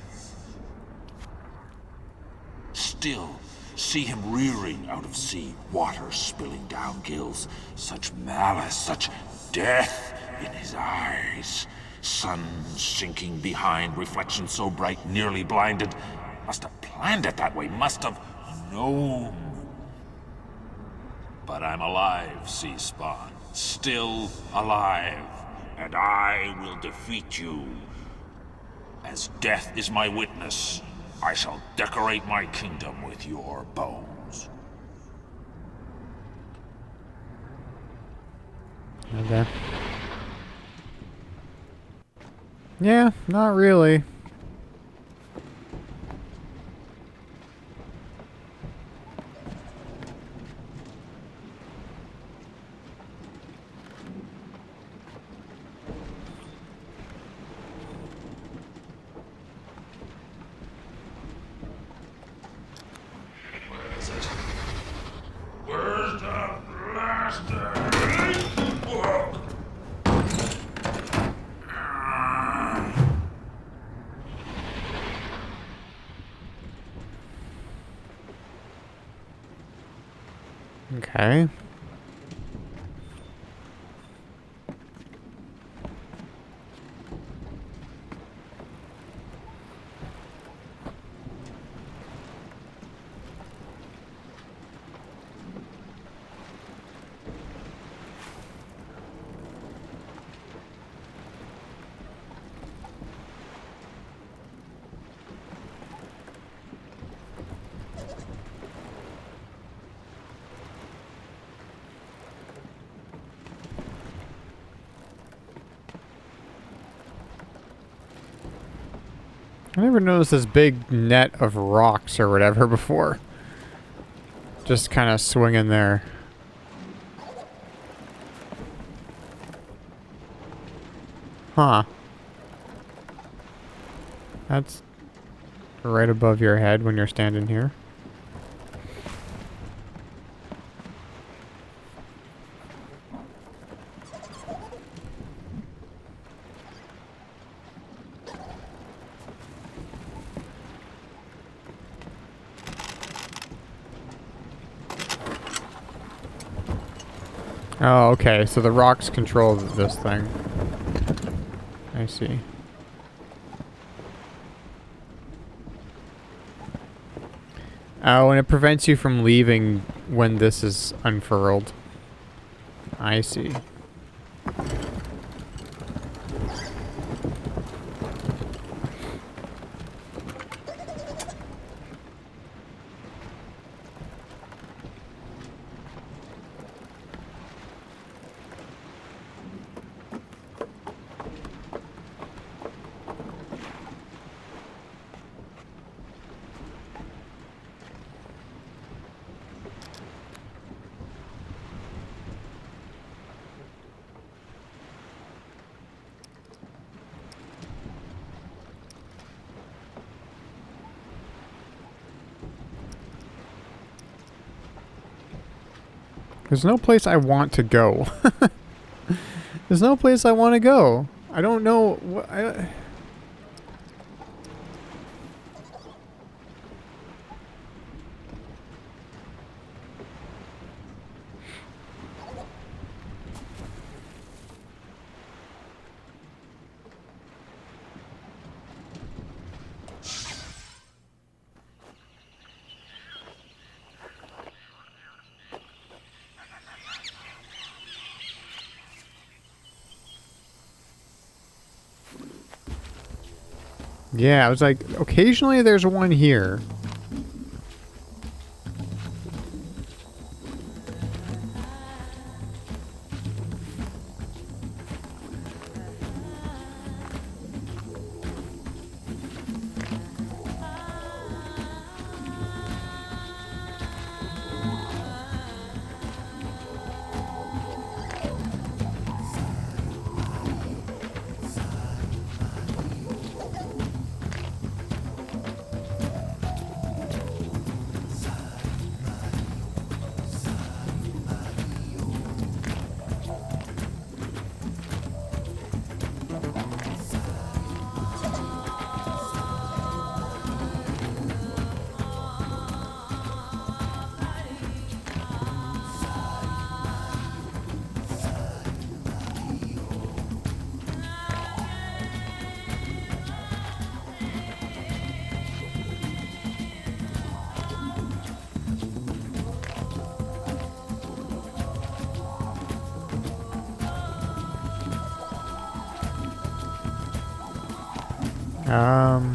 Still, see him rearing out of sea, water spilling down gills. Such malice, such death in his eyes. Sun sinking behind, reflection so bright, nearly blinded. Must have planned it that way, must have known. But I'm alive, Sea Spawn. Still alive. And I will defeat you. As death is my witness, I shall decorate my kingdom with your bones. Okay. Yeah, not really. Where is it? Where's the blaster? Whoa. Okay. I never noticed this big net of rocks or whatever before. Just kind of swinging there. Huh. That's right above your head when you're standing here. Oh, okay. So the rocks control this thing. I see. Oh, and it prevents you from leaving when this is unfurled. I see. There's no place I want to go. There's no place I want to go. I don't know what Yeah, I was like, occasionally there's one here. Um...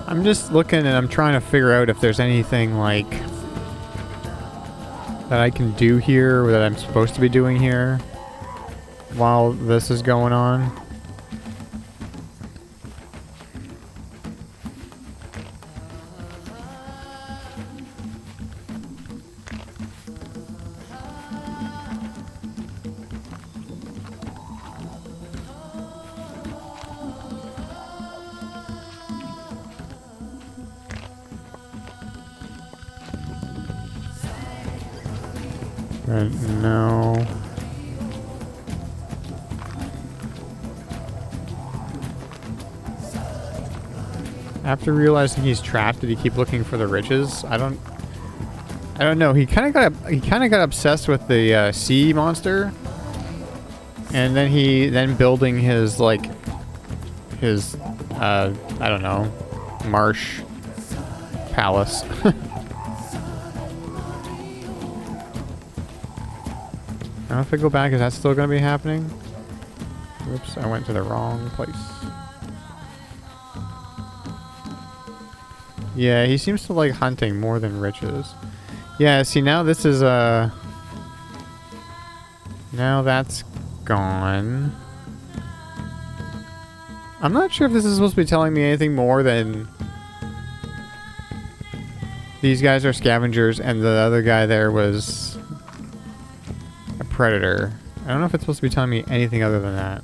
I'm just looking and I'm trying to figure out if there's anything like that I can do here or that I'm supposed to be doing here while this is going on. No. After realizing he's trapped, did he keep looking for the riches? I don't know. He kind of got obsessed with the sea monster, and then building his like his I don't know, marsh palace. Now if I go back, is that still going to be happening? Oops, I went to the wrong place. Yeah, he seems to like hunting more than riches. Yeah, see now this is now that's gone. I'm not sure if this is supposed to be telling me anything more than these guys are scavengers and the other guy there was a predator. I don't know if it's supposed to be telling me anything other than that.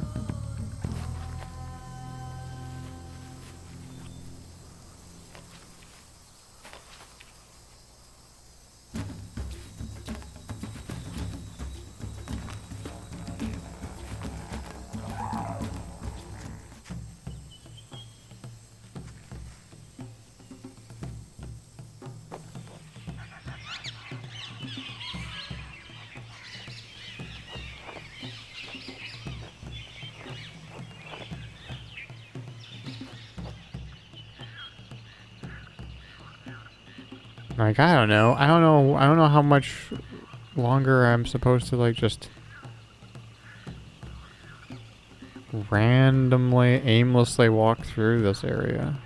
Like, I don't know. I don't know how much longer I'm supposed to, like, just randomly, aimlessly walk through this area.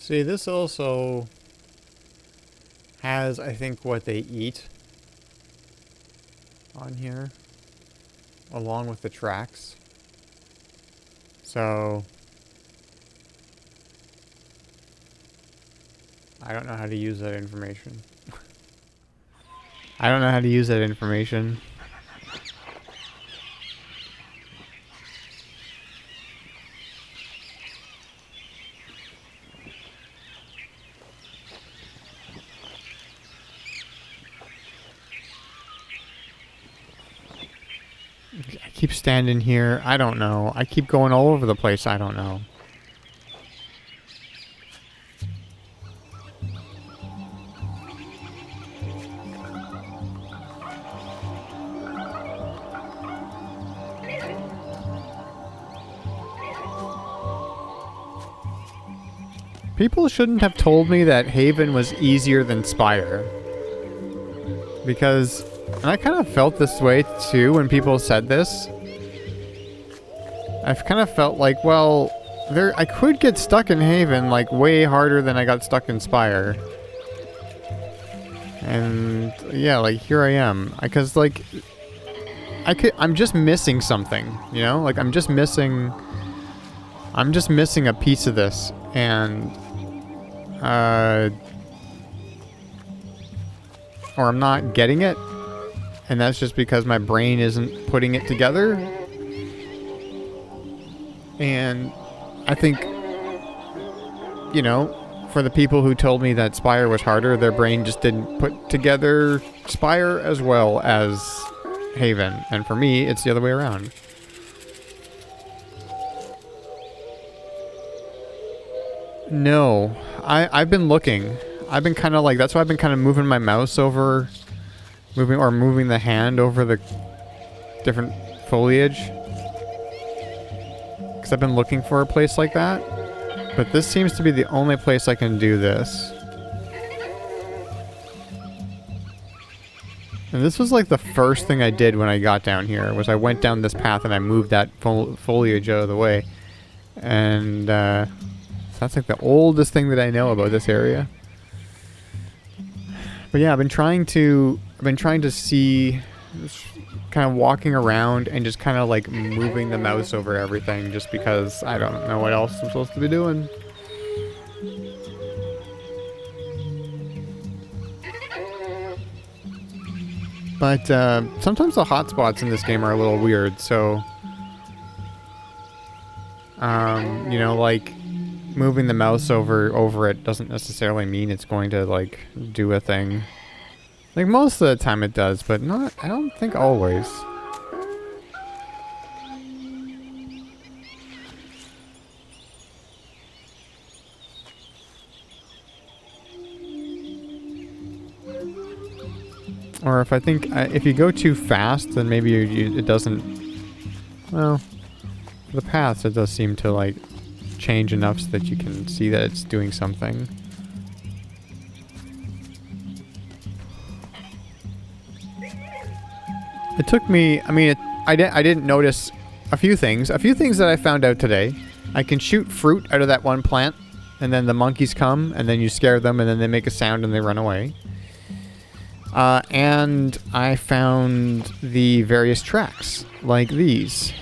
See, this also has, I think, what they eat on here, along with the tracks. So I don't know how to use that information. I don't know how to use that information. I keep standing here. I don't know. I keep going all over the place. I don't know. People shouldn't have told me that Haven was easier than Spire. Because, and I kind of felt this way too when people said this. I've kind of felt like, well, I could get stuck in Haven like way harder than I got stuck in Spire. And yeah, like here I am. Because like, I'm just missing something, you know? Like I'm just missing a piece of this. And or I'm not getting it, and that's just because my brain isn't putting it together. And I think, you know, for the people who told me that Spire was harder, their brain just didn't put together Spire as well as Haven. And for me, it's the other way around. No, I've been looking. I've been kind of like, that's why I've been kind of moving my mouse over, moving the hand over the different foliage. Because I've been looking for a place like that. But this seems to be the only place I can do this. And this was like the first thing I did when I got down here, was I went down this path and I moved that foliage out of the way. And, that's like the oldest thing that I know about this area. But yeah, I've been trying to see, kind of walking around and just kind of like moving the mouse over everything, just because I don't know what else I'm supposed to be doing. But sometimes the hotspots in this game are a little weird, so you know, like moving the mouse over it doesn't necessarily mean it's going to like do a thing. Like most of the time it does, but not, I don't think always. Or if I think, if you go too fast, then maybe it doesn't, well, the paths, it does seem to like change enough so that you can see that it's doing something. It took me, I mean, I didn't notice a few things that I found out today. I can shoot fruit out of that one plant, and then the monkeys come, and then you scare them, and then they make a sound and they run away. And I found the various tracks, like these.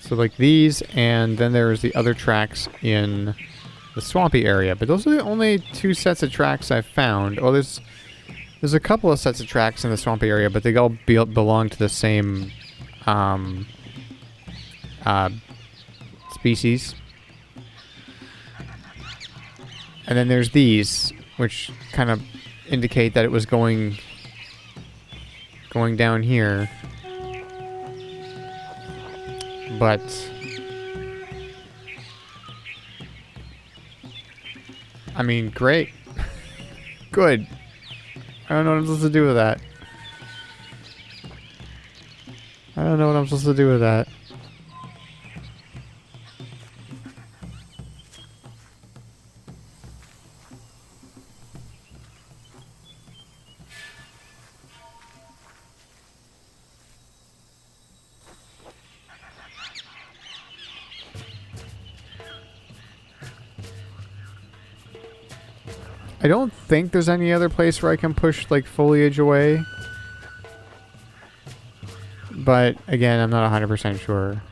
So like these, and then there's the other tracks in the swampy area. But those are the only two sets of tracks I've found. Oh, there's a couple of sets of tracks in the swampy area, but they all belong to the same species. And then there's these, which kind of indicate that it was going down here. But I mean, great. Good. I don't know what I'm supposed to do with that. I don't know what I'm supposed to do with that. I don't think there's any other place where I can push like foliage away. But again, I'm not 100% sure.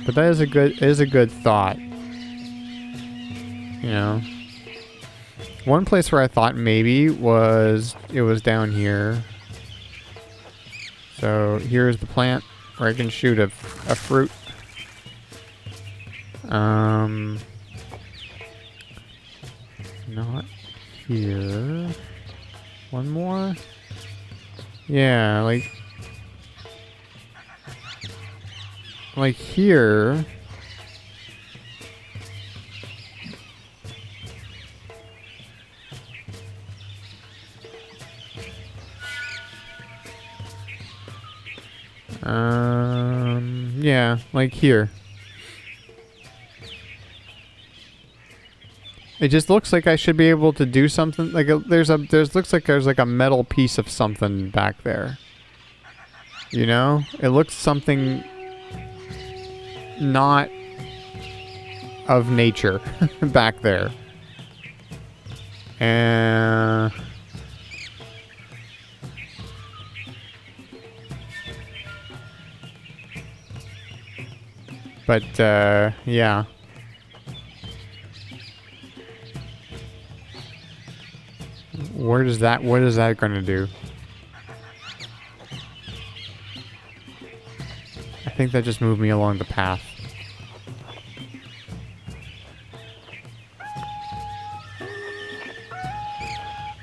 But that is a good thought. You know. One place where I thought maybe was it was down here. So here's the plant where I can shoot a fruit. Not here. One more? Yeah, like here. Yeah, like here. It just looks like I should be able to do something. Like looks like there's like a metal piece of something back there. You know, it looks something not of nature back there. And but yeah. What is that going to do? I think that just moved me along the path.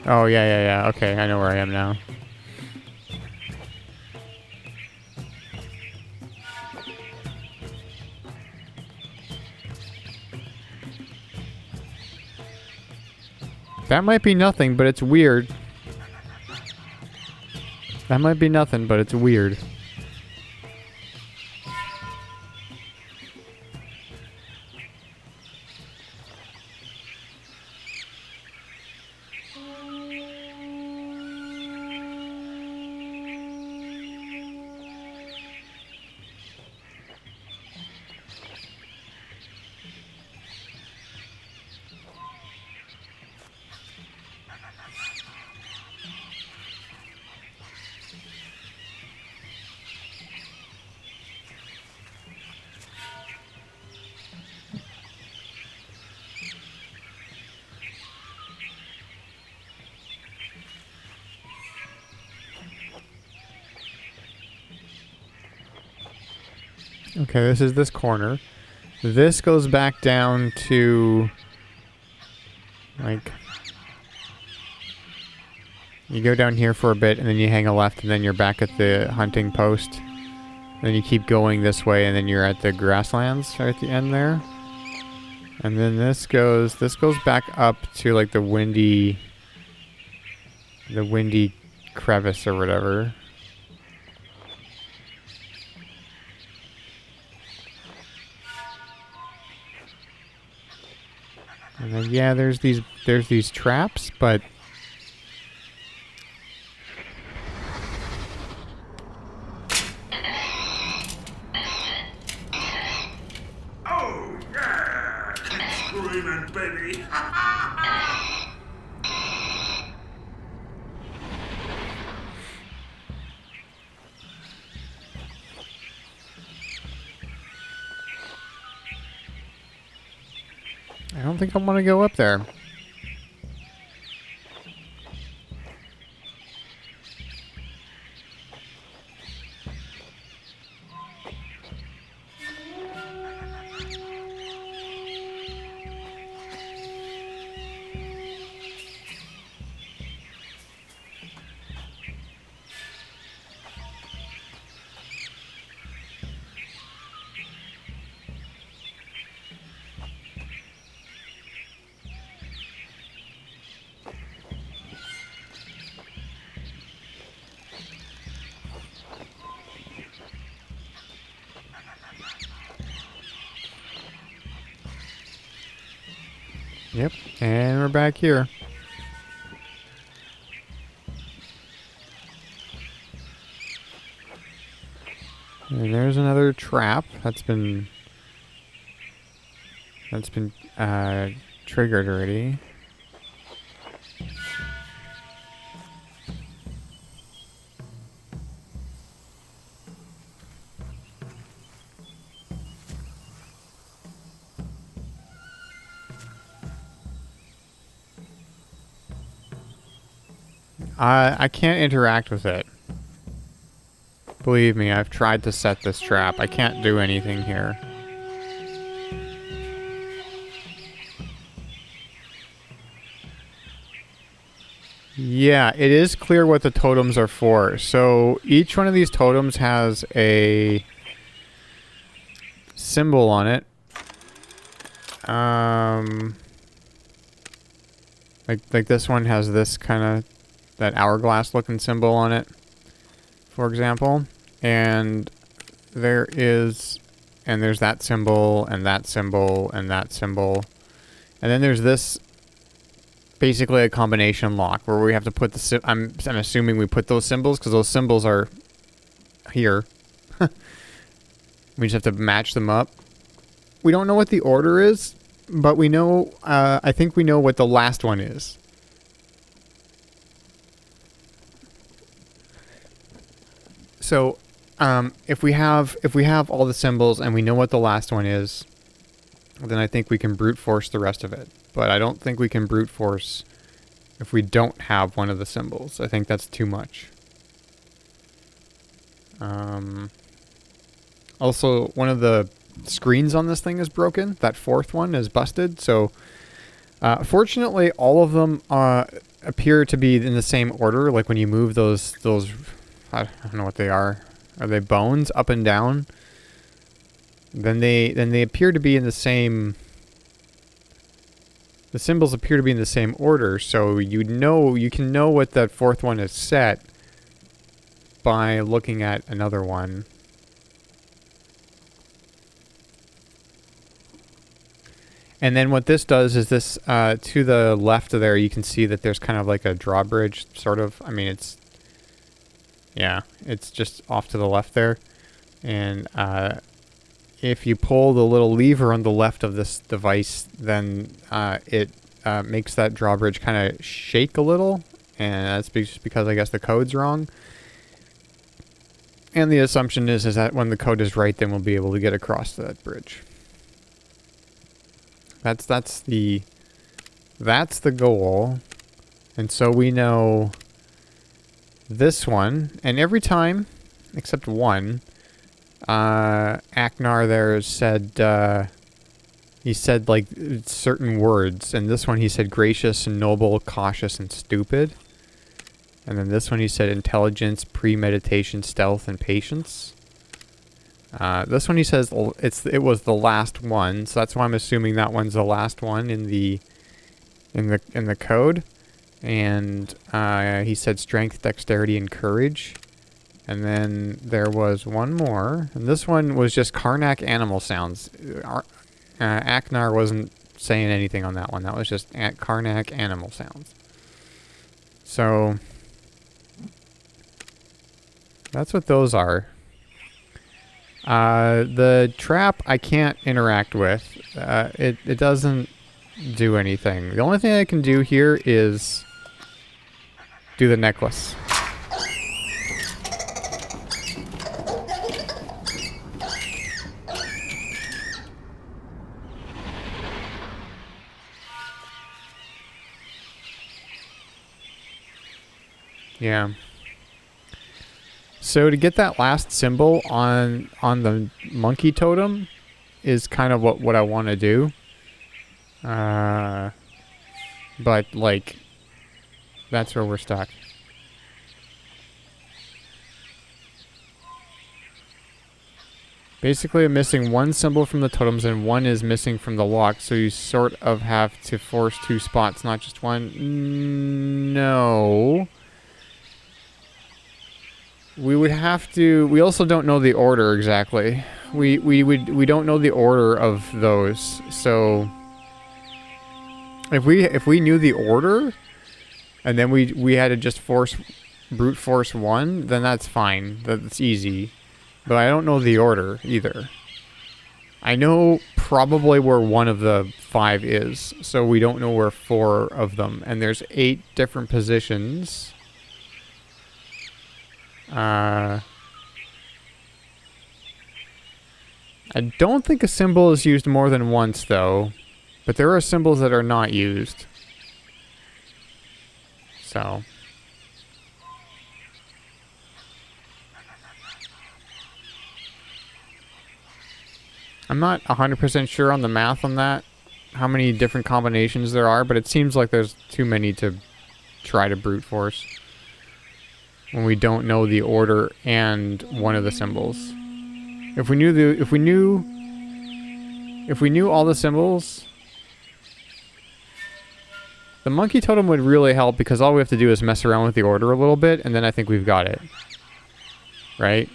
Oh, yeah. Okay, I know where I am now. That might be nothing, but it's weird. That might be nothing, but it's weird. Okay, this is this corner. This goes back down to, like, you go down here for a bit, and then you hang a left, and then you're back at the hunting post. Then you keep going this way, and then you're at the grasslands right at the end there. And then this goes back up to, like, the windy crevice or whatever. And then, yeah, there's these traps, but Oh, yeah! Keep screaming, baby! I don't think I want to go up there. Yep, and we're back here. And there's another trap that's been triggered already. I can't interact with it. Believe me, I've tried to set this trap. I can't do anything here. Yeah, it is clear what the totems are for. So each one of these totems has a symbol on it. Like this one has this kind of that hourglass looking symbol on it, for example. And there's that symbol and that symbol and that symbol. And then there's this, basically a combination lock where we have to put the I'm assuming we put those symbols because those symbols are here. We just have to match them up. We don't know what the order is, but we know, I think we know what the last one is. So, if we have all the symbols and we know what the last one is, then I think we can brute force the rest of it. But I don't think we can brute force if we don't have one of the symbols. I think that's too much. Also, one of the screens on this thing is broken. That fourth one is busted. So, fortunately, all of them appear to be in the same order. Like when you move those, I don't know what they are. Are they bones up and down? Then they appear to be in the same. The symbols appear to be in the same order, so you can know what that fourth one is set by looking at another one. And then what this does is this, to the left of there, you can see that there's kind of like a drawbridge, sort of. I mean, it's just off to the left there. And if you pull the little lever on the left of this device, then it makes that drawbridge kind of shake a little. And that's just because I guess the code's wrong. And the assumption is that when the code is right, then we'll be able to get across that bridge. That's the goal. And so we know this one, and every time except one, Aknar there said he said like certain words, and this one he said gracious and noble, cautious and stupid. And then this one he said intelligence, premeditation, stealth and patience. This one he says it was the last one, so that's why I'm assuming that one's the last one in the code. And he said strength, dexterity, and courage. And then there was one more, and this one was just Karnak animal sounds. Aknar wasn't saying anything on that one. That was just Karnak animal sounds. So that's what those are. The trap I can't interact with. It doesn't do anything. The only thing I can do here is do the necklace. Yeah. So to get that last symbol on the monkey totem is kind of what I want to do. But like that's where we're stuck. Basically, I'm missing one symbol from the totems and one is missing from the lock, so you sort of have to force two spots, not just one. No. We would have to. We also don't know the order exactly. We don't know the order of those. So if we knew the order, and then we had to just brute force one, then that's fine. That's easy. But I don't know the order either. I know probably where one of the 5 is, so we don't know where 4 of them. And there's 8 different positions. I don't think a symbol is used more than once, though. But there are symbols that are not used. So... I'm not 100% sure on the math on that, how many different combinations there are, but it seems like there's too many to try to brute force when we don't know the order and one of the symbols. If we knew all the symbols, the monkey totem would really help, because all we have to do is mess around with the order a little bit, and then I think we've got it. Right?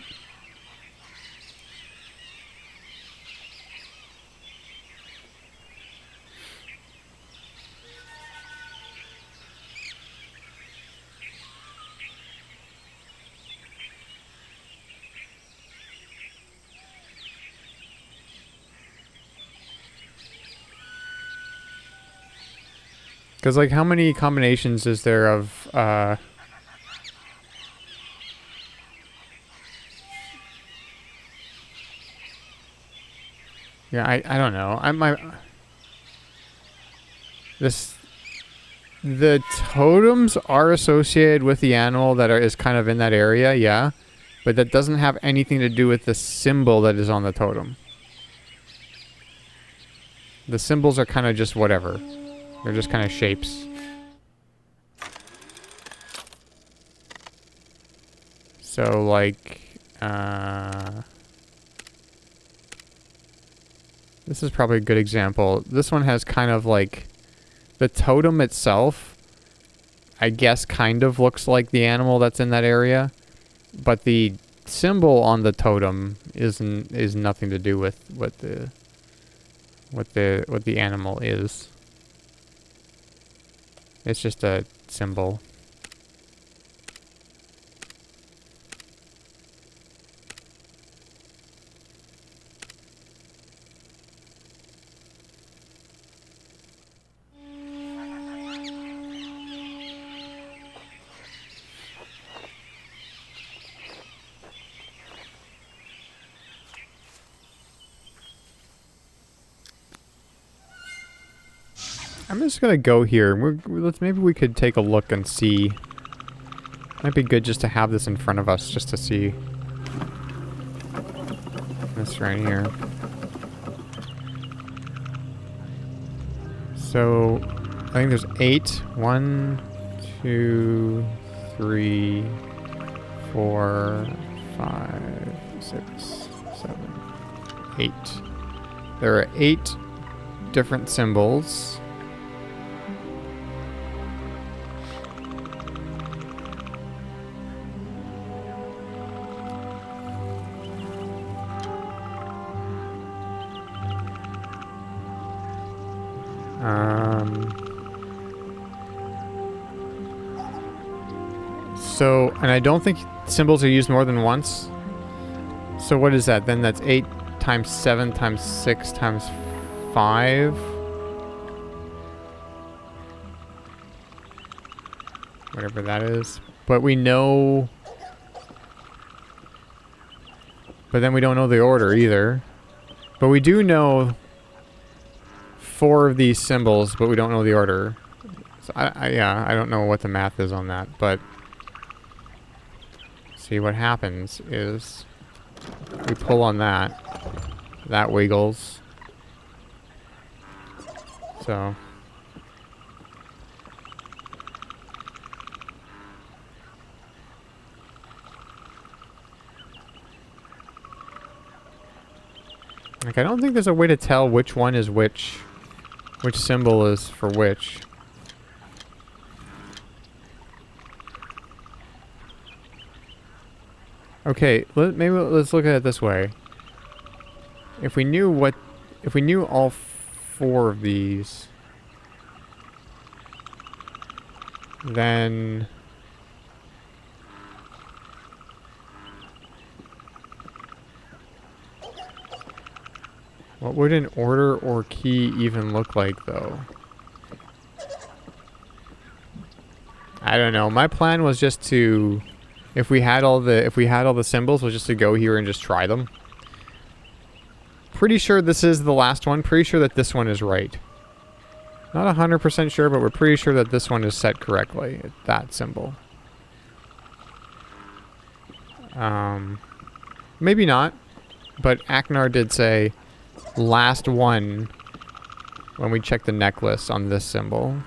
Because, like, how many combinations is there of, yeah, I don't know. The totems are associated with the animal that is kind of in that area, yeah. But that doesn't have anything to do with the symbol that is on the totem. The symbols are kind of just whatever. They're just kind of shapes. So, like, this is probably a good example. This one has kind of like, the totem itself, I guess, kind of looks like the animal that's in that area, but the symbol on the totem is nothing to do with what the animal is. It's just a symbol. I'm just gonna go here. Maybe we could take a look and see. Might be good just to have this in front of us, just to see this right here. So I think there's 8. 1, 2, 3, 4, 5, 6, 7, 8. There are 8 different symbols. So, and I don't think symbols are used more than once. So what is that? Then that's 8 times 7 times 6 times 5. Whatever that is. But we know... But then we don't know the order either. But we do know 4 of these symbols, but we don't know the order. So yeah, I don't know what the math is on that, but... See, what happens is we pull on that wiggles. So like, I don't think there's a way to tell which one is which symbol is for which. Okay, maybe let's look at it this way. If we knew all 4 of these, then What would an order or key even look like, though? I don't know. My plan was just to, if we had all the symbols, was just to go here and just try them. Pretty sure this is the last one. Pretty sure that this one is right. Not 100% sure, but we're pretty sure that this one is set correctly. That symbol. Maybe not. But Aknar did say last one when we checked the necklace on this symbol.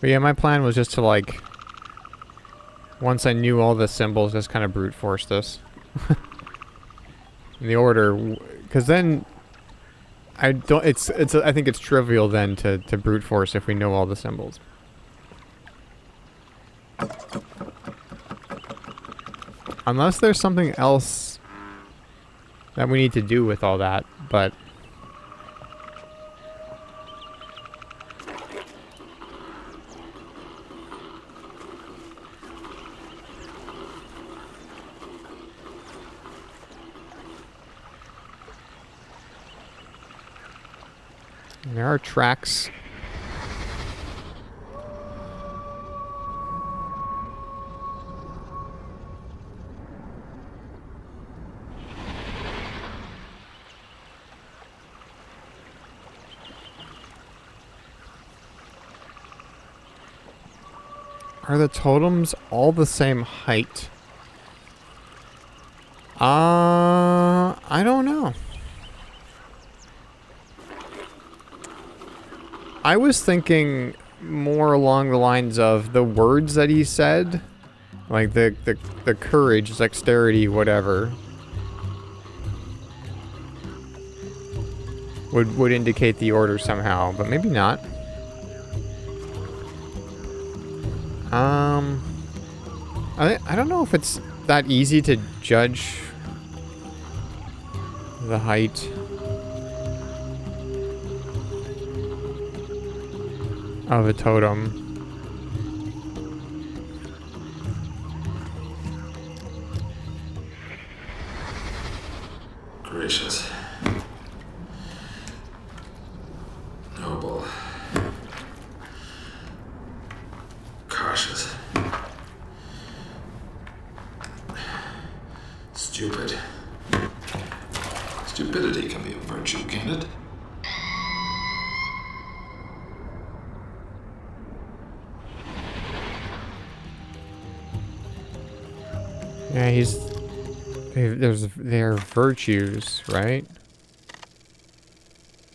But yeah, my plan was just to, like, once I knew all the symbols, just kind of brute force this. In the order, because then I don't, I think it's trivial then to brute force if we know all the symbols. Unless there's something else that we need to do with all that, but... There are tracks. Are the totems all the same height? I don't know. I was thinking more along the lines of the words that he said, like the courage, dexterity, whatever, would indicate the order somehow, but maybe not. I don't know if it's that easy to judge the height of a totem. Gracious. Noble. Cautious. Stupid. Stupidity can be a virtue, can't it? Yeah, they're virtues, right?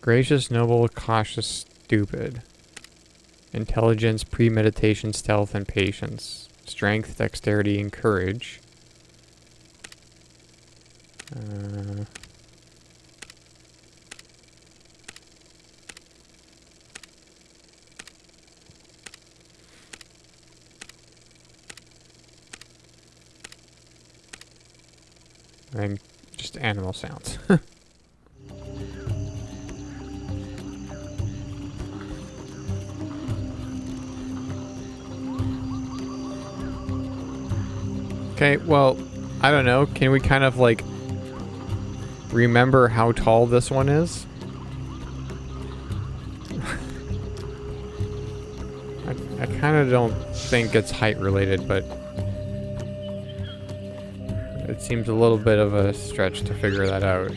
Gracious, noble, cautious, stupid. Intelligence, premeditation, stealth, and patience. Strength, dexterity, and courage. And just animal sounds. Okay, well, I don't know. Can we kind of, like, remember how tall this one is? I kind of don't think it's height related, but it seems a little bit of a stretch to figure that out.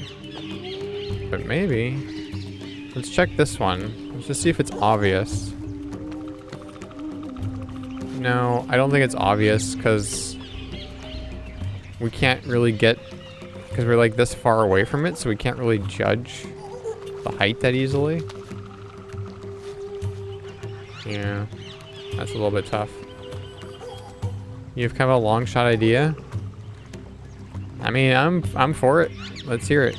But maybe. Let's check this one. Let's just see if it's obvious. No, I don't think it's obvious because we can't really get... Because we're like this far away from it, so we can't really judge the height that easily. Yeah, that's a little bit tough. You have kind of a long shot idea? I mean, I'm for it. Let's hear it.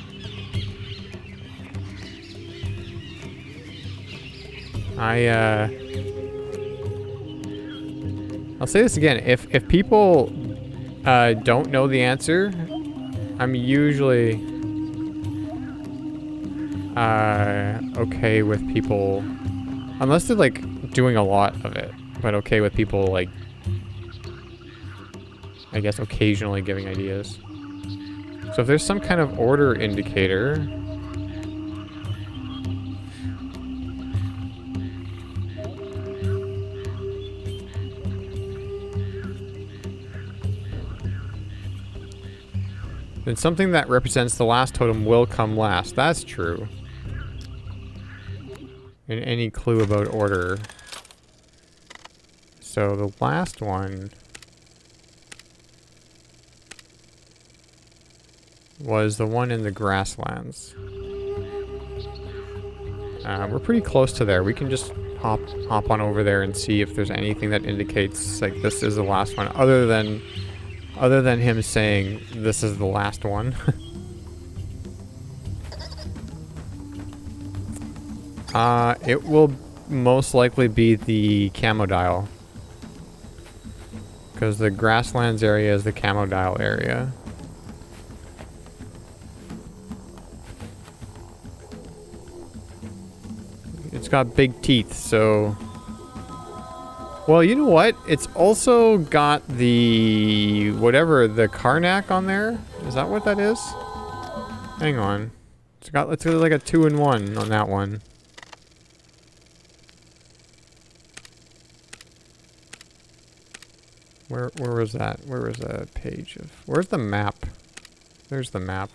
I'll say this again. If people don't know the answer, I'm usually okay with people, unless they're like doing a lot of it, but okay with people like, I guess, occasionally giving ideas. So if there's some kind of order indicator, then something that represents the last totem will come last. That's true. And any clue about order. So the last one was the one in the grasslands. We're pretty close to there. We can just hop on over there and see if there's anything that indicates like this is the last one, other than him saying this is the last one. It will most likely be the camo dial, because the grasslands area is the camo dial area. It's got big teeth, so... Well, you know what? It's also got the... whatever, the Karnak on there? Is that what that is? Hang on. It's got like a 2-in-1 on that one. Where was that? Where was the page of... Where's the map? There's the map.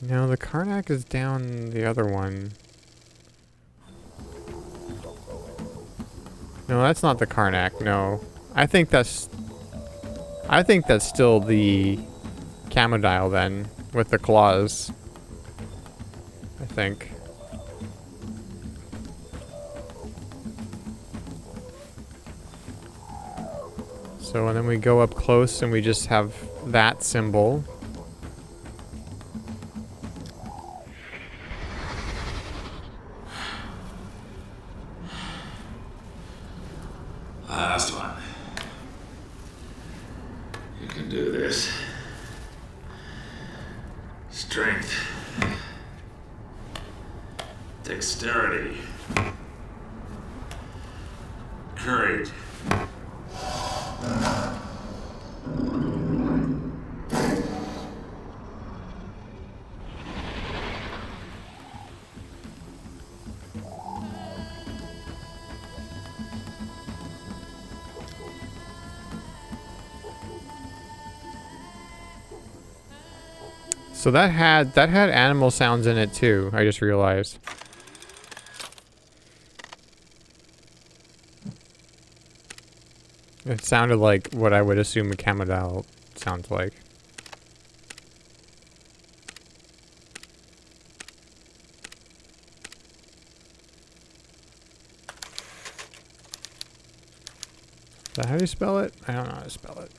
No, the Karnak is down the other one. No, that's not the Karnak, no. I think that's still the Camodile then, with the claws. I think. So, and then we go up close and we just have that symbol. Last one. You can do this. Strength. Dexterity. Courage. So that had animal sounds in it too, I just realized. It sounded like what I would assume a Camodile sounds like. Is that how you spell it? I don't know how to spell it.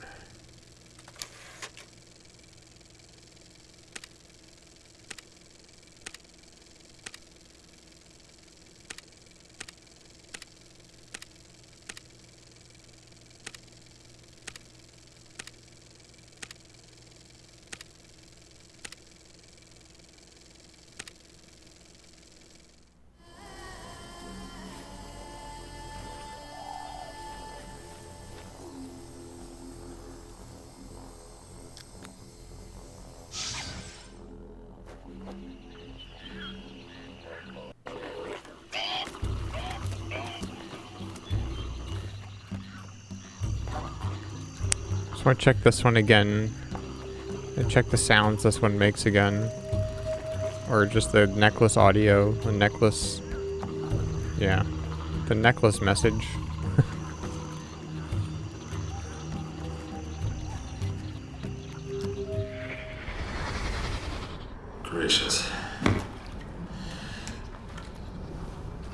Just want to check this one again. And check the sounds this one makes again. Or just the necklace audio. The necklace... Yeah. The necklace message. Gracious.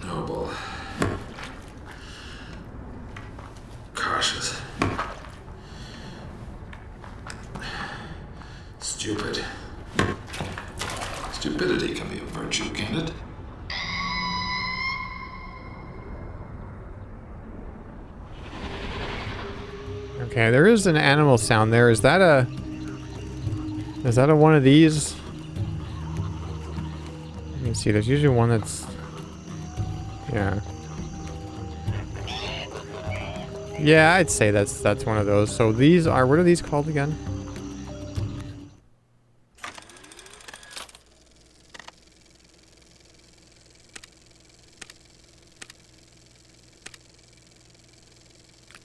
Noble. Cautious. Stupid. Stupidity can be a virtue, can't it? Okay, there is an animal sound there. Is that a one of these? Let me see. There's usually one that's, yeah. Yeah, I'd say that's one of those. So these are, what are these called again?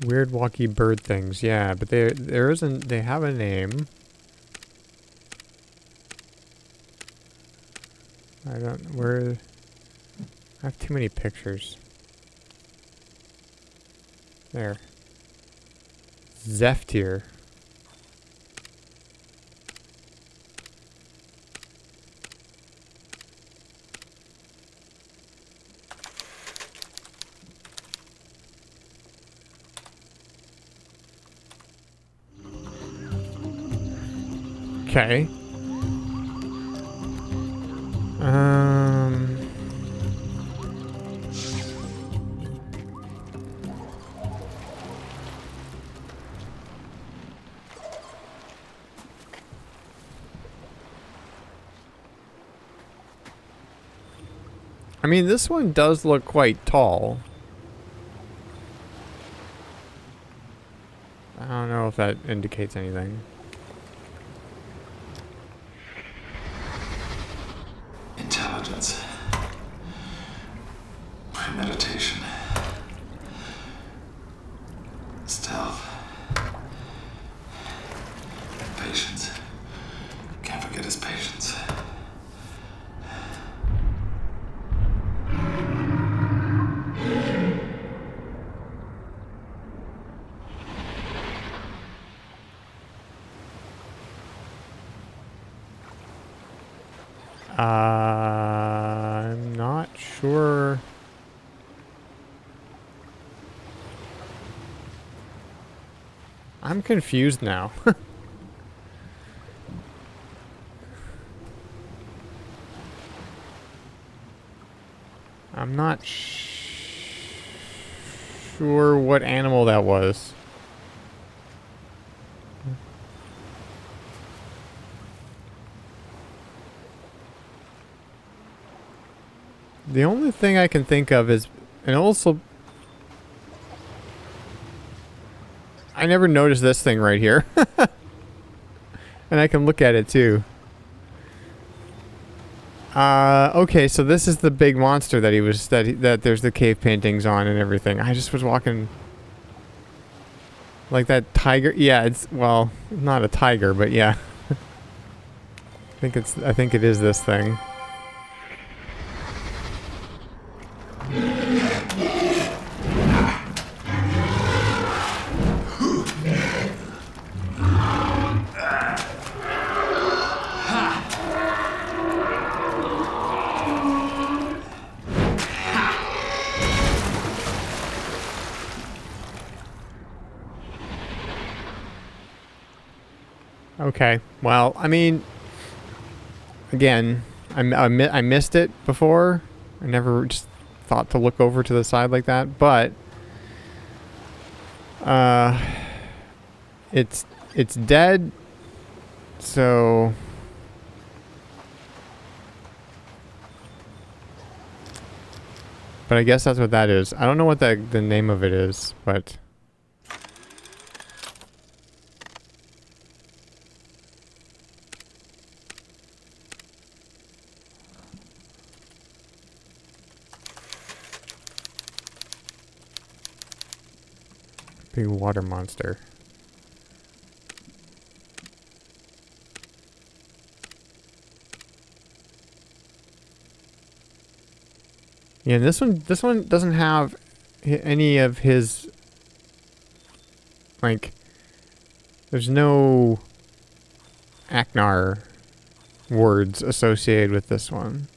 Weird walky bird things. Yeah, but there isn't, they have a name. I don't, where, I have too many pictures. There. Zephyr. Okay. I mean, this one does look quite tall. I don't know if that indicates anything. Intelligence. Premeditation. Stealth. Patience. Can't forget his patience. I'm not sure. I'm confused now. I'm not sure what animal that was. The only thing I can think of is, and also, I never noticed this thing right here. And I can look at it too. Okay, so this is the big monster that he was, that there's the cave paintings on and everything. I just was walking like that tiger. Yeah, it's, well, not a tiger, but yeah. I think it is this thing. Okay, well, I mean, again, I missed it before. I never just thought to look over to the side like that, but it's dead, so but I guess that's what that is. I don't know what the name of it is, but big water monster. Yeah, this one doesn't have any of his, like, there's no Aknar words associated with this one.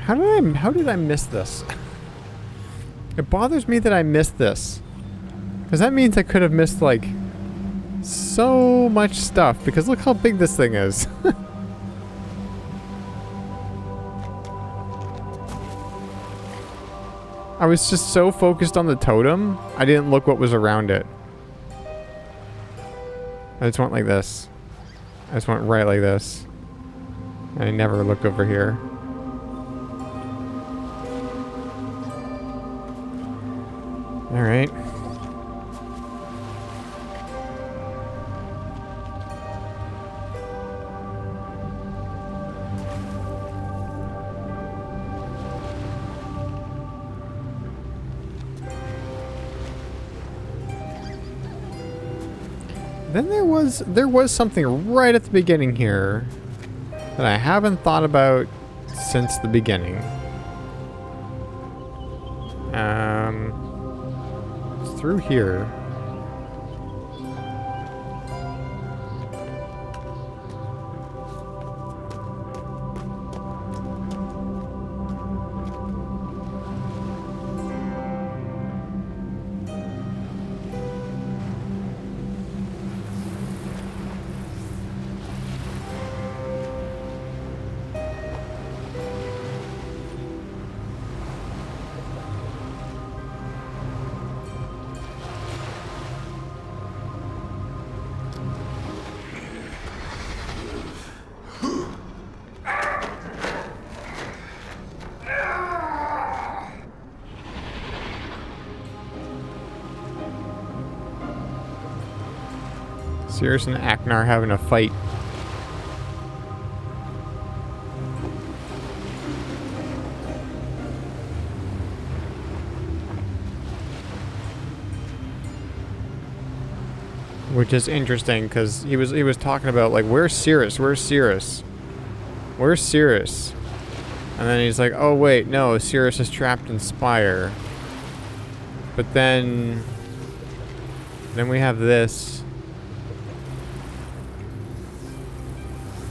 How did I miss this? It bothers me that I missed this. Because that means I could have missed, like, so much stuff. Because look how big this thing is. I was just so focused on the totem, I didn't look what was around it. I just went like this. I just went right like this. And I never looked over here. Alright. Then there was something right at the beginning here that I haven't thought about since the beginning. It's through here. Sirius and Aknar having a fight. Which is interesting because he was talking about like, where's Sirius? Where's Sirius? Where's Sirius? And then he's like, oh wait, no, Sirius is trapped in Spire. But then we have this.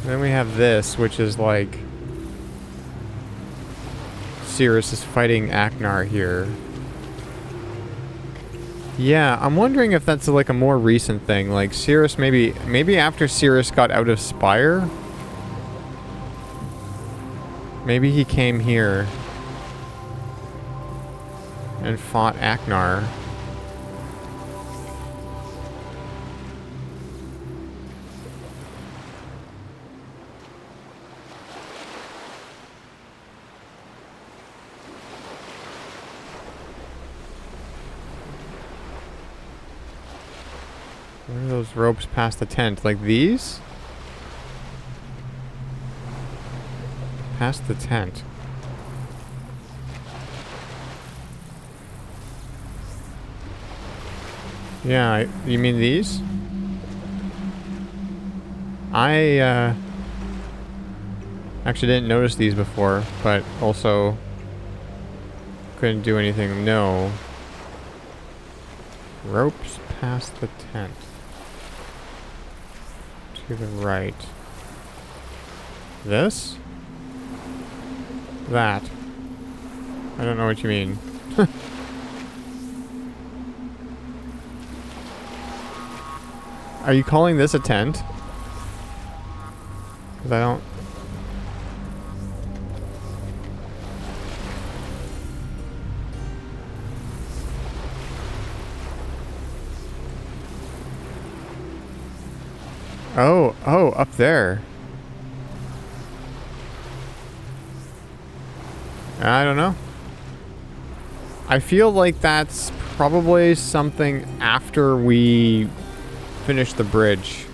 Then we have this, which is like Sirius is fighting Aknar here. Yeah, I'm wondering if that's like a more recent thing. Like Sirius, maybe after Sirius got out of Spire, maybe he came here and fought Aknar. Where are those ropes past the tent? Like these? Past the tent. Yeah, you mean these? I actually didn't notice these before, but also couldn't do anything. No. Ropes past the tent. To the right. This? That. I don't know what you mean. Are you calling this a tent? 'Cause I don't... Oh, up there. I don't know. I feel like that's probably something after we finish the bridge.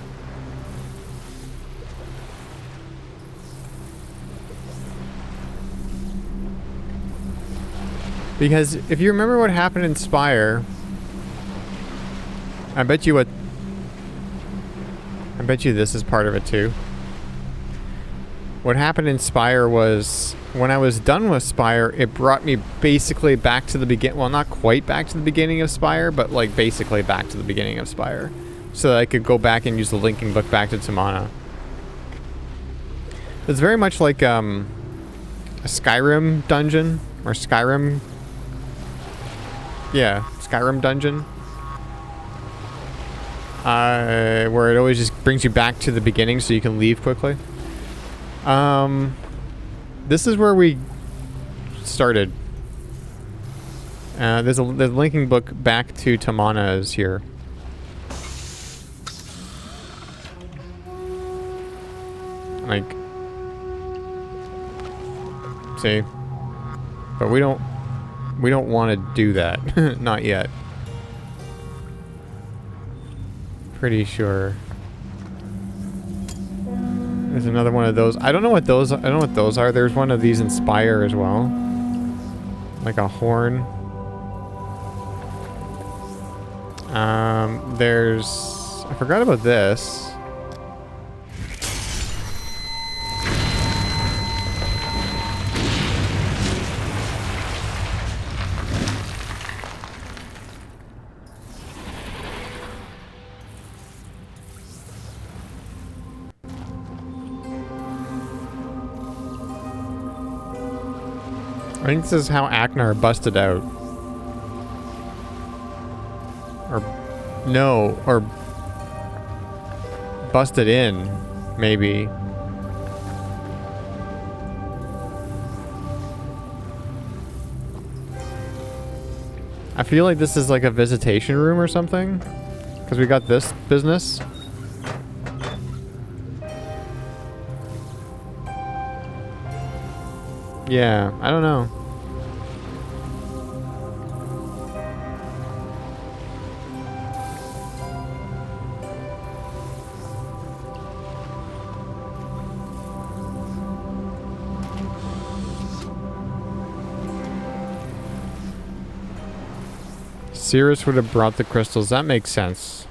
Because if you remember what happened in Spire, I bet you this is part of it too. What happened in Spire was, when I was done with Spire, it brought me basically back to the beginning. Well, not quite back to the beginning of Spire, but like basically back to the beginning of Spire. So that I could go back and use the linking book back to Tamana. It's very much like, a Skyrim dungeon or Skyrim. Yeah, Skyrim dungeon. Where it always just brings you back to the beginning so you can leave quickly. This is where we started. There's a linking book back to Tamana is here. Like, see, but we don't want to do that. Not yet. Pretty sure. There's another one of those. I don't know what those are. There's one of these in Spire as well. Like a horn. There's... I forgot about this. I think this is how Aknar busted out. Or... no, or... busted in, maybe. I feel like this is like a visitation room or something. Because we got this business. Yeah, I don't know. Cirrus would have brought the crystals. That makes sense.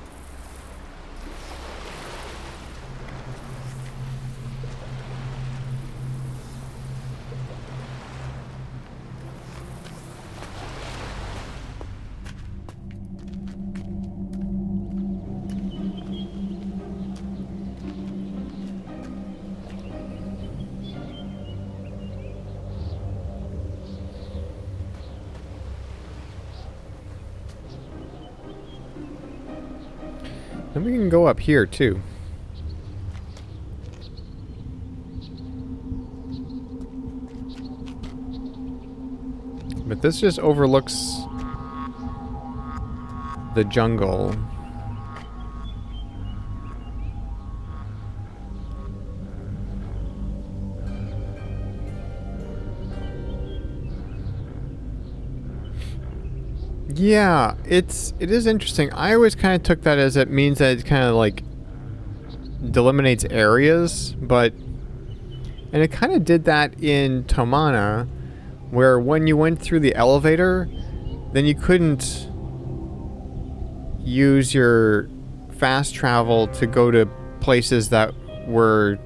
Then we can go up here too. But this just overlooks the jungle. Yeah, it is interesting. I always kind of took that as it means that it kind of like delimitates areas, but and it kind of did that in Tomana, where when you went through the elevator, then you couldn't use your fast travel to go to places that were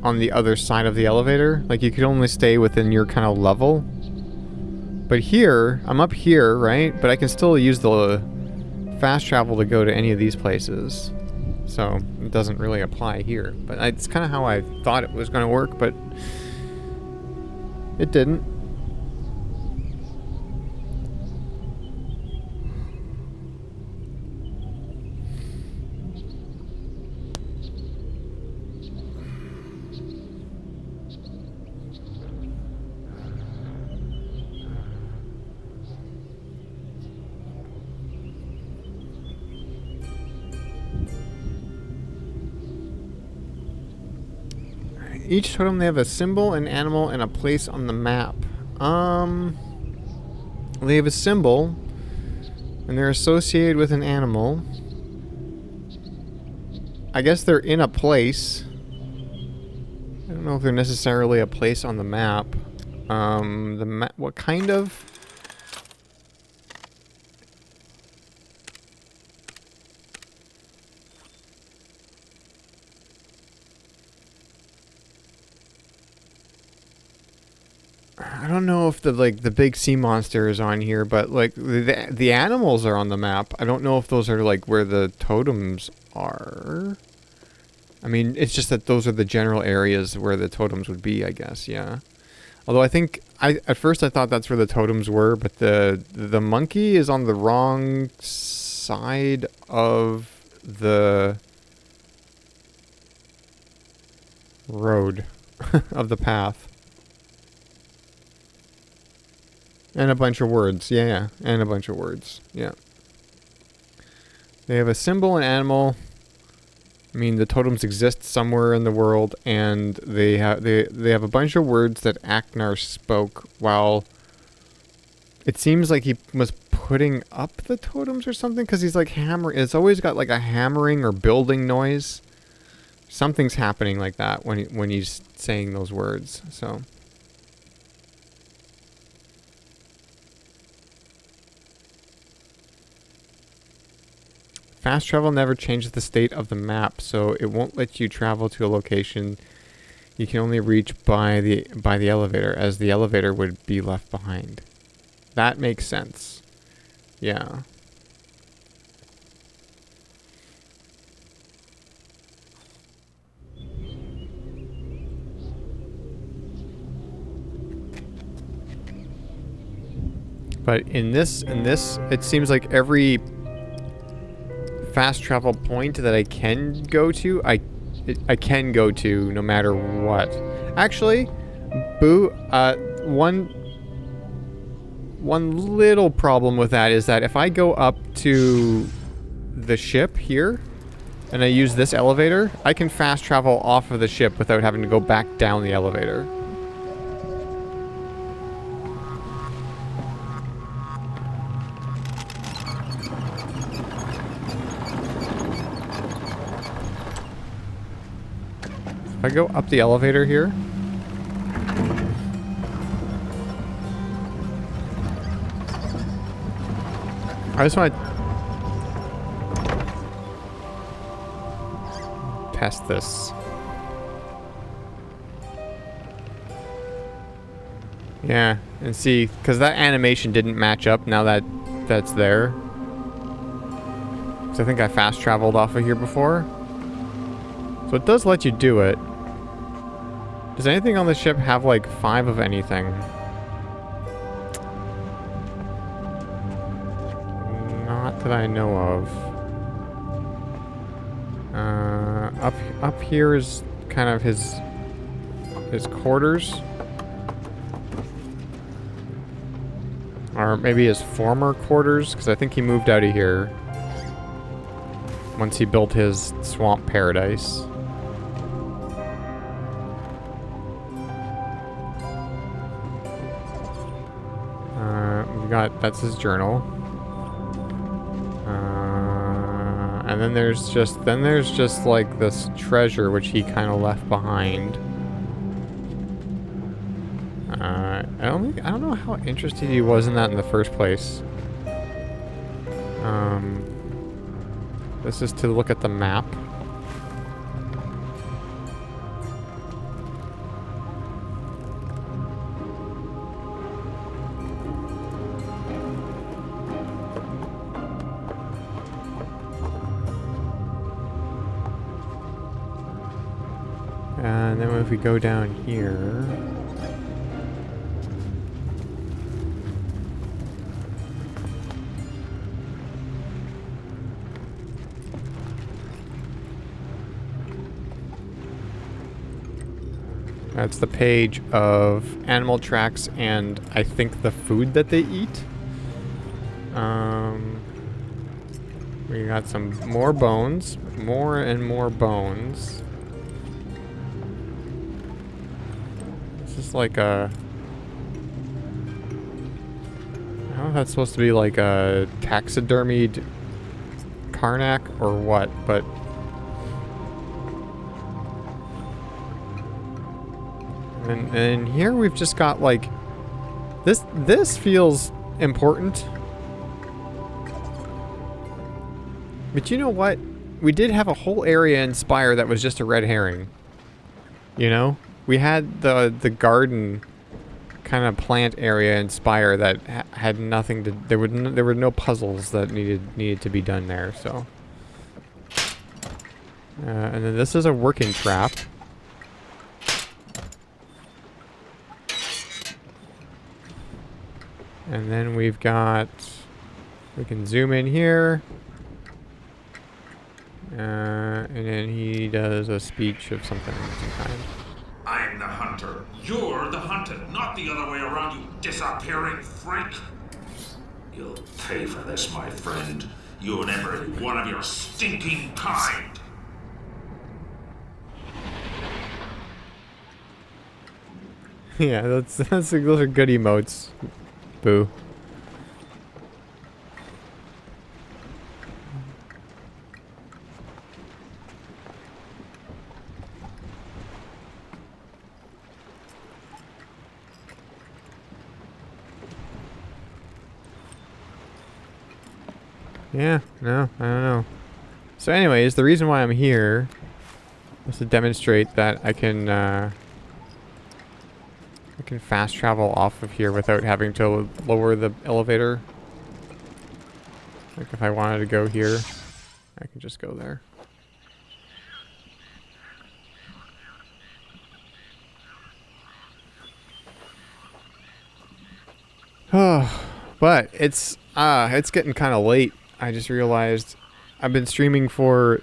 on the other side of the elevator. Like you could only stay within your kind of level. But here, I'm up here, right? But I can still use the fast travel to go to any of these places. So it doesn't really apply here. But it's kind of how I thought it was going to work, but it didn't. Each totem, they have a symbol, an animal, and a place on the map. They have a symbol, and they're associated with an animal. I guess they're in a place. I don't know if they're necessarily a place on the map. What kind of? I don't know if the big sea monster is on here, but like the animals are on the map. I don't know if those are like where the totems are. I mean, it's just that those are the general areas where the totems would be, I guess, yeah. Although I think, at first I thought that's where the totems were, but the monkey is on the wrong side of the road, of the path. And a bunch of words, yeah, and a bunch of words, yeah. They have a symbol, an animal. I mean, the totems exist somewhere in the world, and they have a bunch of words that Aknar spoke while it seems like he was putting up the totems or something, because he's like hammering. It's always got like a hammering or building noise. Something's happening like that when he's saying those words. So. Fast travel never changes the state of the map, so it won't let you travel to a location you can only reach by the elevator, as the elevator would be left behind. That makes sense. Yeah. But in this, it seems like every fast travel point that I can go to, I can go to no matter what. Actually, one little problem with that is that if I go up to the ship here and I use this elevator, I can fast travel off of the ship without having to go back down the elevator. If I go up the elevator here, I just want to test this. Yeah, and see, because that animation didn't match up now that that's there. So I think I fast traveled off of here before. So it does let you do it. Does anything on the ship have like 5 of anything? Not that I know of. Up here is kind of his quarters. Or maybe his former quarters, because I think he moved out of here once he built his swamp paradise. That's his journal. And then there's just like this treasure which he kind of left behind. I don't know how interested he was in that in the first place. This is to look at the map. And then if we go down here... That's the page of animal tracks and I think the food that they eat. We got some more bones. More and more bones. This is like a... I don't know if that's supposed to be like a taxidermied Karnak or what, but... And here we've just got like... This feels important. But you know what? We did have a whole area in Spire that was just a red herring. You know? We had the garden kind of plant area in Spire that had nothing to... There were no puzzles that needed to be done there, so... And then this is a working trap. And then we've got... We can zoom in here. And then he does a speech of something of some kind. I'm the hunter. You're the hunted, not the other way around, you disappearing freak. You'll pay for this, my friend. You and every one of your stinking kind. Yeah, those are good emotes. Boo. Yeah, no, I don't know. So anyways, the reason why I'm here was to demonstrate that I can fast travel off of here without having to lower the elevator. Like if I wanted to go here, I can just go there. Oh, but it's getting kind of late. I just realized I've been streaming for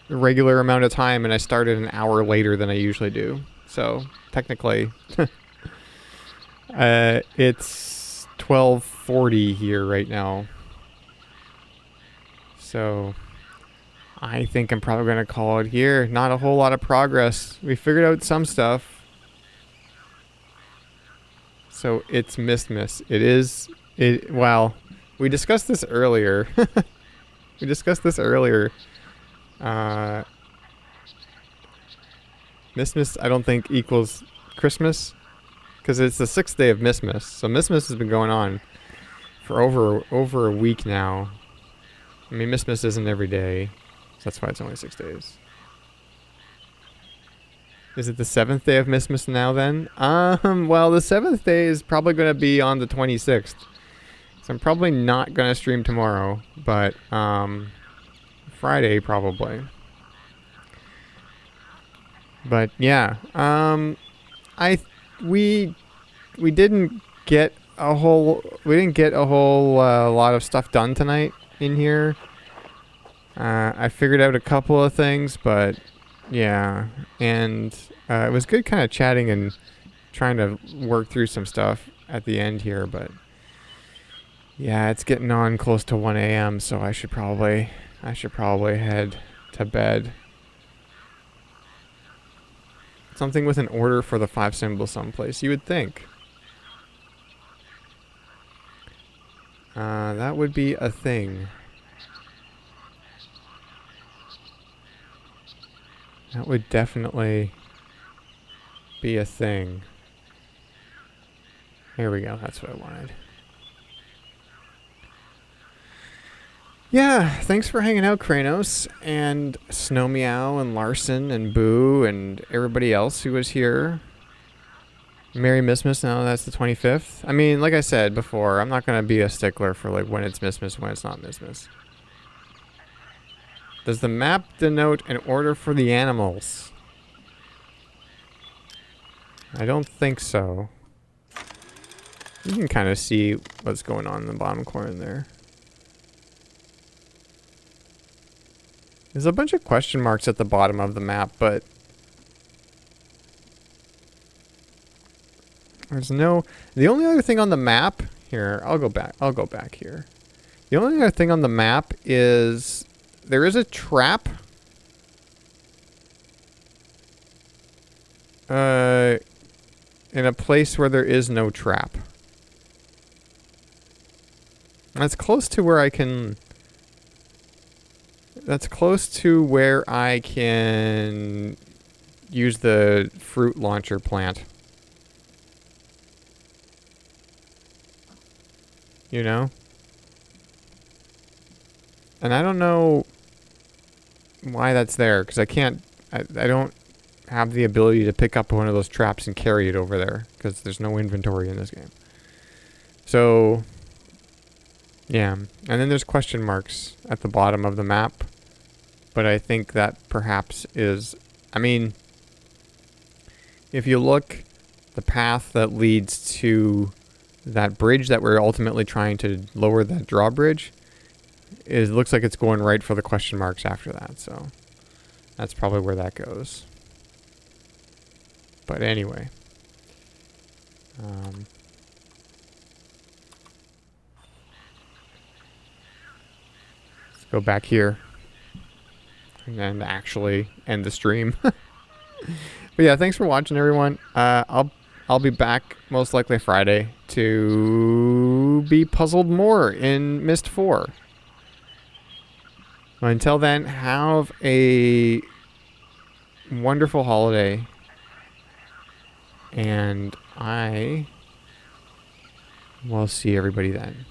a regular amount of time and I started an hour later than I usually do. So technically, it's 12:40 here right now. So I think I'm probably going to call it here. Not a whole lot of progress. We figured out some stuff. So it's Myst. Well, we discussed this earlier. Myst, I don't think equals Christmas. Because it's the 6th day of Myst. So Myst has been going on for over a week now. I mean, Myst isn't every day. So that's why it's only 6 days. Is it the 7th day of Myst now then? Well, the 7th day is probably going to be on the 26th. So I'm probably not going to stream tomorrow, but Friday probably. But yeah, we didn't get a whole lot of stuff done tonight in here. I figured out a couple of things, but yeah, and it was good kind of chatting and trying to work through some stuff at the end here, but yeah, it's getting on close to 1 a.m., so I should probably head to bed. Something with an order for the 5 symbols someplace, you would think. That would be a thing. That would definitely be a thing. Here we go, that's what I wanted. Yeah, thanks for hanging out, Kranos, and Snow Meow, and Larson, and Boo, and everybody else who was here. Merry Myst, no, that's the 25th. I mean, like I said before, I'm not going to be a stickler for like when it's Myst, when it's not Myst. Does the map denote an order for the animals? I don't think so. You can kind of see what's going on in the bottom corner there. There's a bunch of question marks at the bottom of the map, but there's no... The only other thing on the map... Here, I'll go back here. The only other thing on the map is... There is a trap. In a place where there is no trap. That's close to where I can... That's close to where I can use the fruit launcher plant. You know? And I don't know why that's there, because I don't have the ability to pick up one of those traps and carry it over there, because there's no inventory in this game. So, yeah. And then there's question marks at the bottom of the map. But I think that perhaps is... I mean, if you look, the path that leads to that bridge that we're ultimately trying to lower that drawbridge, looks like it's going right for the question marks after that. So that's probably where that goes. But anyway. Let's go back here. And then actually end the stream. But yeah, thanks for watching, everyone. I'll be back most likely Friday to be puzzled more in Myst IV. Until then, have a wonderful holiday. And I will see everybody then.